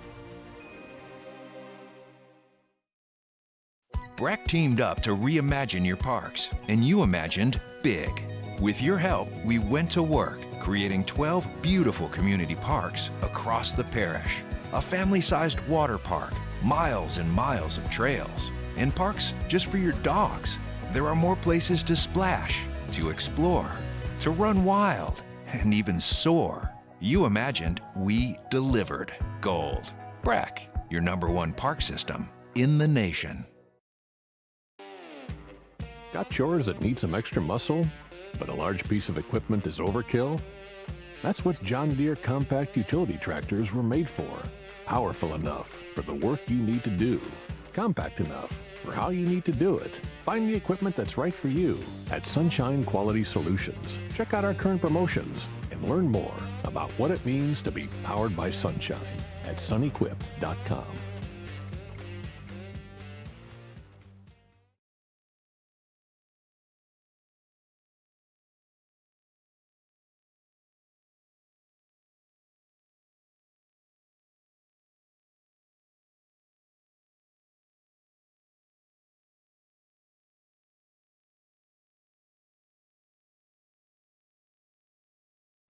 Breck teamed up to reimagine your parks, and you imagined big. With your help, we went to work, creating 12 beautiful community parks across the parish. A family-sized water park, miles and miles of trails, and parks just for your dogs. There are more places to splash, to explore, to run wild, and even soar. You imagined, we delivered. Gold. Breck, your #1 park system in the nation. Got chores that need some extra muscle, but a large piece of equipment is overkill? That's what John Deere compact utility tractors were made for. Powerful enough for the work you need to do. Compact enough for how you need to do it. Find the equipment that's right for you at Sunshine Quality Solutions. Check out our current promotions and learn more about what it means to be powered by sunshine at sunequip.com.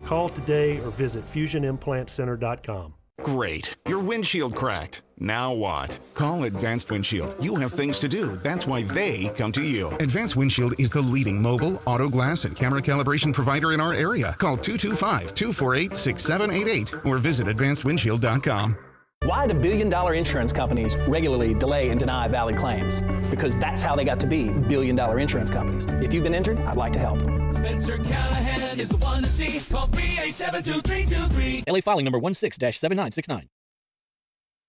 Call today or visit FusionImplantCenter.com. Great. Your windshield cracked. Now what? Call Advanced Windshield. You have things to do. That's why they come to you. Advanced Windshield is the leading mobile, auto glass, and camera calibration provider in our area. Call 225-248-6788 or visit AdvancedWindshield.com. Why do billion-dollar insurance companies regularly delay and deny valid claims? Because that's how they got to be billion-dollar insurance companies. If you've been injured, I'd like to help. Spencer Callahan is the one to see. Call 387-2323. LA filing number 16-7969.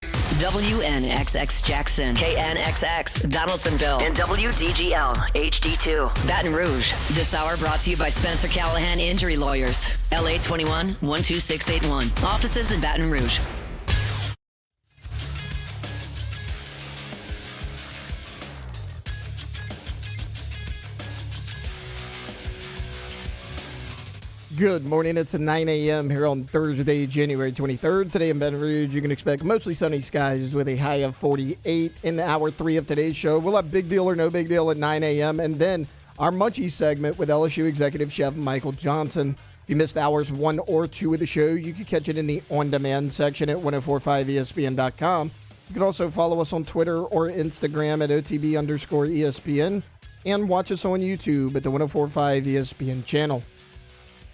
WNXX Jackson, KNXX Donaldsonville, and WDGL HD2 Baton Rouge. This hour brought to you by Spencer Callahan Injury Lawyers. LA 21 12681. Offices in Baton Rouge. Good morning. It's at 9 a.m. here on Thursday, January 23rd. Today in Baton Rouge, you can expect mostly sunny skies with a high of 48 in hour 3 of today's show. We'll have Big Deal or No Big Deal at 9 a.m. And then our Munchie segment with LSU Executive Chef Michael Johnson. If you missed hours 1 or 2 of the show, you can catch it in the on-demand section at 1045ESPN.com. You can also follow us on Twitter or Instagram at OTB_ESPN and watch us on YouTube at the 1045 ESPN channel.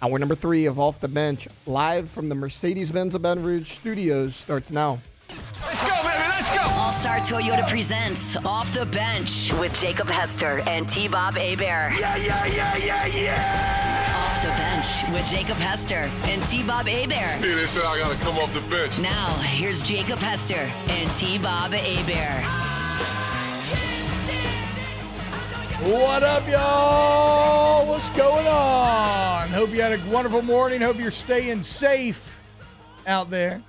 Hour number 3 of Off the Bench, live from the Mercedes-Benz of Baton Rouge studios, starts now. Let's go, baby, let's go! All-Star Toyota presents Off the Bench with Jacob Hester and T-Bob Hebert. Yeah, yeah, yeah, yeah, yeah! Off the Bench with Jacob Hester and T-Bob Hebert. Hey, they said I gotta come off the bench. Now, here's Jacob Hester and T-Bob Hebert. What up, y'all? What's going on? Hope you had a wonderful morning. Hope you're staying safe out there.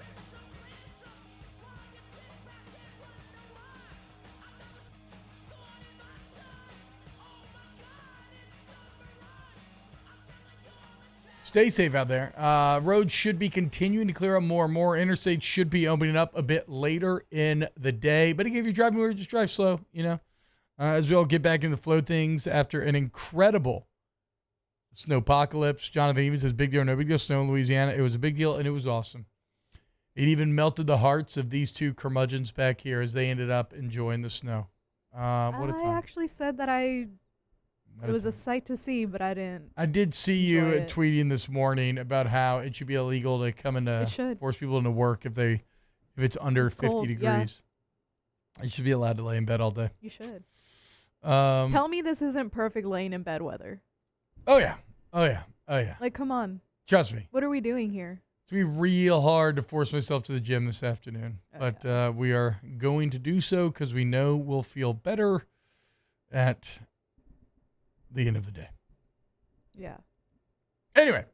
Stay safe out there. Roads should be continuing to clear up more and more. Interstates should be opening up a bit later in the day. But again, if you're driving, just drive slow, you know. As we all get back into the flow of things after an incredible snowpocalypse. Jonathan even says, big deal or no big deal, snow in Louisiana. It was a big deal, and it was awesome. It even melted the hearts of these two curmudgeons back here as they ended up enjoying the snow. What a time. I actually said that it was a sight to see, but I didn't. I did see you tweeting this morning about how it should be illegal to come into force people into work if it's under 50 degrees. Yeah. You should be allowed to lay in bed all day. You should. Tell me this isn't perfect laying in bed weather. Oh, yeah. Oh, yeah. Oh, yeah. Like, come on. Trust me. What are we doing here? It's going to be real hard to force myself to the gym this afternoon. But we are going to do so because we know we'll feel better at the end of the day. Yeah. Anyway,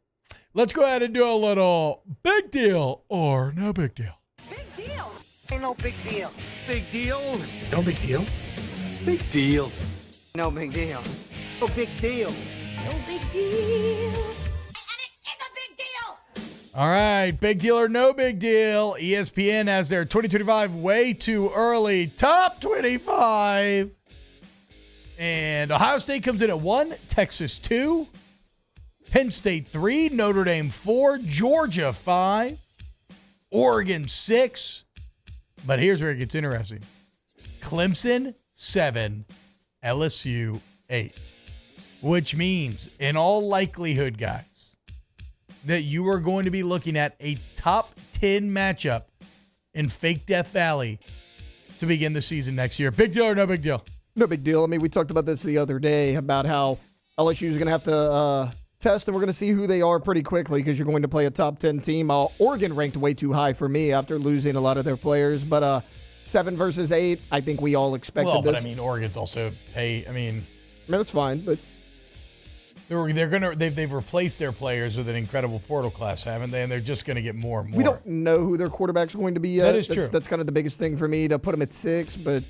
let's go ahead and do a little big deal or no big deal. Big deal. Ain't no big deal. Big deal. No big deal. Big deal. No big deal. No big deal. No big deal. All right, big deal or no big deal. ESPN has their 2025 way too early top 25. And Ohio State comes in at 1, Texas 2, Penn State 3, Notre Dame 4, Georgia 5, Oregon 6. But here's where it gets interesting. Clemson 7, LSU 8. Which means, in all likelihood, guys, that you are going to be looking at a top 10 matchup in Fake Death Valley to begin the season next year. Big deal or no big deal? No big deal. I mean, we talked about this the other day about how LSU is going to have to test, and we're going to see who they are pretty quickly because you're going to play a top 10 team. Oregon ranked way too high for me after losing a lot of their players, but 7 versus 8, I think we all expected this. Well, but I mean, Oregon's also that's fine, but they've replaced their players with an incredible portal class, haven't they? And they're just going to get more and more. We don't know who their quarterback's going to be yet. That is true. That's kind of the biggest thing for me to put them at 6, but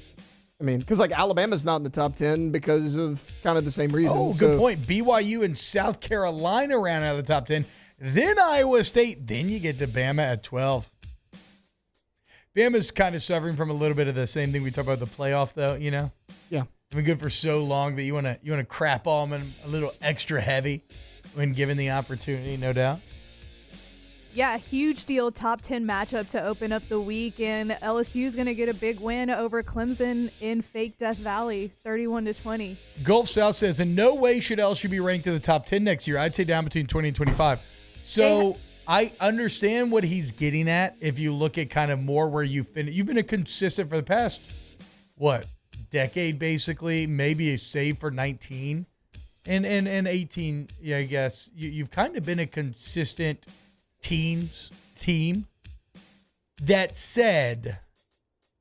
I mean, because like Alabama's not in the top 10 because of kind of the same reason. Oh, good point. BYU and South Carolina ran out of the top 10. Then Iowa State. Then you get to Bama at 12. Bama's kind of suffering from a little bit of the same thing we talked about the playoff, though. You know. Yeah. They've been good for so long that you want to crap on them a little extra heavy when given the opportunity, no doubt. Yeah, huge deal. Top 10 matchup to open up the week, and LSU is going to get a big win over Clemson in Fake Death Valley, 31-20. Gulf South says, in no way should LSU be ranked in the top 10 next year. I'd say down between 20 and 25. So I understand what he's getting at. If you look at kind of more where you've been a consistent for the past, decade basically, maybe a save for 19 and 18. Yeah, I guess you've kind of been a consistent team. That said,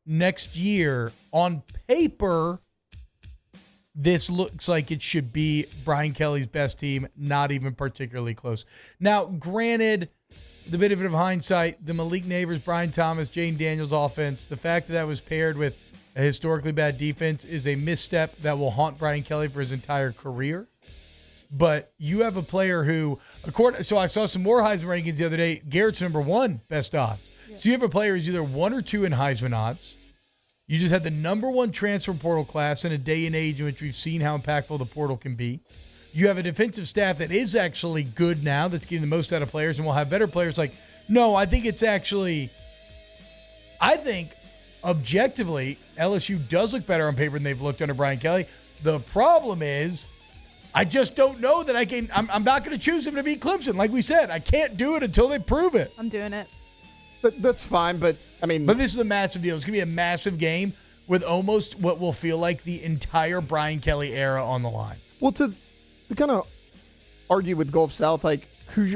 next year on paper, this looks like it should be Brian Kelly's best team, not even particularly close. Now, granted, the benefit of hindsight, the Malik Neighbors, Brian Thomas, Jane Daniels offense, the fact that was paired with a historically bad defense is a misstep that will haunt Brian Kelly for his entire career. But you have a player who, so I saw some more Heisman rankings the other day. Garrett's number 1 best odds. Yeah. So you have a player who's either 1 or 2 in Heisman odds. You just had the number 1 transfer portal class in a day and age in which we've seen how impactful the portal can be. You have a defensive staff that is actually good now, that's getting the most out of players, and will have better players. I think objectively, LSU does look better on paper than they've looked under Brian Kelly. The problem is, I just don't know that I'm not going to choose them to beat Clemson. Like we said, I can't do it until they prove it. I'm doing it. That's fine, but I mean... But this is a massive deal. It's going to be a massive game with almost what will feel like the entire Brian Kelly era on the line. Well, to kind of argue with Gulf South,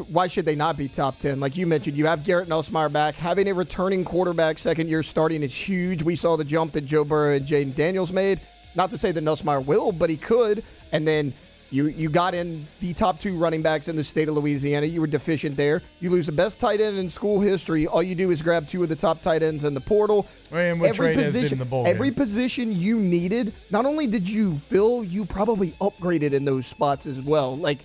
why should they not be top 10? Like you mentioned, you have Garrett Nussmeier back. Having a returning quarterback second year starting is huge. We saw the jump that Joe Burrow and Jaden Daniels made. Not to say that Nussmeier will, but he could. And then you got in the top 2 running backs in the state of Louisiana. You were deficient there. You lose the best tight end in school history. All you do is grab 2 of the top tight ends in the portal. And what Trey did in the bowl every position you needed, not only did you fill, you probably upgraded in those spots as well. I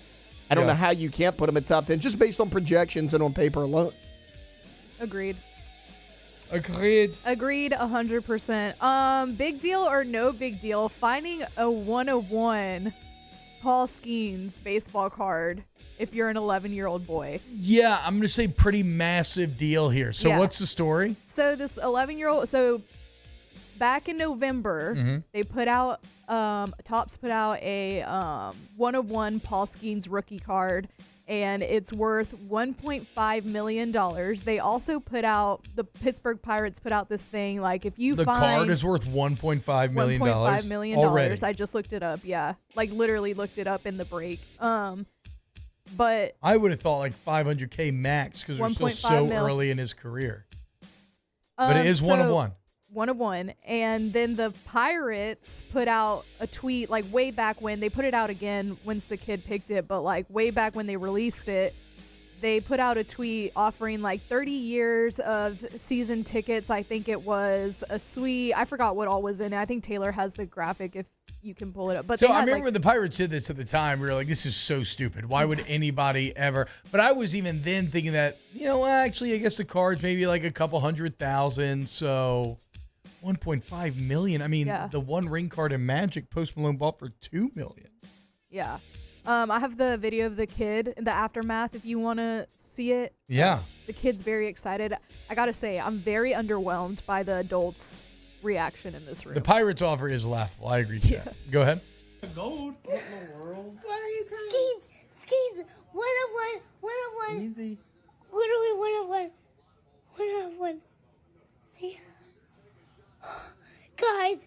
don't know how you can't put them at top 10 just based on projections and on paper alone. Agreed. 100%. Big deal or no big deal, finding a 101 Paul Skeens baseball card if you're an 11-year-old boy. Yeah, I'm going to say pretty massive deal here. So what's the story? So this 11-year-old, back in November, they put out, Topps put out a 101 Paul Skeens rookie card, and it's worth $1.5 million. They also put out, the Pittsburgh Pirates put out this thing, if you the find... The card is worth $1.5 million. $1.5 million. Already. I just looked it up, yeah. Literally looked it up in the break. But... I would have thought $500K max because we're still so early in his career. But it is 1 of 1. 1 of 1. And then the Pirates put out a tweet way back when. They put it out again once the kid picked it, but way back when they released it, they put out a tweet offering 30 years of season tickets. I think it was a suite. I forgot what all was in it. I think Taylor has the graphic if you can pull it up. But so I remember when the Pirates did this at the time. We were like, this is so stupid. Why would anybody ever? But I was even then thinking that, actually, I guess the card's maybe a couple $100,000. So... $1.5 million. I mean, the 1 ring card in Magic, Post Malone bought for $2 million. Yeah. I have the video of the kid in the aftermath if you want to see it. Yeah. The kid's very excited. I got to say, I'm very underwhelmed by the adults reaction in this room. The Pirates offer is laughable. I agree, Chad. Yeah. Go ahead. Gold. What in the world? Why are you crying? Skeets. 1-of-1. Easy. Literally 1-of-1. See? Guys.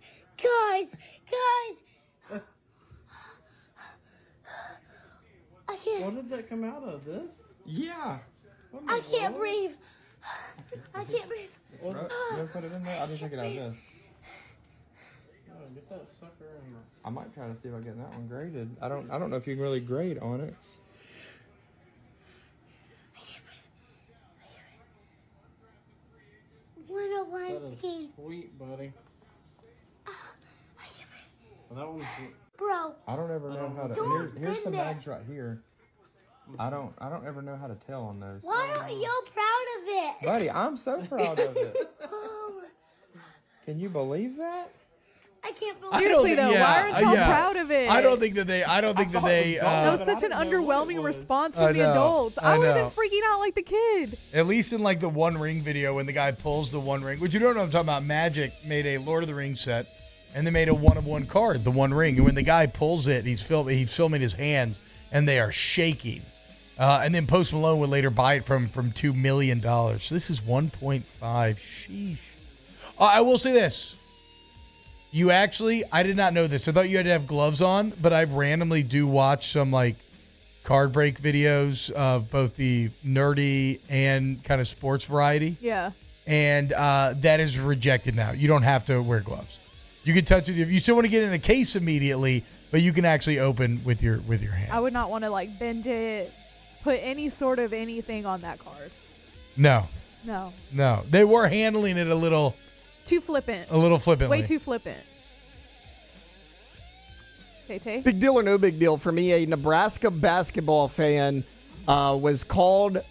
I can't. What did that come out of? This? Yeah. I can't breathe. I can't breathe. You gonna put it in there? I'll just take it out of this. Get that sucker in. I might try to see if I get that one graded. I don't know if you can really grade on it. I can't breathe. 1-of-1 Skeets. Sweet, buddy. I can't breathe. Well, that one's. Bro. I don't ever know how to. Here's some bags right here. I don't ever know how to tell on those. Why aren't you proud of it? Buddy, I'm so proud of it. Can you believe that? I can't believe. Seriously though, why aren't y'all proud of it? I don't think that they. That was such an underwhelming response from the adults. I would have been freaking out like the kid. At least in like the One Ring video when the guy pulls the One Ring, which you don't know what I'm talking about. Magic made a Lord of the Rings set, and they made a 1-of-1 card, the One Ring. And when the guy pulls it, he's filming his hands, and they are shaking. And then Post Malone would later buy it from $2 million. So this is 1.5. Sheesh. I will say this. I did not know this. I thought you had to have gloves on, but I randomly do watch some like card break videos of both the nerdy and kind of sports variety. Yeah. And that is rejected now. You don't have to wear gloves. You can touch it. If you still want to get in a case immediately, but you can actually open with your hand. I would not want to like bend it, put any sort of anything on that card. No. No. They were handling it a little. Too flippant. A little flippantly. Way too flippant. Tay-Tay? Big deal or no big deal? For me, a Nebraska basketball fan was called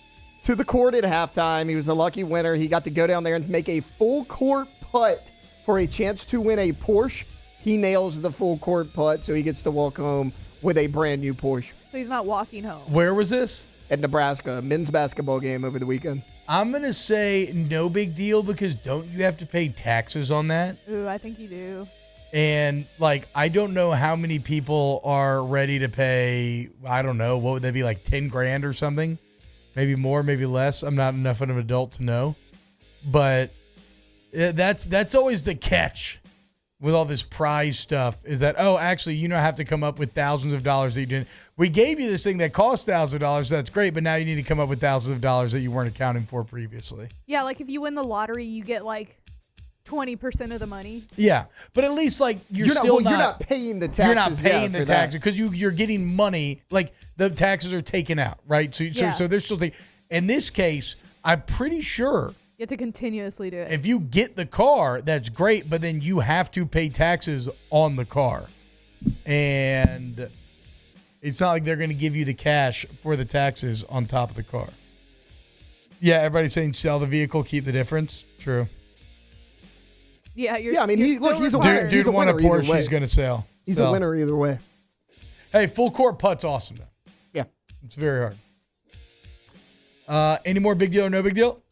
to the court at halftime. He was a lucky winner. He got to go down there and make a full court putt for a chance to win a Porsche. He nails the full court putt, so he gets to walk home with a brand new Porsche. So he's not walking home. Where was this? At Nebraska, men's basketball game over the weekend. I'm going to say no big deal because don't you have to pay taxes on that? Ooh, I think you do. And, like, I don't know how many people are ready to pay, I don't know, what would they be, like $10,000 or something? Maybe more, maybe less. I'm not enough of an adult to know. But that's always the catch with all this prize stuff is that, actually, have to come up with thousands of dollars that you didn't. We gave you this thing that cost $1,000. That's great, but now you need to come up with thousands of dollars that you weren't accounting for previously. Yeah, like if you win the lottery, you get like 20% of the money. Yeah, but at least like you're not paying the taxes. You're not paying the taxes because you're getting money. Like the taxes are taken out, right? So they're still taking. In this case, I'm pretty sure you have to continuously do it. If you get the car, that's great, but then you have to pay taxes on the car, and it's not like they're going to give you the cash for the taxes on top of the car. Yeah, everybody's saying sell the vehicle, keep the difference. True. Yeah, he's a winner. Dude won a Porsche he's going to sell. He's a winner either way. Hey, full court putt's awesome, though. Yeah. It's very hard. Any more big deal or no big deal?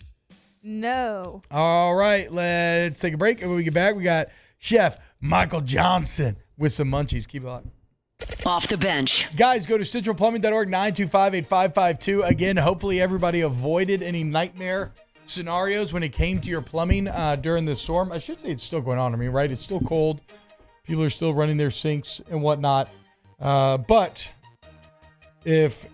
No. All right, let's take a break. And when we get back, we got Chef Michael Johnson with some munchies. Keep it on. Off the bench. Guys, go to centralplumbing.org, 925-8552. Again, hopefully everybody avoided any nightmare scenarios when it came to your plumbing during the storm. I should say it's still going on. I mean, right? It's still cold. People are still running their sinks and whatnot. But if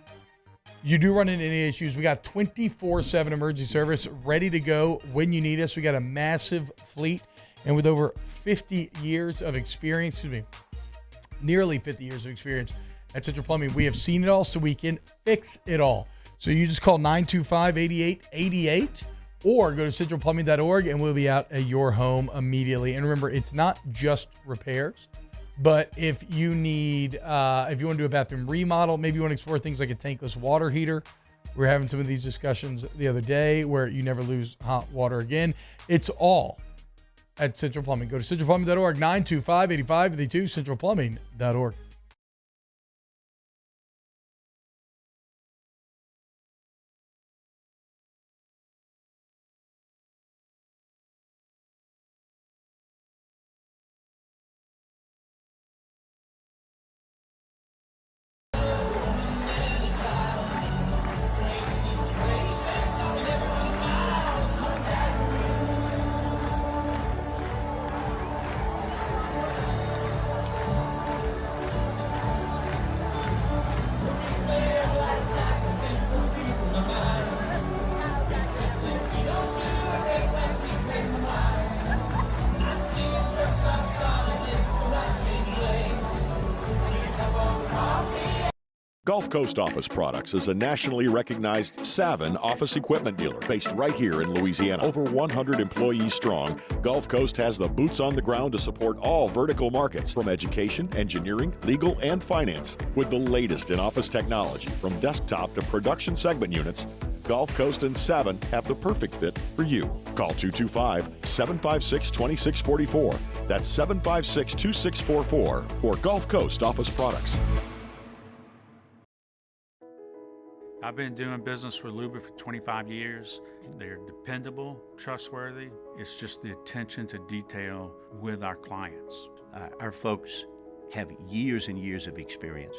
you do run into any issues, we got 24/7 emergency service ready to go when you need us. We got a massive fleet. And with over 50 years of experience, nearly 50 years of experience at Central Plumbing, we have seen it all so we can fix it all. So you just call 925-8888 or go to centralplumbing.org and we'll be out at your home immediately. And remember, it's not just repairs, but if you need, if you want to do a bathroom remodel, maybe you want to explore things like a tankless water heater. We were having some of these discussions the other day where you never lose hot water again. It's all at Central Plumbing. Go to centralplumbing.org, 925-8552, centralplumbing.org. Gulf Coast Office Products is a nationally recognized Savin office equipment dealer based right here in Louisiana. Over 100 employees strong, Gulf Coast has the boots on the ground to support all vertical markets, from education, engineering, legal, and finance. With the latest in office technology, from desktop to production segment units, Gulf Coast and Savin have the perfect fit for you. Call 225-756-2644. That's 756-2644 for Gulf Coast Office Products. I've been doing business with Luba for 25 years. They're dependable, trustworthy. It's just the attention to detail with our clients. Our folks have years and years of experience.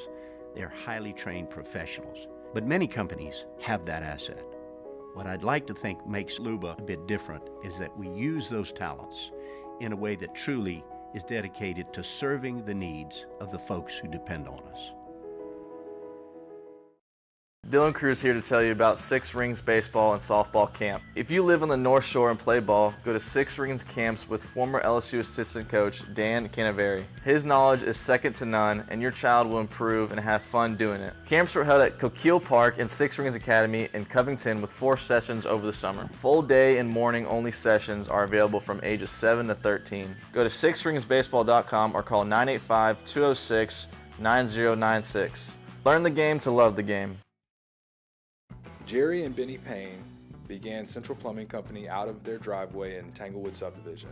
They're highly trained professionals, but many companies have that asset. What I'd like to think makes Luba a bit different is that we use those talents in a way that truly is dedicated to serving the needs of the folks who depend on us. Dylan Cruz here to tell you about Six Rings Baseball and Softball Camp. If you live on the North Shore and play ball, go to Six Rings Camps with former LSU assistant coach Dan Canaveri. His knowledge is second to none, and your child will improve and have fun doing it. Camps were held at Coquille Park and Six Rings Academy in Covington with 4 sessions over the summer. Full day and morning only sessions are available from ages 7 to 13. Go to sixringsbaseball.com or call 985-206-9096. Learn the game to love the game. Jerry and Benny Payne began Central Plumbing Company out of their driveway in Tanglewood subdivision.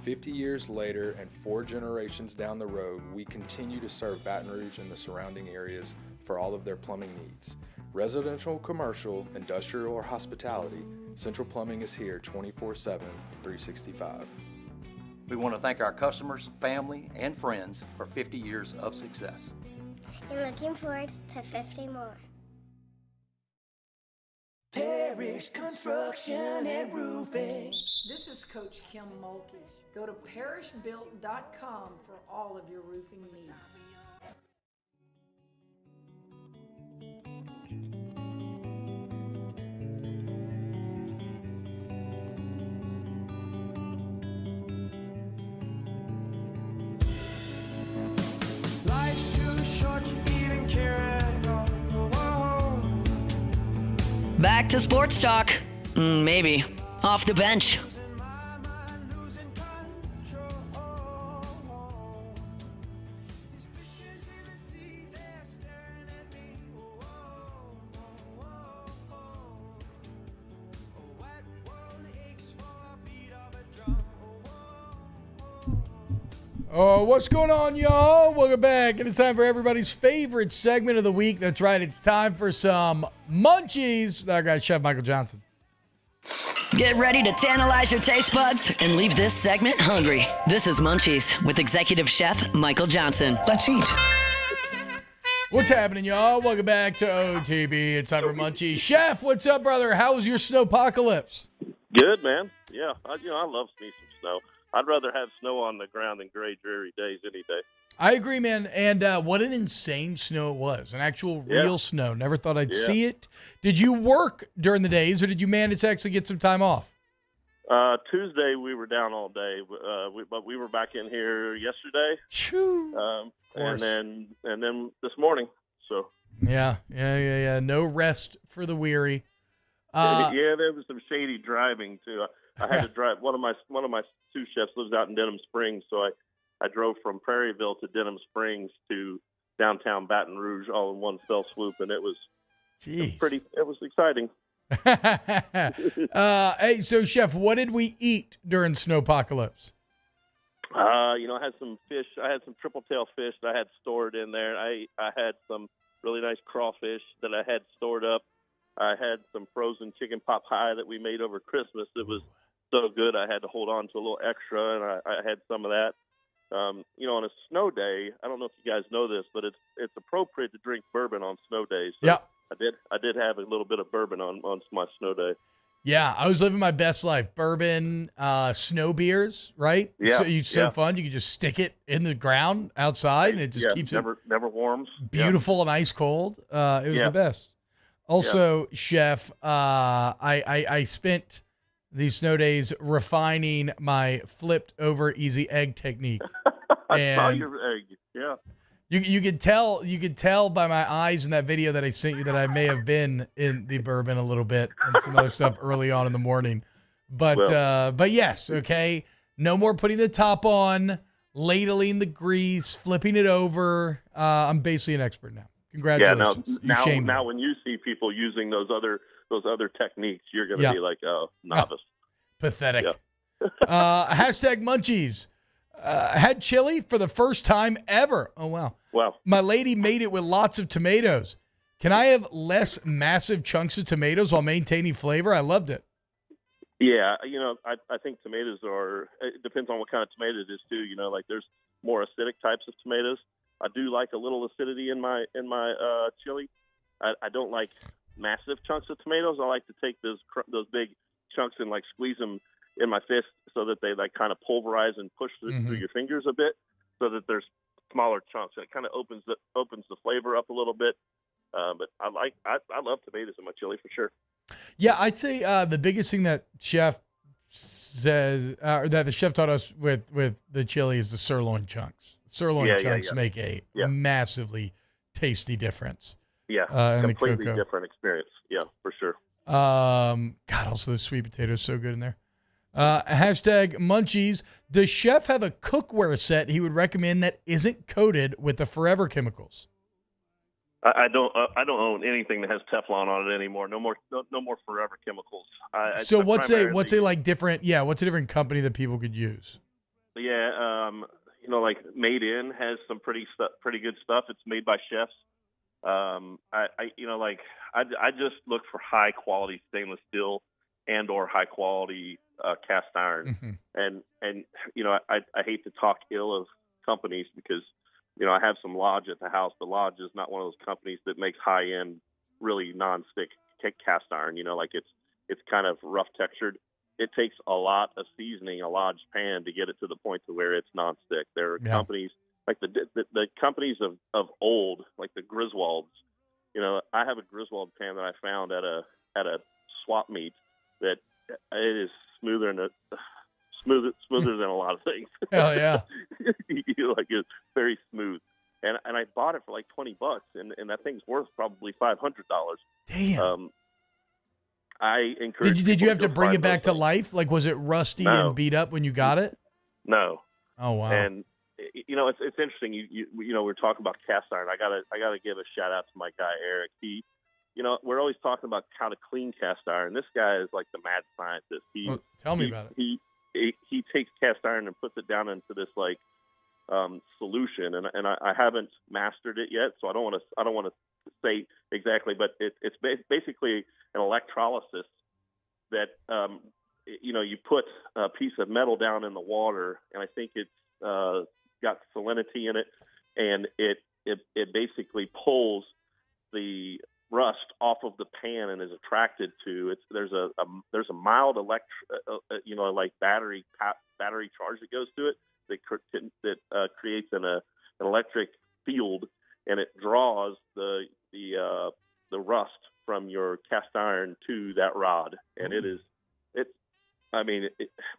50 years later and 4 generations down the road, we continue to serve Baton Rouge and the surrounding areas for all of their plumbing needs. Residential, commercial, industrial, or hospitality, Central Plumbing is here 24/7, 365. We want to thank our customers, family, and friends for 50 years of success. And looking forward to 50 more. Parish Construction and Roofing. This is Coach Kim Mulkey. Go to parishbuilt.com for all of your roofing needs. Life's too short to even care at all. Back to sports talk. Maybe. Off the bench. Oh, what's going on, y'all? Welcome back. And it's time for everybody's favorite segment of the week. That's right. It's time for some munchies. Our guy, Chef Michael Johnson. Get ready to tantalize your taste buds and leave this segment hungry. This is Munchies with Executive Chef Michael Johnson. Let's eat. What's happening, y'all? Welcome back to OTB. It's time for Munchies. Chef, what's up, brother? How was your snowpocalypse? Good, man. Yeah, I love me some snow. I'd rather have snow on the ground than gray, dreary days any day. I agree, man. And what an insane snow it was. An actual real snow. Never thought I'd see it. Did you work during the days, or did you manage to actually get some time off? Tuesday, we were down all day, but we were back in here yesterday. And then this morning. So Yeah. No rest for the weary. Yeah, there was some shady driving, too. I had to drive. One of my sous chefs lives out in Denham Springs, so I drove from Prairieville to Denham Springs to downtown Baton Rouge all in one fell swoop, and it was exciting. Hey, so Chef, what did we eat during Snowpocalypse? I had some fish. I had some triple tail fish that I had stored in there. I had some really nice crawfish that I had stored up. I had some frozen chicken pot pie that we made over Christmas. It was so good I had to hold on to a little extra, and I had some of that. On a snow day, I don't know if you guys know this, but it's appropriate to drink bourbon on snow days. So yeah, I did have a little bit of bourbon on my snow day. Yeah, I was living my best life. Bourbon, snow beers, right? Yeah, it's so fun. You can just stick it in the ground outside, and it just keeps it never warms. Beautiful and ice cold. It was the best. Also, Chef, I spent these snow days refining my flipped over easy egg technique. I saw your egg. Yeah. You could tell by my eyes in that video that I sent you that I may have been in the bourbon a little bit and some other stuff early on in the morning. But yes, okay. No more putting the top on, ladling the grease, flipping it over. I'm basically an expert now. Congratulations. Now when you see people using those other techniques, you're going to be like, oh, novice. Pathetic. Yeah. Hashtag munchies. Had chili for the first time ever. Oh, wow. Wow. My lady made it with lots of tomatoes. Can I have less massive chunks of tomatoes while maintaining flavor? I loved it. Yeah, I think tomatoes it depends on what kind of tomato it is too. Like there's more acidic types of tomatoes. I do like a little acidity in my chili. I don't like massive chunks of tomatoes. I like to take those big chunks and like squeeze them in my fist so that they like kind of pulverize and push through your fingers a bit, so that there's smaller chunks. It kind of opens the flavor up a little bit. But I love tomatoes in my chili for sure. Yeah, I'd say the biggest thing that chef says, or that the chef taught us with the chili is the sirloin chunks. Sirloin chunks make a massively tasty difference. Yeah, completely different experience. Yeah, for sure. God, also the sweet potato is so good in there. Hashtag munchies. Does chef have a cookware set he would recommend that isn't coated with the forever chemicals? I don't own anything that has Teflon on it anymore. No more forever chemicals. So what's a like different? Yeah, what's a different company that people could use? Yeah, like Made In has some pretty good stuff. It's made by chefs. I just look for high quality stainless steel and or high quality cast iron. And I hate to talk ill of companies because I have some Lodge at the house. The Lodge is not one of those companies that makes high end, really non-stick cast iron. Like it's kind of rough textured. It takes a lot of seasoning a Lodge pan to get it to the point to where it's non-stick. There are companies like the companies of old, like the Griswolds. I have a Griswold pan that I found at a swap meet that it is smoother than a lot of things. Hell yeah. Like it's very smooth. And I bought it for like $20 and that thing's worth probably $500. Damn. I encourage. Did you have to bring it back to life? Like, was it rusty and beat up when you got it? No. Oh wow. And it's interesting. We're talking about cast iron. I gotta give a shout out to my guy Eric. We're always talking about how to clean cast iron. This guy is like the mad scientist. Tell me about it. He takes cast iron and puts it down into this like solution, and I haven't mastered it yet, so I don't want to say exactly, but it's basically an electrolysis that you put a piece of metal down in the water, and I think it's got salinity in it, and it basically pulls the rust off of the pan and is attracted to it. There's a mild like battery charge that goes to it that creates an electric field, and it draws the rust from your cast iron to that rod, and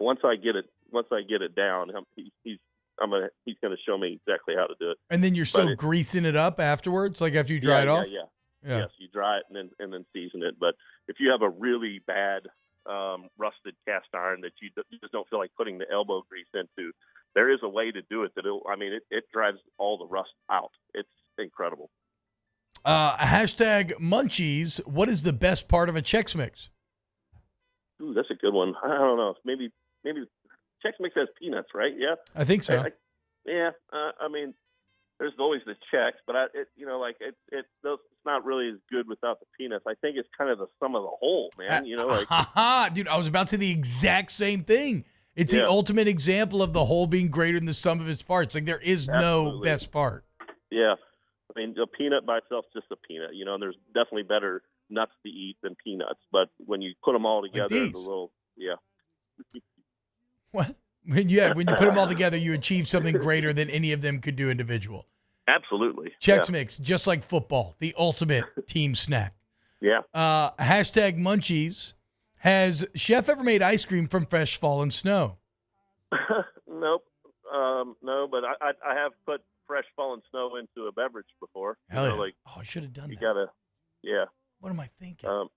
once I get it down, he's going to show me exactly how to do it. And then you're still greasing it up afterwards, like after you dry it off? Yeah. Yes, you dry it and then season it. But if you have a really bad rusted cast iron that you just don't feel like putting the elbow grease into, there is a way to do it that it drives all the rust out. It's incredible. Hashtag munchies. What is the best part of a Chex Mix? Ooh, that's a good one. I don't know. Maybe Chex Mix has peanuts, right? Yeah, I think so. There's always the Chex, but it's not really as good without the peanuts. I think it's kind of the sum of the whole, man. Dude, I was about to say the exact same thing. It's the ultimate example of the whole being greater than the sum of its parts. Like there is no best part. Yeah. A peanut by itself is just a peanut, and there's definitely better nuts to eat than peanuts. But when you put them all together, it's a little, What? When you put them all together, you achieve something greater than any of them could do individual. Absolutely. Chex Mix, just like football, the ultimate team snack. Yeah. Hashtag munchies. Has Chef ever made ice cream from fresh fallen snow? Nope. No, but I have put fresh fallen snow into a beverage before. Hell yeah. Like, I should have done you that. gotta, yeah. What am I thinking?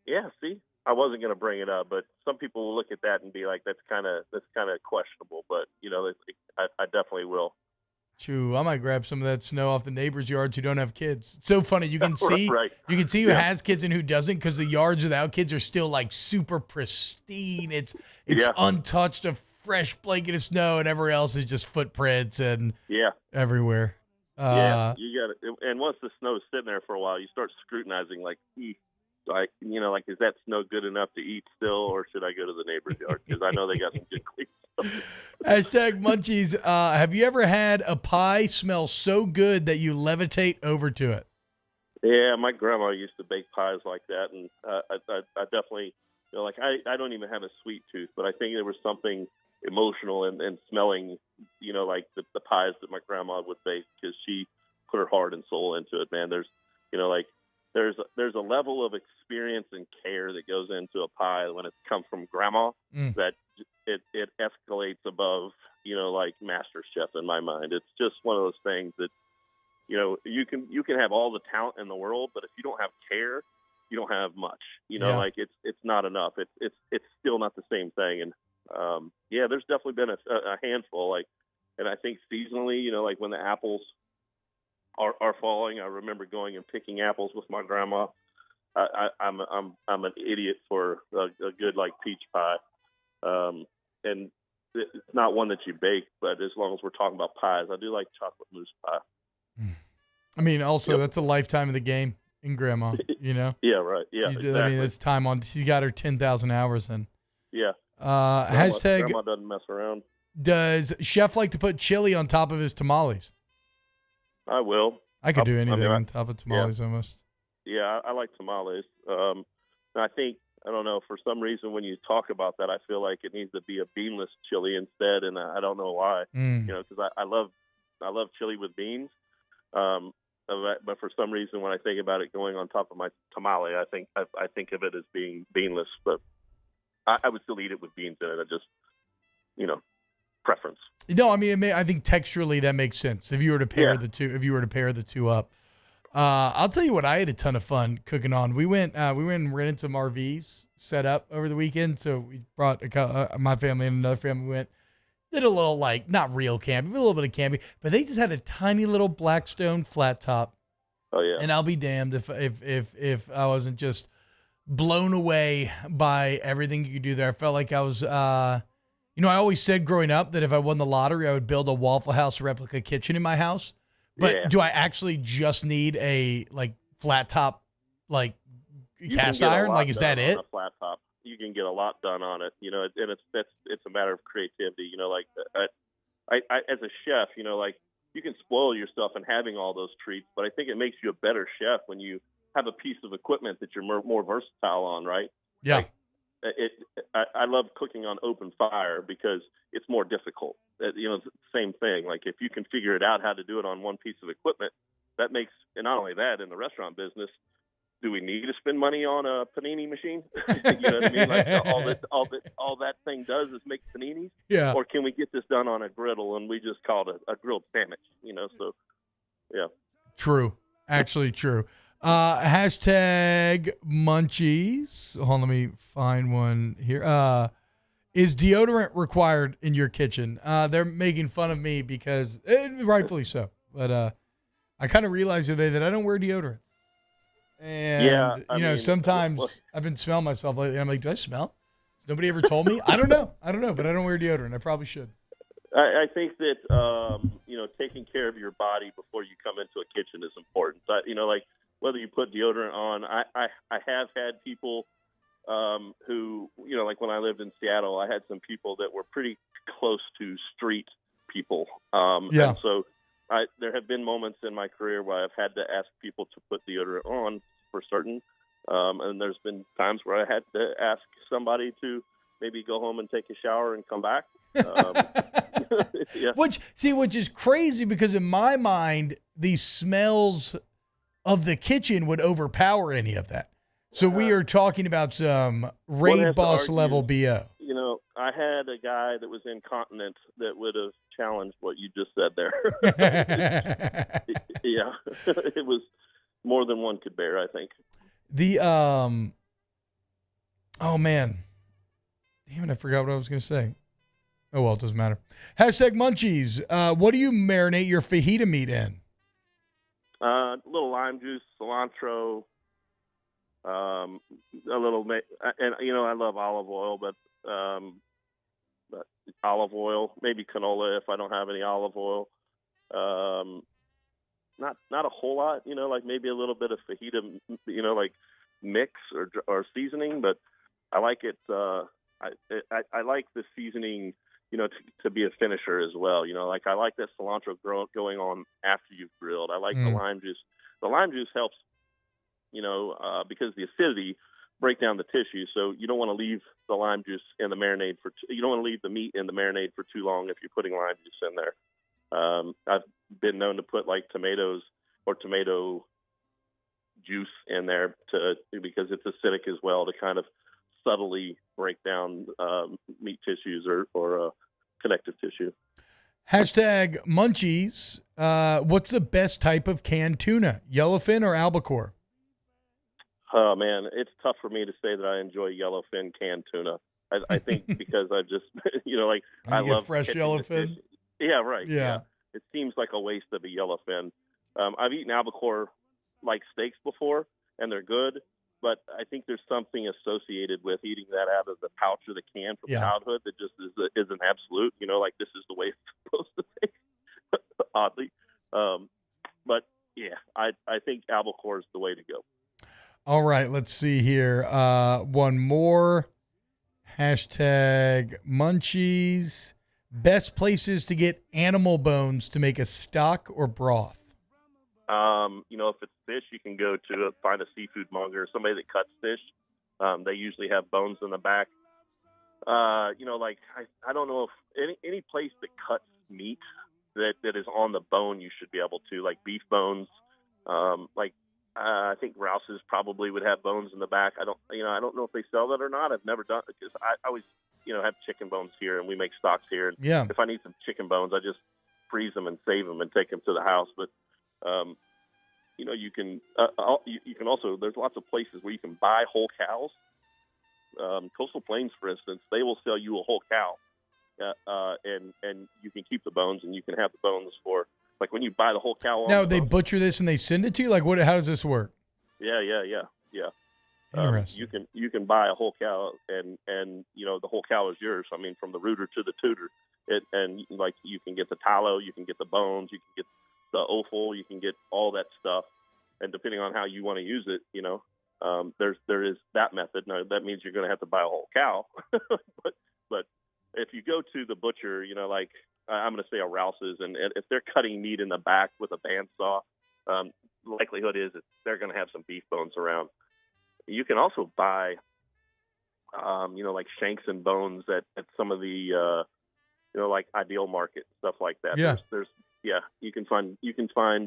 Yeah. See, I wasn't gonna bring it up, but some people will look at that and be like, that's kind of questionable. But I definitely will. True. I might grab some of that snow off the neighbors' yards who don't have kids. It's so funny. You can see, Right. You can see who has kids and who doesn't, because the yards without kids are still like super pristine. It's untouched, a fresh blanket of snow, and everywhere else is just footprints and everywhere. Yeah, you got it. And once the snow's sitting there for a while, you start scrutinizing, like, is that snow good enough to eat still, or should I go to the neighbor's yard? Because I know they got some good clean stuff. Hashtag Munchies. Have you ever had a pie smell so good that you levitate over to it? Yeah, my grandma used to bake pies like that, and I definitely, I don't even have a sweet tooth, but I think there was something emotional in smelling, like the pies that my grandma would bake, because she put her heart and soul into it, man. There's a level of experience and care that goes into a pie when it comes from grandma that it escalates above, like Master Chef in my mind. It's just one of those things that, you can have all the talent in the world, but if you don't have care, you don't have much. Like it's not enough. It's still not the same thing. And there's definitely been a handful. And I think seasonally, like when the apples are falling, I remember going and picking apples with my grandma. I'm an idiot for a good peach pie, and it's not one that you bake, but as long as we're talking about pies, I do like chocolate mousse pie. I mean, also that's a lifetime of the game in grandma. Yeah, right. Yeah, exactly. I mean, it's time on. She's got her 10,000 hours in. Yeah. Hashtag. Grandma doesn't mess around. Does Chef like to put chili on top of his tamales? I will. I could do anything on top of tamales almost. Yeah, I like tamales. And I think, I don't know, for some reason when you talk about that, I feel like it needs to be a beanless chili instead, and I don't know why. Because I love chili with beans. But for some reason, when I think about it going on top of my tamale, I think of it as being beanless. But I would still eat it with beans in it. I just, preference. No, I mean, I think texturally that makes sense. If you were to pair the two up, I'll tell you what, I had a ton of fun cooking on. We went and rented some RVs set up over the weekend. So we brought my family and another family. We went, did a little not real camping, but a little bit of camping. But they just had a tiny little Blackstone flat top. Oh yeah. And I'll be damned if I wasn't just blown away by everything you could do there. I felt like I was. I always said growing up that if I won the lottery, I would build a Waffle House replica kitchen in my house. But do I actually just need a flat top cast iron? Is that it? A flat top. You can get a lot done on it, and it's a matter of creativity. I as a chef, you can spoil yourself in having all those treats, but I think it makes you a better chef when you have a piece of equipment that you're more versatile on, right? Yeah. I love cooking on open fire because it's more difficult. It's the same thing. Like if you can figure it out how to do it on one piece of equipment, that makes, and not only that, in the restaurant business, do we need to spend money on a panini machine? You know what I mean? Like all that thing does is make paninis. Yeah. Or can we get this done on a griddle and we just call it a grilled sandwich? So yeah. True. Actually true. Hashtag Munchies. Hold on, let me find one here. Is deodorant required in your kitchen? They're making fun of me because, rightfully so, but I kind of realized today that I don't wear deodorant. And, sometimes I've been smelling myself lately. I'm like, do I smell? Nobody ever told me. I don't know, but I don't wear deodorant. I probably should. I think that, taking care of your body before you come into a kitchen is important. But, whether you put deodorant on, I have had people who, when I lived in Seattle, I had some people that were pretty close to street people. And so there have been moments in my career where I've had to ask people to put deodorant on for certain. And there's been times where I had to ask somebody to maybe go home and take a shower and come back. Which is crazy because in my mind, the smells of the kitchen would overpower any of that. So we are talking about some raid boss level BO. I had a guy that was incontinent that would have challenge what you just said there. Yeah, it was more than one could bear, I think. The oh man, damn it! I forgot what I was going to say. Oh well, it doesn't matter. Hashtag Munchies. What do you marinate your fajita meat in? A little lime juice, cilantro, a little, and I love olive oil, but olive oil, maybe canola if I don't have any olive oil. Not a whole lot, like maybe a little bit of fajita, like mix or seasoning, but I like it. I like the seasoning, to be a finisher as well. Like I like that cilantro going on after you've grilled. I like the lime juice. The lime juice helps, because the acidity break down the tissue. So you don't want to leave the lime juice in the marinade you don't want to leave the meat in the marinade for too long if you're putting lime juice in there. I've been known to put like tomatoes or tomato juice in there because it's acidic as well, to kind of subtly break down meat tissues or connective tissue. Hashtag Munchies. What's the best type of canned tuna? Yellowfin or albacore? Oh man, it's tough for me to say that I enjoy yellowfin canned tuna. I think because I just, I love fresh yellowfin. Yeah, right. Yeah. It seems like a waste of a yellowfin. I've eaten albacore like steaks before, and they're good, but I think there's something associated with eating that out of the pouch or the can from childhood that just is an absolute. Like this is the way it's supposed to taste. Oddly, but yeah, I think albacore is the way to go. All right, let's see here. One more. Hashtag Munchies. Best places to get animal bones to make a stock or broth? If it's fish, you can go to find a seafood monger, somebody that cuts fish. They usually have bones in the back. I don't know if any place that cuts meat that is on the bone, you should be able to, like beef bones. I think Rouse's probably would have bones in the back. I don't know if they sell that or not. I've never done it because I always, have chicken bones here, and we make stocks here. And yeah. If I need some chicken bones, I just freeze them and save them and take them to the house. But, you can also, there's lots of places where you can buy whole cows. Coastal Plains, for instance, they will sell you a whole cow, and you can keep the bones, and you can have the bones for, like when you buy the whole cow. Now they butcher this and they send it to you. Like what? How does this work? Yeah. Interesting. You can buy a whole cow, and the whole cow is yours. I mean, from the rooter to the tutor, you can get the tallow, you can get the bones, you can get the offal, you can get all that stuff, and depending on how you want to use it, there is that method. Now that means you're going to have to buy a whole cow, but if you go to the butcher, I'm going to say a Rouse's, and if they're cutting meat in the back with a bandsaw, likelihood is that they're going to have some beef bones around. You can also buy, like shanks and bones at some of the, like Ideal Market, stuff like that. Yeah. You can find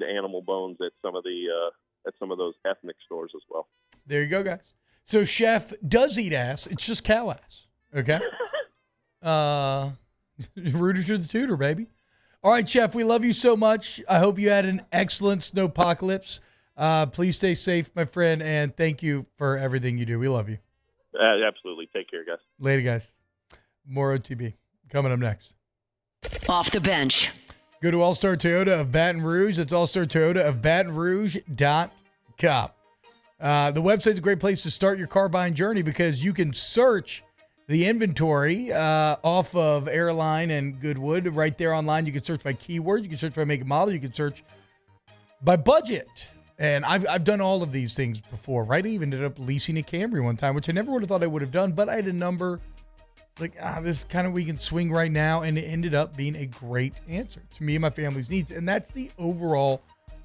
animal bones at some of those ethnic stores as well. There you go, guys. So Chef does eat ass. It's just cow ass. Okay. Rooter to the tutor, baby. All right, Chef, we love you so much. I hope you had an excellent snowpocalypse. Please stay safe, my friend, and thank you for everything you do. We love you. Absolutely. Take care, guys. Later, guys. More OTB coming up next. Off the bench. Go to All-Star Toyota of Baton Rouge. That's All-Star Toyota of BatonRouge.com. The website's a great place to start your car buying journey because you can search the inventory off of Airline and Goodwood right there online. You can search by keyword. You can search by make and model. You can search by budget. And I've done all of these things before, right? I even ended up leasing a Camry one time, which I never would have thought I would have done, but I had a number like, this is kind of we can swing right now, and it ended up being a great answer to me and my family's needs. And that's the overall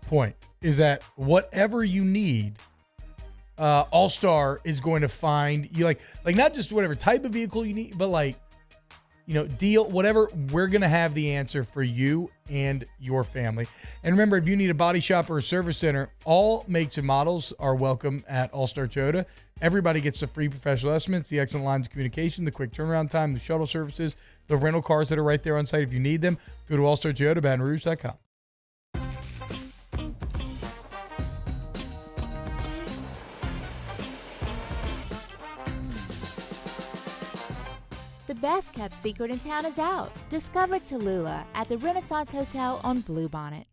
point, is that whatever you need, All-Star is going to find you, like not just whatever type of vehicle you need, but deal, whatever, we're going to have the answer for you and your family. And remember, if you need a body shop or a service center, all makes and models are welcome at All-Star Toyota. Everybody gets the free professional estimates, the excellent lines of communication, the quick turnaround time, the shuttle services, the rental cars that are right there on site. If you need them, go to allstartoyota.batonrouge.com. The best kept secret in town is out. Discover Tallulah at the Renaissance Hotel on Bluebonnet.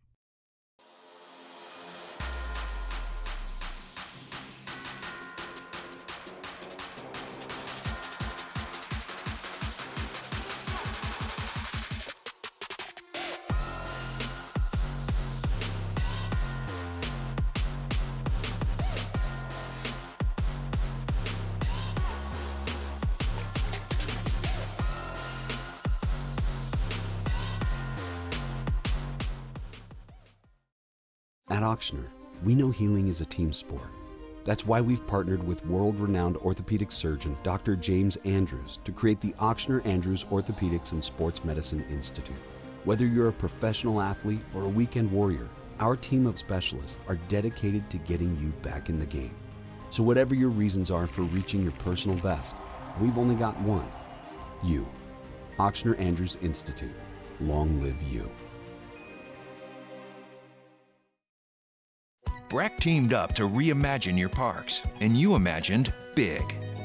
At Ochsner, we know healing is a team sport. That's why we've partnered with world-renowned orthopedic surgeon Dr. James Andrews to create the Ochsner Andrews Orthopedics and Sports Medicine Institute. Whether you're a professional athlete or a weekend warrior, our team of specialists are dedicated to getting you back in the game. So whatever your reasons are for reaching your personal best, we've only got one: you. Ochsner Andrews Institute. Long live you. BRAC teamed up to reimagine your parks, and you imagined big.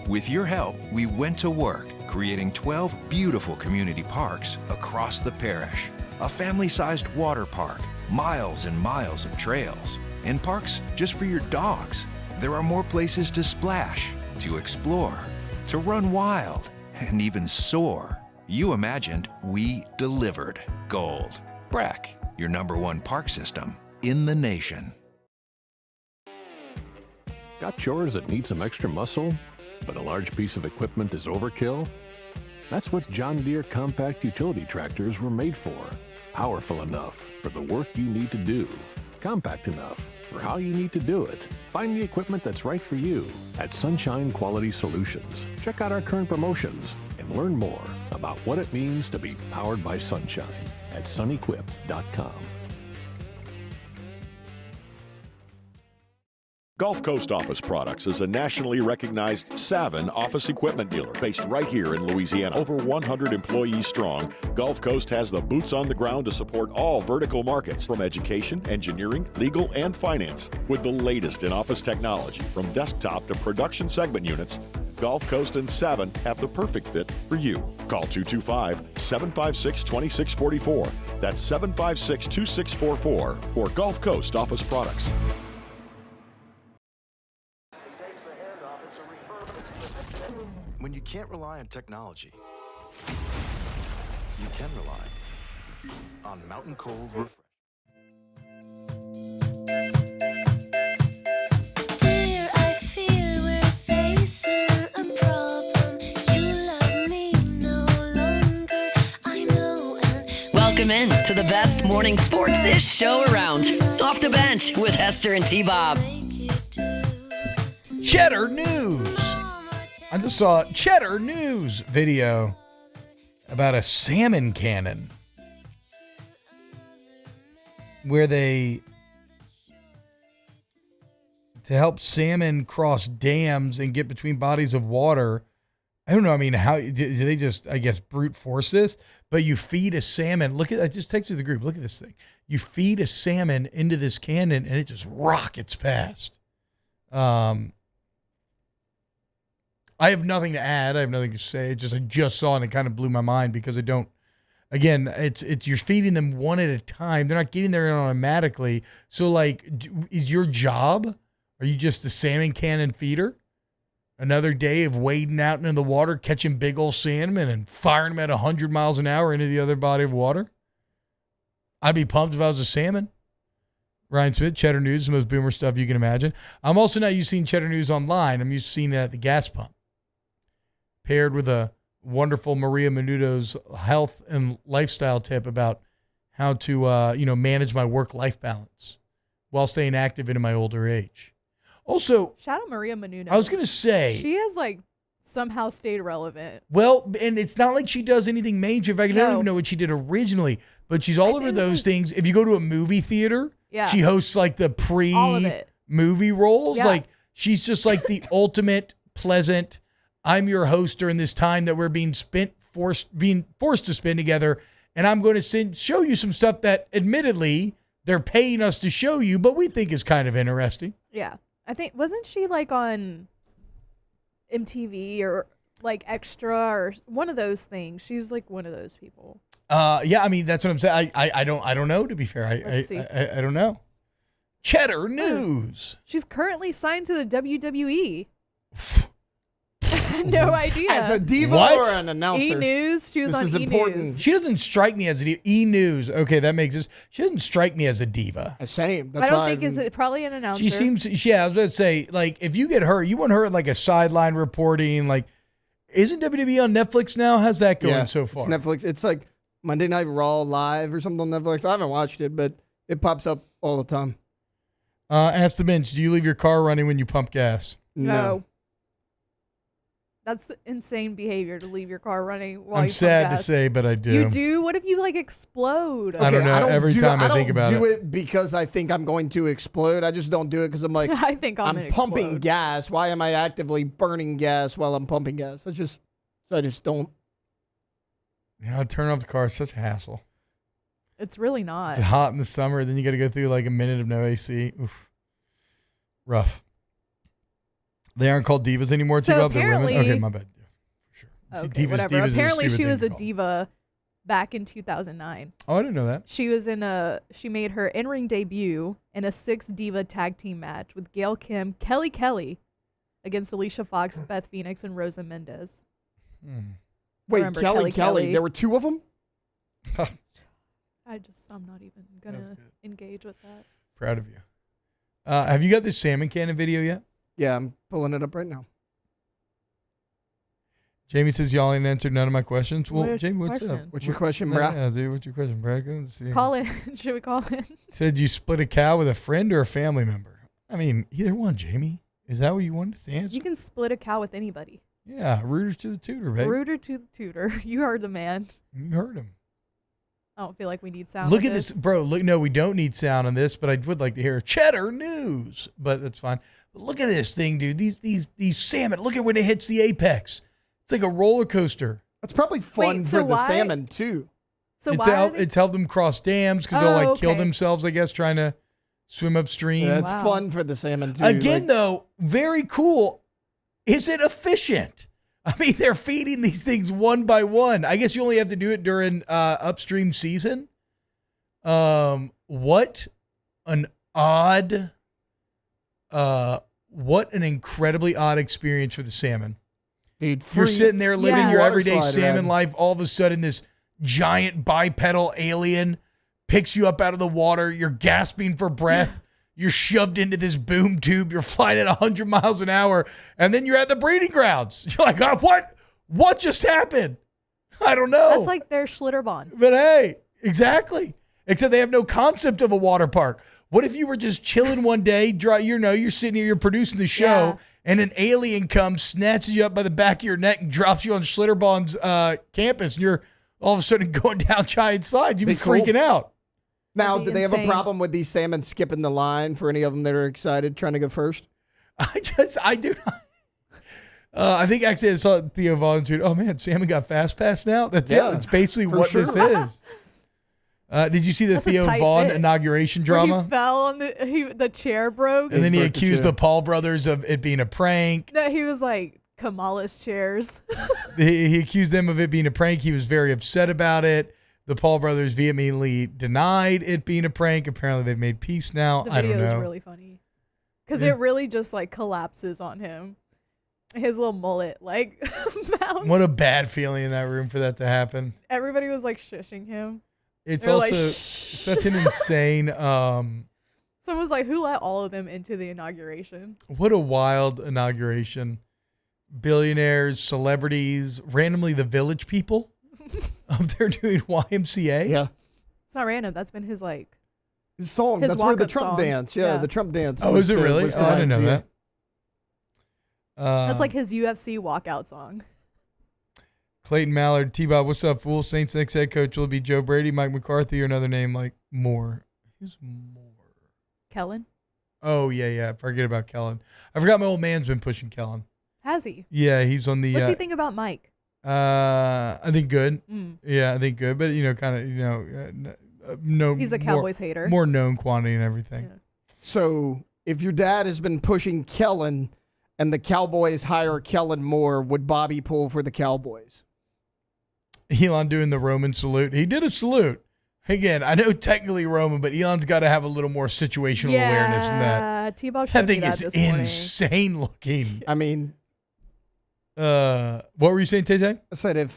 With your help, we went to work, creating 12 beautiful community parks across the parish. A family-sized water park, miles and miles of trails, and parks just for your dogs. There are more places to splash, to explore, to run wild, and even soar. You imagined, we delivered. Gold. BRAC, your #1 park system in the nation. Got chores that need some extra muscle, but a large piece of equipment is overkill? That's what John Deere compact utility tractors were made for. Powerful enough for the work you need to do. Compact enough for how you need to do it. Find the equipment that's right for you at Sunshine Quality Solutions. Check out our current promotions and learn more about what it means to be powered by sunshine at sunequip.com. Gulf Coast Office Products is a nationally recognized Savin office equipment dealer based right here in Louisiana. Over 100 employees strong, Gulf Coast has the boots on the ground to support all vertical markets, from education, engineering, legal, and finance. With the latest in office technology, from desktop to production segment units, Gulf Coast and Savin have the perfect fit for you. Call 225-756-2644. That's 756-2644 for Gulf Coast Office Products. When you can't rely on technology, you can rely on Mountain Cold Refresh. Dear, I fear we're facing a problem. You love me no longer. I know. Welcome in to the best morning sports-ish show around. Off the Bench with Hester and T-Bob. Cheddar News. I just saw a Cheddar News video about a salmon cannon where to help salmon cross dams and get between bodies of water. I don't know. I mean, how do they just, I guess, brute force this? But you feed a salmon. Look at, I just texted the group. Look at this thing. You feed a salmon into this cannon and it just rockets past. I have nothing to add. I have nothing to say. I just saw it and it kind of blew my mind because it's you're feeding them one at a time. They're not getting there automatically. So like, is your job, are you just the salmon cannon feeder? Another day of wading out into the water, catching big old salmon and firing them at 100 miles an hour into the other body of water? I'd be pumped if I was a salmon. Ryan Smith, Cheddar News, the most boomer stuff you can imagine. I'm also not used to seeing Cheddar News online. I'm used to seeing it at the gas pump, paired with a wonderful Maria Menudo's health and lifestyle tip about how to, manage my work-life balance while staying active into my older age. Also, shout out Maria Menudo. I was going to say, she has somehow stayed relevant. Well, and it's not like she does anything major. In fact, I don't even know what she did originally, but she's all over those things. If you go to a movie theater, she hosts the pre-movie roles. Yeah. She's just the ultimate pleasant, I'm your host during this time that we're being spent being forced to spend together, and I'm going to show you some stuff that, admittedly, they're paying us to show you, but we think is kind of interesting. Yeah. I think, wasn't she like on MTV or like Extra or one of those things? She was like one of those people. Yeah, I mean, that's what I'm saying. I don't know, to be fair. I don't know. Cheddar News. She's currently signed to the WWE. No idea. As a diva or an announcer? E-News. She was on E-News. She doesn't strike me as a diva. E-News. Okay, that makes sense. She doesn't strike me as a diva. Same. I don't think is it probably an announcer. She seems. Yeah, I was about to say, like, if you get her, you want her at like a sideline reporting. Like, isn't WWE on Netflix now? How's that going so far? It's Netflix. It's like Monday Night Raw live or something on Netflix. I haven't watched it, but it pops up all the time. Ask the bench. Do you leave your car running when you pump gas? No. That's insane behavior to leave your car running while I'm you pump sad gas. to say, but I do. You do? What if you like explode? I don't know. Every time I think about it. I don't do it because I think I'm going to explode. I just don't do it because I'm like, I think I'm pumping explode. gas. Why am I actively burning gas while I'm pumping gas? I just don't. Turn off the car. It's such a hassle. It's really not. It's hot in the summer. Then you got to go through like a minute of no AC. Oof. Rough. They aren't called divas anymore, So T-Bob? They're women? apparently- Okay, my bad. Yeah, for sure. Okay, whatever. Divas is a Apparently, stupid she thing was to a call. diva back in 2009. Oh, I didn't know that. She was she made her in-ring debut in a 6-diva tag team match with Gail Kim, Kelly against Alicia Fox, Beth Phoenix, and Rosa Mendez. Wait, Remember Kelly. There were two of them? I'm not even going to engage with that. Proud of you. Have you got this salmon cannon video yet? Yeah, I'm pulling it up right now. Jamie says y'all ain't answered none of my questions. Well, Jamie, what's up? What's your question, brah? Yeah, dude, what's your question, brah? Let's see. Call in. Should we call in? Said you split a cow with a friend or a family member? I mean, either one, Jamie. Is that what you wanted to answer? You can split a cow with anybody. Yeah, rooter to the tutor, baby. Rooter to the tutor. You heard the man. You heard him. I don't feel like we need sound. Look on at this, bro. Look, no, we don't need sound on this, but I would like to hear Cheddar News. But that's fine. But look at this thing, dude. These salmon. Look at when it hits the apex. It's like a roller coaster. That's probably fun for the salmon too. So it's helped them cross dams because they'll like kill themselves, I guess, trying to swim upstream. Yeah, it's fun for the salmon too. Again, though, very cool. Is it efficient? I mean, they're feeding these things one by one. I guess you only have to do it during upstream season. What an incredibly odd experience for the salmon. Dude, you're sitting there living your everyday water slide, salmon man. life. All of a sudden, this giant bipedal alien picks you up out of the water. You're gasping for breath. You're shoved into this boom tube. You're flying at 100 miles an hour. And then you're at the breeding grounds. You're like, oh, what just happened? I don't know. That's like their Schlitterbahn. But hey, exactly. Except they have no concept of a water park. What if you were just chilling one day, you're sitting here, you're producing the show, and an alien comes, snatches you up by the back of your neck, and drops you on Schlitterbahn's campus, and you're all of a sudden going down giant slides. You'd be freaking out. Now, do they have a problem with these salmon skipping the line for any of them that are excited trying to go first? I do not. I think actually I saw Theo volunteered. Oh man, salmon got fast pass now. That's basically what this is. Did you see the Theo Vaughn inauguration drama? He fell on the chair broke. And then he accused the Paul brothers of it being a prank. No, he was like Kamala's chairs. He accused them of it being a prank. He was very upset about it. The Paul brothers vehemently denied it being a prank. Apparently, they've made peace now. I don't know. The video is really funny because it really just like collapses on him. His little mullet, like, bounced. What a bad feeling in that room for that to happen. Everybody was like shushing him. It's They're also like, such an insane. Someone was like, "Who let all of them into the inauguration?" What a wild inauguration! Billionaires, celebrities, randomly the village people. They're doing YMCA. Yeah, it's not random. That's been his song. His That's where the walk-up Trump song. dance. Yeah, the Trump dance. Oh, is it really? Oh, I didn't know that. That's like his UFC walkout song. Clayton Mallard, T-Bob, what's up, fool? Saints' next head coach will be Joe Brady, Mike McCarthy, or another name like Moore. Who's Moore? Kellen. Oh, yeah. Forget about Kellen. I forgot my old man's been pushing Kellen. Has he? Yeah, he's on the... What's he think about Mike? I think good. Yeah, I think good. But, kind of, he's a Cowboys hater. More known quantity and everything. Yeah. So if your dad has been pushing Kellen and the Cowboys hire Kellen Moore, would Bobby pull for the Cowboys? Elon doing the Roman salute. He did a salute. Again, I know technically Roman, but Elon's got to have a little more situational awareness than that. T-Bob That showed me thing that is this morning. insane looking. I mean, what were you saying, Tay? I said if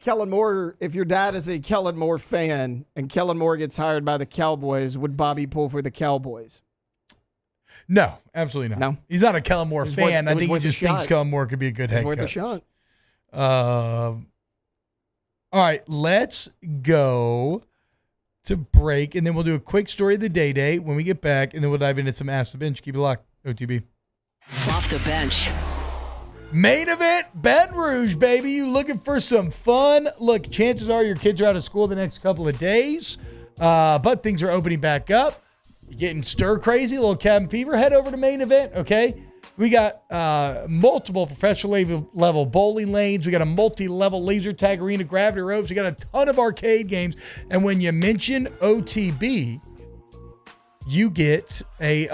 Kellen Moore, if your dad is a Kellen Moore fan and Kellen Moore gets hired by the Cowboys, would Bobby pull for the Cowboys? No, absolutely not. No, he's not a Kellen Moore fan. I think he just thinks Kellen Moore could be a good head coach. Worth a shot. All right, let's go to break, and then we'll do a quick story of the day when we get back, and then we'll dive into some Ask the Bench. Keep it locked, OTB. Off the bench. Main event, Baton Rouge, baby. You looking for some fun? Look, chances are your kids are out of school the next couple of days, but things are opening back up. You're getting stir crazy, a little cabin fever. Head over to Main Event, okay? We got multiple professional level bowling lanes. We got a multi-level laser tag arena, gravity ropes. We got a ton of arcade games. And when you mention OTB, you get a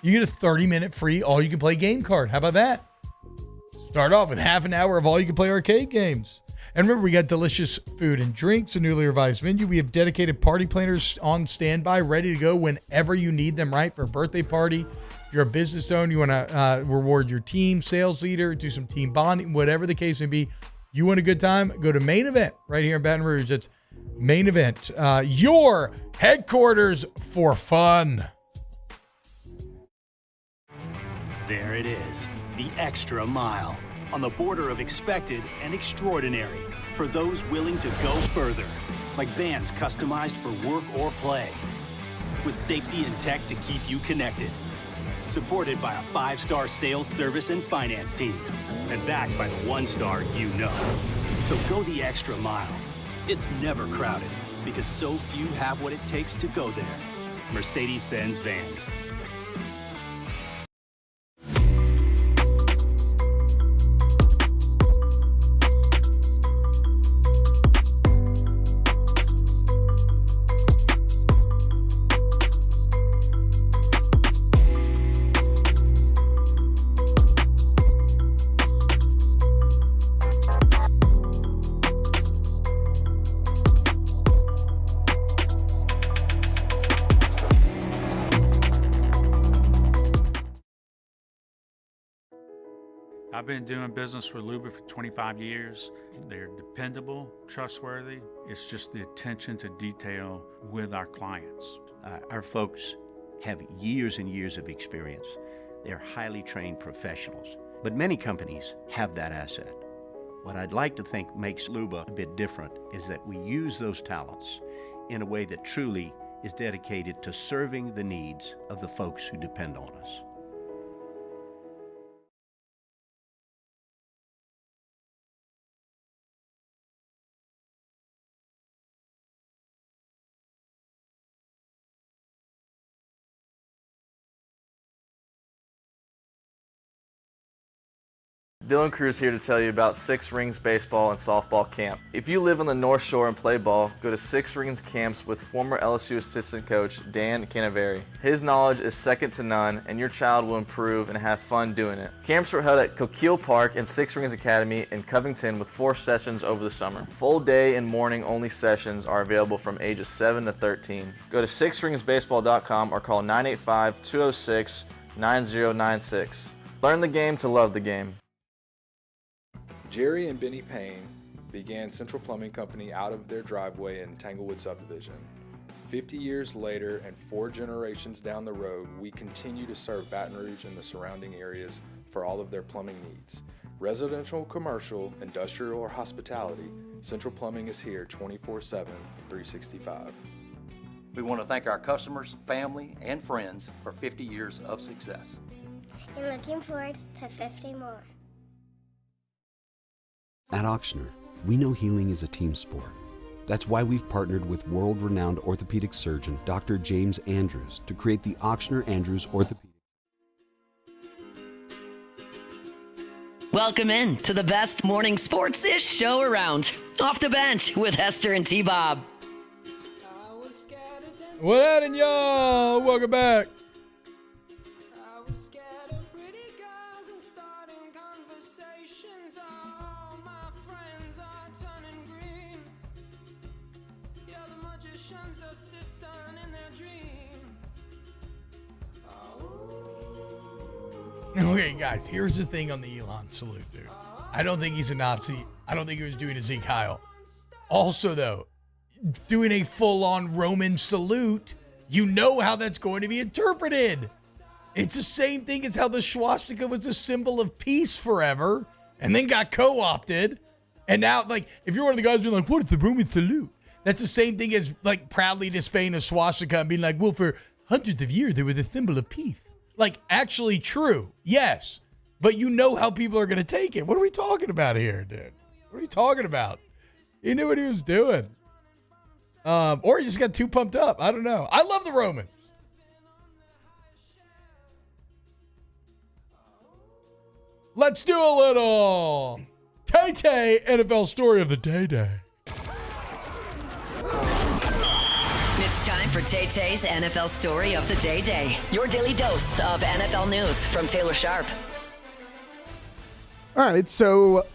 30-minute free all-you-can-play game card. How about that? Start off with half an hour of all-you-can-play arcade games. And remember, we got delicious food and drinks, a newly revised menu. We have dedicated party planners on standby, ready to go whenever you need them, right? For a birthday party. If you're a business owner, you want to reward your team, sales leader, do some team bonding, whatever the case may be. You want a good time? Go to Main Event right here in Baton Rouge. It's Main Event, your headquarters for fun. There it is, the extra mile. On the border of expected and extraordinary for those willing to go further, like vans customized for work or play, with safety and tech to keep you connected, supported by a 5-star sales, service, and finance team, and backed by the 1-star you know. So go the extra mile. It's never crowded because so few have what it takes to go there. Mercedes-Benz Vans. I've been doing business with Luba for 25 years. They're dependable, trustworthy. It's just the attention to detail with our clients. Our folks have years and years of experience. They're highly trained professionals, but many companies have that asset. What I'd like to think makes Luba a bit different is that we use those talents in a way that truly is dedicated to serving the needs of the folks who depend on us. Dylan Cruz here to tell you about Six Rings Baseball and Softball Camp. If you live on the North Shore and play ball, go to Six Rings Camps with former LSU assistant coach Dan Canaveri. His knowledge is second to none, and your child will improve and have fun doing it. Camps were held at Coquille Park and Six Rings Academy in Covington with 4 sessions over the summer. Full day and morning only sessions are available from ages 7 to 13. Go to sixringsbaseball.com or call 985-206-9096. Learn the game to love the game. Jerry and Benny Payne began Central Plumbing Company out of their driveway in Tanglewood Subdivision. 50 years later and 4 generations down the road, we continue to serve Baton Rouge and the surrounding areas for all of their plumbing needs. Residential, commercial, industrial, or hospitality, Central Plumbing is here 24/7, 365. We want to thank our customers, family, and friends for 50 years of success. And looking forward to 50 more. At Auctioner, we know healing is a team sport. That's why we've partnered with world-renowned orthopedic surgeon Dr. James Andrews to create the Auctioner Andrews Orthopedic. Welcome in to the best morning sports-ish show around. Off the Bench with Hester and T-Bob. What happening, y'all? Welcome back. Okay, guys, here's the thing on the Elon salute, dude. I don't think he's a Nazi. I don't think he was doing a Zeke Heil. Also, though, doing a full-on Roman salute, you know how that's going to be interpreted. It's the same thing as how the swastika was a symbol of peace forever and then got co-opted. And now, like, if you're one of the guys being like, what is the Roman salute? That's the same thing as, like, proudly displaying a swastika and being like, well, for hundreds of years, they were the symbol of peace. Like, actually true, yes. But you know how people are going to take it. What are we talking about here, dude? What are you talking about? He knew what he was doing. Or he just got too pumped up. I don't know. I love the Romans. Let's do a little Tay-Tay NFL story of the day. It's time for Tay-Tay's NFL story of the day. Your daily dose of NFL news from Taylor Sharp. All right, so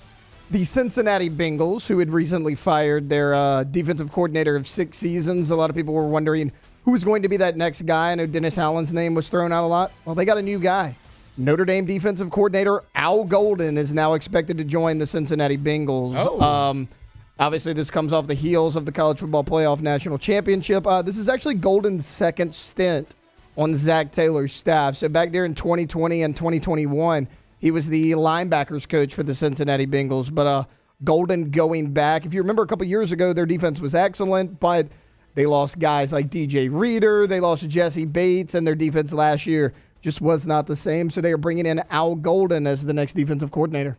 the Cincinnati Bengals, who had recently fired their defensive coordinator of 6 seasons, a lot of people were wondering who was going to be that next guy. I know Dennis Allen's name was thrown out a lot. Well, they got a new guy. Notre Dame defensive coordinator Al Golden is now expected to join the Cincinnati Bengals. Oh. Obviously, this comes off the heels of the College Football Playoff National Championship. This is actually Golden's second stint on Zach Taylor's staff. So back there in 2020 and 2021, he was the linebackers coach for the Cincinnati Bengals. But Golden going back, if you remember a couple years ago, their defense was excellent, but they lost guys like DJ Reader. They lost Jesse Bates, and their defense last year just was not the same. So they are bringing in Al Golden as the next defensive coordinator.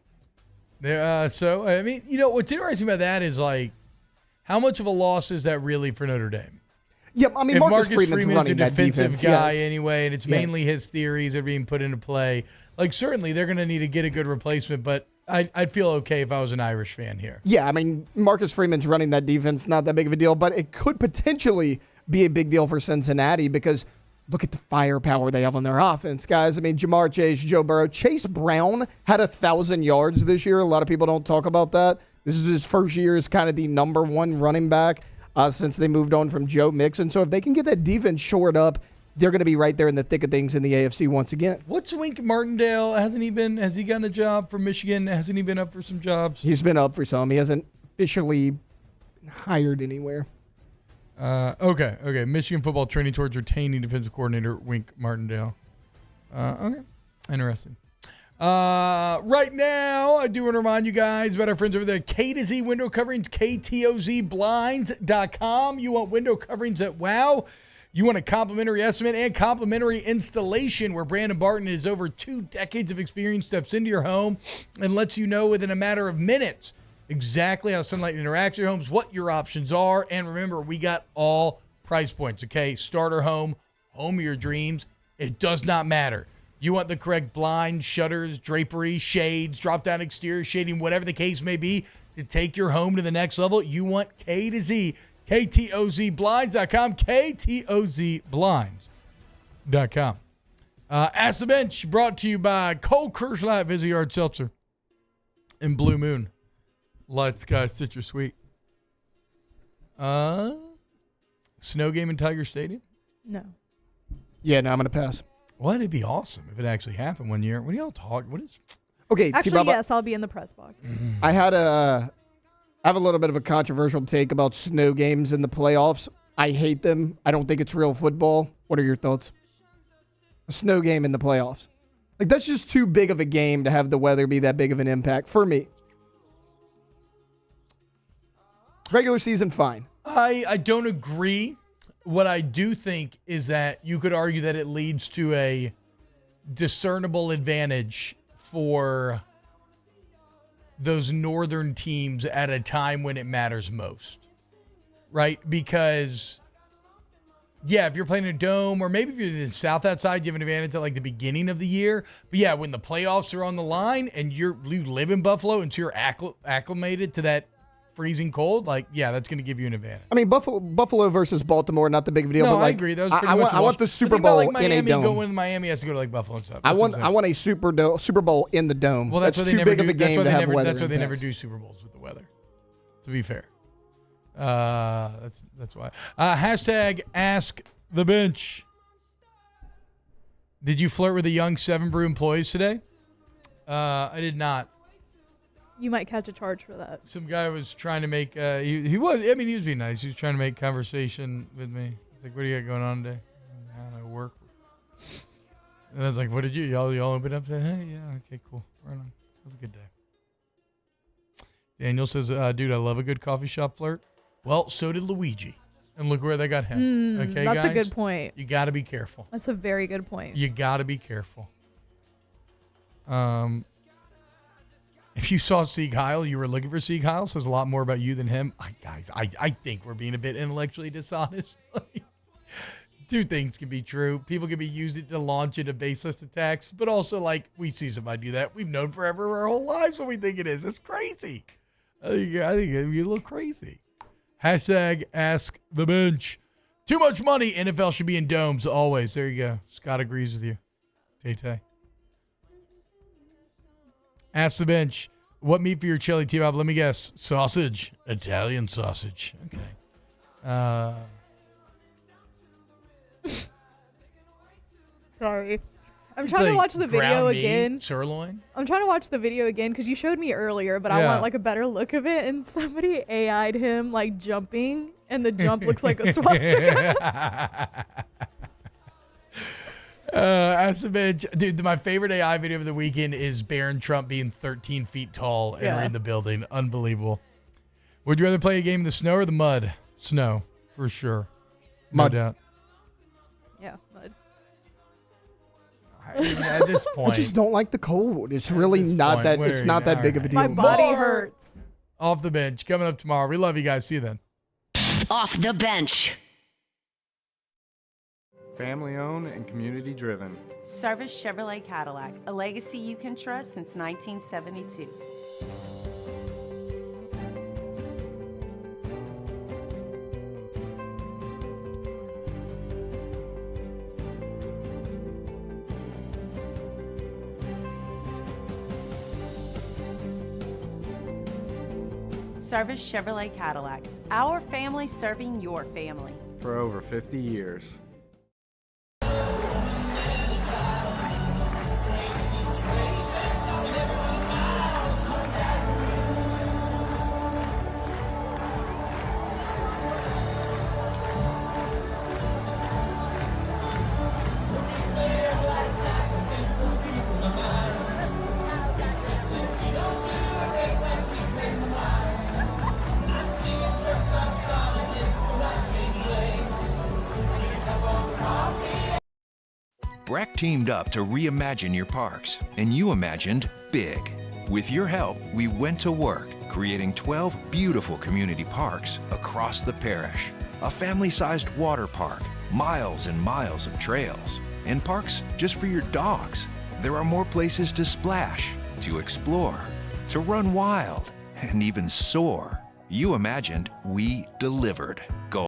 So, I mean, you know, what's interesting about that is, like, how much of a loss is that really for Notre Dame? Yep, I mean, if Marcus Freeman's running a defensive defense, guy yes. anyway, and it's mainly his theories that are being put into play, like, certainly they're going to need to get a good replacement, but I'd feel okay if I was an Irish fan here. Yeah, I mean, Marcus Freeman's running that defense, not that big of a deal, but it could potentially be a big deal for Cincinnati because look at the firepower they have on their offense, guys. I mean, Jamar Chase, Joe Burrow. Chase Brown had 1,000 yards this year. A lot of people don't talk about that. This is his first year as kind of the number one running back since they moved on from Joe Mixon. So if they can get that defense shored up, they're going to be right there in the thick of things in the AFC once again. What's Wink Martindale? Has he gotten a job for Michigan? Hasn't he been up for some jobs? He's been up for some. He hasn't officially been hired anywhere. Okay. Michigan football training towards retaining defensive coordinator Wink Martindale. Okay. Interesting. Right now, I do want to remind you guys about our friends over there at K to Z Window Coverings, KTOZBlinds.com. You want window coverings that wow. You want a complimentary estimate and complimentary installation where Brandon Barton has over 2 decades of experience, steps into your home and lets you know within a matter of minutes exactly how sunlight interacts with your homes, what your options are. And remember, we got all price points, okay? Starter home, home of your dreams. It does not matter. You want the correct blinds, shutters, drapery, shades, drop-down exterior shading, whatever the case may be, to take your home to the next level. You want K to Z, KTOZBlinds.com, KTOZBlinds.com. Ask the Bench, brought to you by Cole Kirschlight, Vizzy Seltzer, and Blue Moon. Light Sky Citrus Sweet. Snow game in Tiger Stadium? No. Yeah, no, I'm going to pass. Well, it'd be awesome if it actually happened one year. What are y'all talking? What is? Okay, actually, T-Baba, yes, I'll be in the press box. I have a little bit of a controversial take about snow games in the playoffs. I hate them. I don't think it's real football. What are your thoughts? A snow game in the playoffs. Like, that's just too big of a game to have the weather be that big of an impact for me. Regular season, fine. I don't agree. What I do think is that you could argue that it leads to a discernible advantage for those northern teams at a time when it matters most, right? Because Yeah, if you're playing a dome, or maybe if you're in the South outside, you have an advantage at like the beginning of the year. But yeah, when the playoffs are on the line and you live in Buffalo and so you're acclimated to that freezing cold, like, yeah, that's going to give you an advantage. I mean, Buffalo versus Baltimore, not the big of a deal. No, but like, I agree. That was pretty I much want the Super Bowl like in Miami, a dome. When Miami has to go to like Buffalo and stuff. I want a Super Bowl in the dome. Well, that's too big of a game to have weather. That's why they never do Super Bowls with the weather. To be fair, that's why. Hashtag Ask the Bench. Did you flirt with the young 7 Brew employees today? I did not. You might catch a charge for that. Some guy was trying to make, he was being nice. He was trying to make conversation with me. He's like, what do you got going on today? I don't know, work. And I was like, what did y'all open up to? Hey, yeah, okay, cool. Right on. Have a good day. Daniel says, dude, I love a good coffee shop flirt. Well, so did Luigi. And look where they got him. Okay, that's guys? a good point. You got to be careful. That's a very good point. You got to be careful. If you saw Sieg Heil, you were looking for Sieg Heil, says a lot more about you than him. I think we're being a bit intellectually dishonest. Two things can be true. People can be using it to launch into baseless attacks, but also, like, we see somebody do that. We've known forever our whole lives what we think it is. It's crazy. I think it'd be a little crazy. Hashtag Ask the Bench. Too much money. NFL should be in domes always. There you go. Scott agrees with you. Tay-tay. Ask the Bench. What meat for your chili, T-Bob? Let me guess. Sausage. Italian sausage. Okay. Sorry. I'm trying to watch the video again. Sirloin? I'm trying to watch the video again because you showed me earlier, but I want like a better look of it. And somebody AI'd him like jumping, and the jump looks like a swastika. Ask the Bench. Dude, my favorite AI video of the weekend is Barron Trump being 13 feet tall and in the building. Unbelievable. Would you rather play a game in the snow or the mud? Snow, for sure. No doubt. Yeah, mud. At this point, I just don't like the cold. It's really not that. It's not that big of a deal. My body hurts. Off the Bench coming up tomorrow. We love you guys. See you then. Off the Bench. Family owned and community driven. Service Chevrolet Cadillac, a legacy you can trust since 1972. Service Chevrolet Cadillac, our family serving your family. For over 50 years. Breck teamed up to reimagine your parks, and you imagined big. With your help, we went to work, creating 12 beautiful community parks across the parish. A family-sized water park, miles and miles of trails, and parks just for your dogs. There are more places to splash, to explore, to run wild, and even soar. You imagined, we delivered. Go